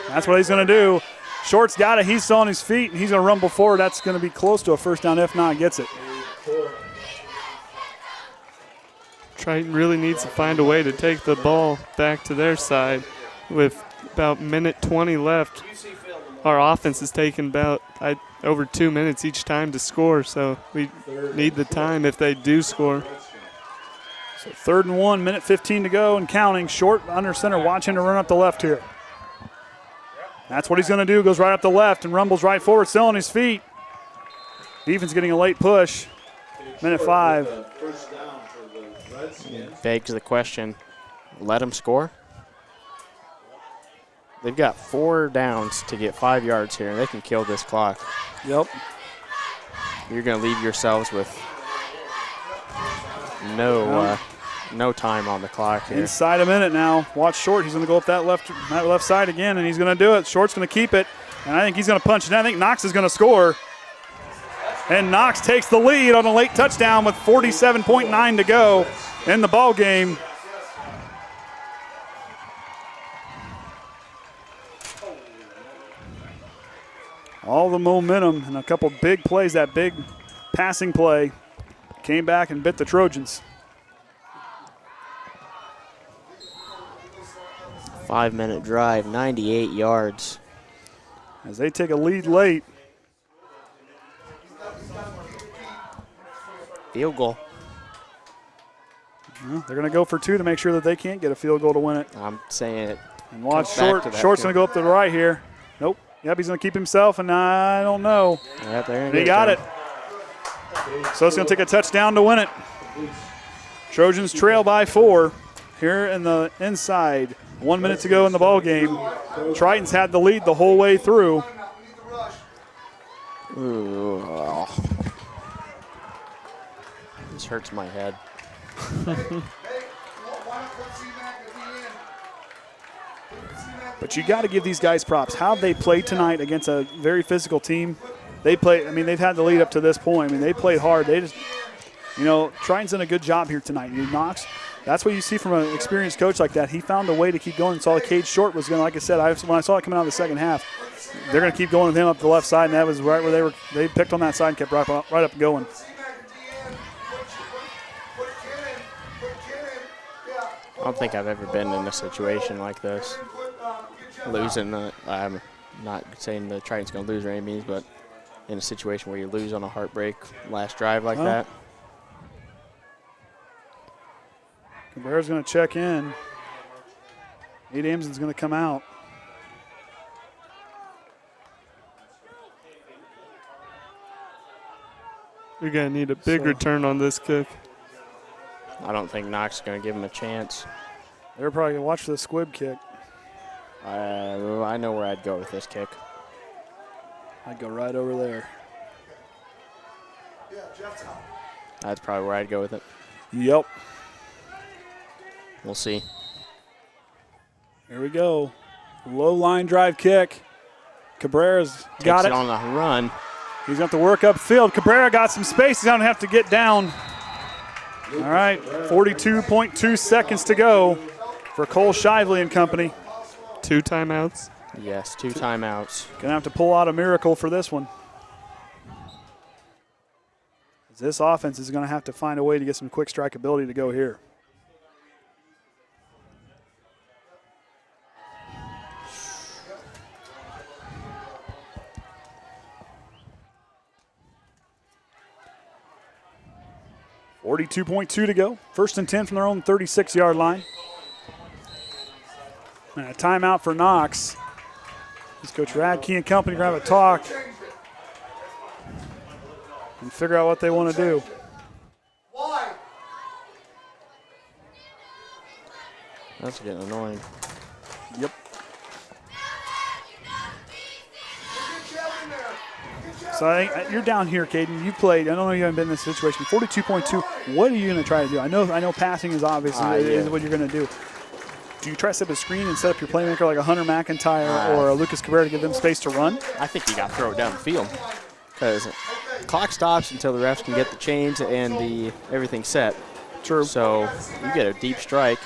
That's what he's going to do. Short's got it. He's still on his feet, and he's going to rumble forward. That's going to be close to a first down. If not, gets it. Triton really needs to find a way to take the ball back to their side. With about minute 20 left, our offense is taking about over 2 minutes each time to score, so we need the time if they do score. So 3rd and 1, minute 15 to go and counting. Short under center, watching to run up the left here. That's what he's going to do. Goes right up the left and rumbles right forward, still on his feet. Defense getting a late push. Minute 5. Begs the question, let him score? They've got 4 downs to get 5 yards here, and they can kill this clock. Yep. You're going to leave yourselves with no time on the clock here. Inside a minute now. Watch Short. He's going to go up that left side again, and he's going to do it. Short's going to keep it, and I think he's going to punch it in. I think Knox is going to score. And Knox takes the lead on a late touchdown with 47.9 to go in the ball game. All the momentum and a couple big plays, that big passing play came back and bit the Trojans. 5-minute drive, 98 yards. As they take a lead late. Field goal. Well, they're going to go for 2 to make sure that they can't get a field goal to win it. I'm saying it. And watch Short. Short's going to go up to the right here. Nope. Yep, he's going to keep himself, and I don't know. Yep, there he got it. So it's going to take a touchdown to win it. Trojans trail by 4. here in the inside. 1 minute to go in the ball game. Triton's had the lead the whole way through. Ooh, oh. This hurts my head. But you got to give these guys props. How they played tonight against a very physical team. They play. I mean, they've had the lead up to this point. I mean, they played hard. They just, you know, Triton's done a good job here tonight. Knox, that's what you see from an experienced coach like that. He found a way to keep going. Saw the Cage Short was going to, like I said, when I saw it coming out of the second half, they're going to keep going with him up the left side, and that was right where they picked on that side and kept right up and going. I don't think I've ever been in a situation like this. Losing, I'm not saying the Triton's going to lose or any means, but in a situation where you lose on a heartbreak last drive like that. Cabrera's going to check in. Nate Amson's going to come out. You're going to need a big return on this kick. I don't think Knox is going to give him a chance. They're probably going to watch for the squib kick. I know where I'd go with this kick. I'd go right over there. That's probably where I'd go with it. Yep. We'll see. Here we go. Low line drive kick. Cabrera's got it. On the run. He's going to have to work upfield. Cabrera got some space. He's going to have to get down. All right, 42.2 seconds to go for Cole Shively and company. 2 timeouts. Yes, 2 timeouts. Going to have to pull out a miracle for this one. This offense is going to have to find a way to get some quick strike ability to go here. .2 to go. 1st and 10 from their own 36-yard line. And a timeout for Knox. As Coach Radke and company are going to have a talk and figure out what they want to do. Why? That's getting annoying. Yep. So I think you're down here, Caden. You played. I don't know you haven't been in this situation. 42.2. What are you going to try to do? I know passing is obviously is what you're going to do. Do you try to set up a screen and set up your playmaker like a Hunter McIntyre or a Lucas Cabrera to give them space to run? I think you got to throw it down the field because the clock stops until the refs can get the chains and everything set. True. So you get a deep strike,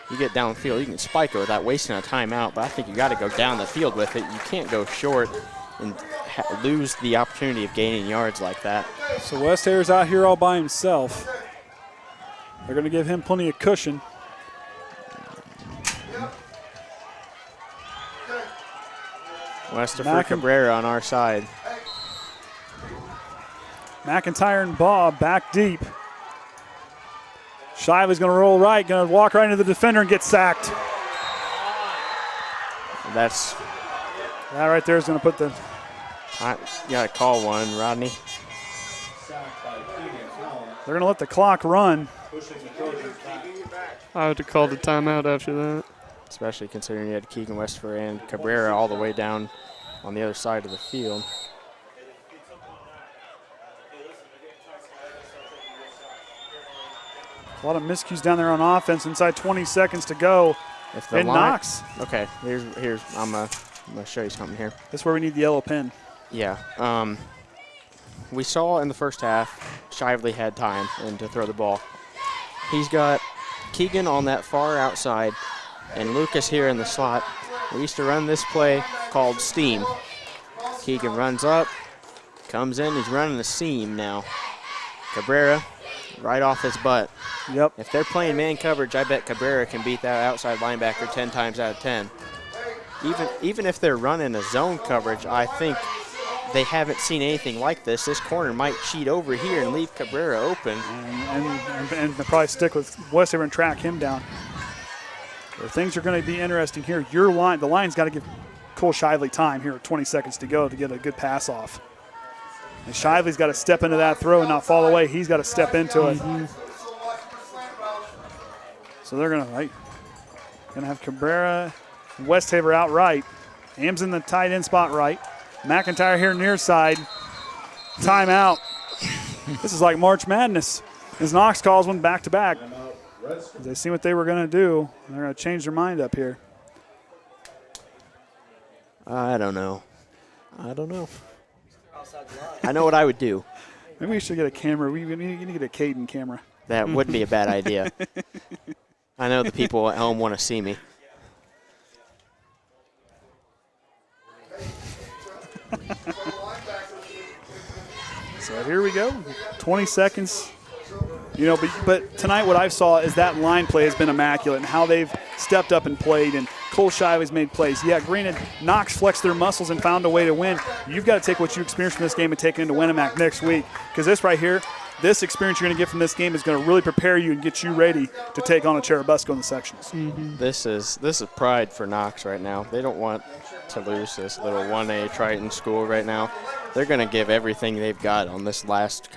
you get downfield, you can spike it without wasting a timeout, but I think you got to go down the field with it. You can't go short and lose the opportunity of gaining yards like that. So Westhair's out here all by himself. They're going to give him plenty of cushion. Wester for Cabrera on our side. McIntyre and Bob back deep. Shively's going to roll right, going to walk right into the defender and get sacked. That's that right there is going to put the. You got to call one, Rodney. They're going to let the clock run. I would have called a timeout after that. Especially considering you had Keegan Westford and Cabrera all the way down on the other side of the field. A lot of miscues down there on offense. Inside 20 seconds to go. If the Knox. Okay, here's I'm gonna show you something here. This is where we need the yellow pin. Yeah. We saw in the first half Shively had time and to throw the ball. He's got Keegan on that far outside and Lucas here in the slot. We used to run this play called steam. Keegan runs up, comes in, he's running the seam now. Cabrera right off his butt. Yep. If they're playing man coverage, I bet Cabrera can beat that outside linebacker 10 times out of 10. Even if they're running a zone coverage, I think they haven't seen anything like this. This corner might cheat over here and leave Cabrera open. And probably stick with Westover and track him down. Where things are going to be interesting here. The line's got to give Cole Shively time here with 20 seconds to go to get a good pass off. And Shively's got to step into that throw and not fall away. He's got to step into it. So they're going to, Gonna have Cabrera and Westhaver out right. Ham's in the tight end spot right. McIntyre here near side. Timeout. This is like March Madness. As Knox calls one back to back. They see what they were going to do. They're going to change their mind up here. I don't know. I know what I would do. Maybe we should get a camera. We need to get a Caden camera. That would be a bad idea. I know the people at home want to see me. So here we go. 20 seconds. You know, but tonight what I saw is that line play has been immaculate and how they've stepped up and played, and Cole Shively's made plays. Yeah, granted, Knox flexed their muscles and found a way to win. You've got to take what you experienced from this game and take it into Winnemac next week, because this right here, this experience you're going to get from this game is going to really prepare you and get you ready to take on a Cherubusco in the sections. Mm-hmm. This is pride for Knox right now. They don't want to lose this little 1A Triton school right now. They're going to give everything they've got on this last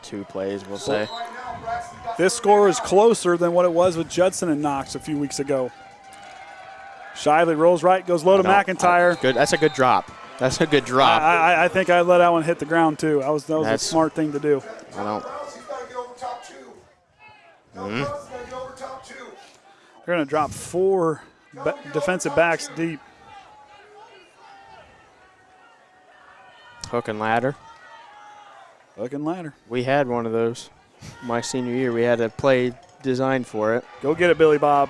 two plays, we'll say. This score is closer than what it was with Judson and Knox a few weeks ago. Shively rolls right, goes low to McIntyre. Good. That's a good drop. That's a good drop. I think I let that one hit the ground too. That was a smart thing to do. I don't. They're going to drop 4 defensive backs deep. Hook and ladder. Hook and ladder. We had one of those my senior year. We had a play designed for it. Go get it, Billy Bob.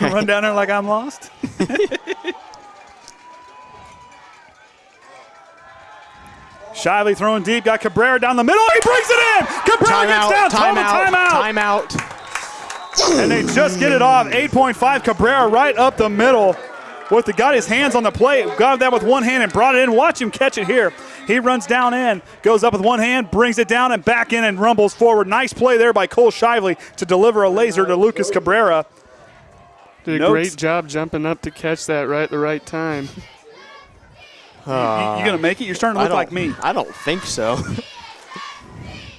Run down there like I'm lost. Shively throwing deep, got Cabrera down the middle. He brings it in. Cabrera gets down. Timeout. And they just get it off. 8.5. Cabrera right up the middle. Got his hands on the plate, got that with one hand and brought it in. Watch him catch it here. He runs down in, goes up with one hand, brings it down and back in and rumbles forward. Nice play there by Cole Shively to deliver a laser to Lucas Cabrera. Did a great job jumping up to catch that right at the right time. You going to make it? You're starting to look like me. I don't think so.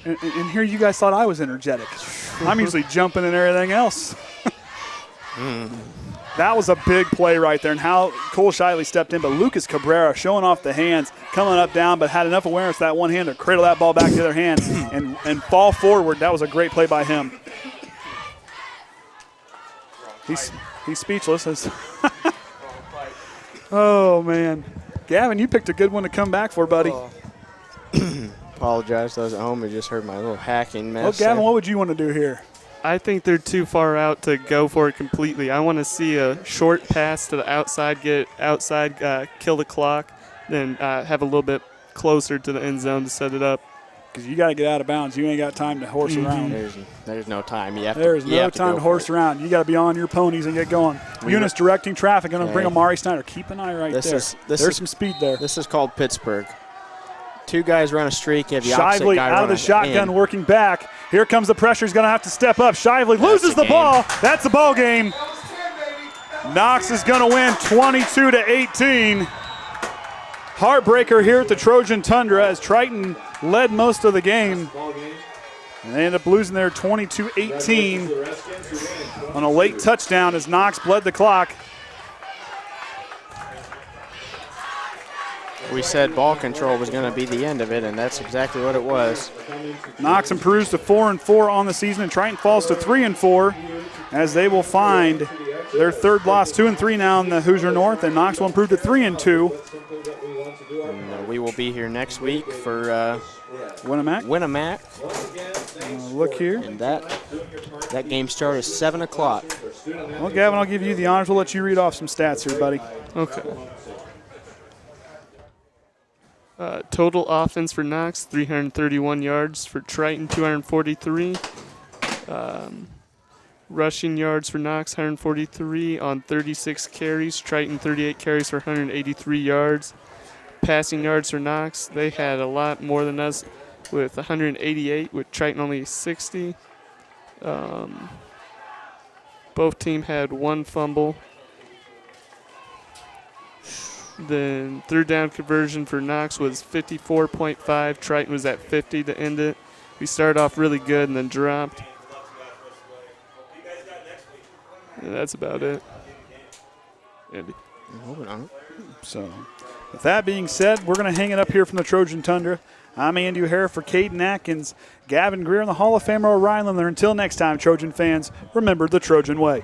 and here you guys thought I was energetic. I'm usually jumping and everything else. That was a big play right there, and how Cole Shively stepped in. But Lucas Cabrera showing off the hands, coming up down, but had enough awareness that one hand to cradle that ball back to the other hand and fall forward. That was a great play by him. He's speechless. Oh, man. Gavin, you picked a good one to come back for, buddy. Apologize to those at home who just heard my little hacking mess. Well, Gavin, what would you want to do here? I think they're too far out to go for it completely. I want to see a short pass to the outside, get outside, kill the clock, then have a little bit closer to the end zone to set it up. Because you got to get out of bounds. You ain't got time to horse around. There's no time. There's no time to horse around. You got to be on your ponies and get going. Eunice directing traffic. Going to bring Amari Snyder. Keep an eye right there. There's some speed there. This is called Pittsburgh. 2 guys run a streak. You have the opposite Shively guy out of the shotgun, working back. Here comes the pressure. He's going to have to step up. Shively loses the ball. That's the ball game. Knox is going to win 22-18. Heartbreaker here at the Trojan Tundra as Triton led most of the game. And they end up losing there 22-18 on a late touchdown as Knox bled the clock. We said ball control was going to be the end of it, and that's exactly what it was. Knox improves to 4-4 on the season, and Triton falls to 3-4 as they will find their third loss, 2-3 now in the Hoosier North, and Knox will improve to 3-2. And we will be here next week for Winnemac. Look here. And that game start is 7 o'clock. Well, Gavin, I'll give you the honors. We'll let you read off some stats here, buddy. Okay. Total offense for Knox, 331 yards. For Triton, 243. Rushing yards for Knox, 143 on 36 carries. Triton, 38 carries for 183 yards. Passing yards for Knox, they had a lot more than us with 188, with Triton only 60. Both teams had 1 fumble. Then third down conversion for Knox was 54.5. Triton was at 50 to end it. We started off really good and then dropped. And that's about it. Andy. I'm hoping on it. So, with that being said, we're going to hang it up here from the Trojan Tundra. I'm Andy O'Hara for Caden Atkins, Gavin Greer, and the Hall of Famer Orion Lemler. Until next time, Trojan fans, remember the Trojan way.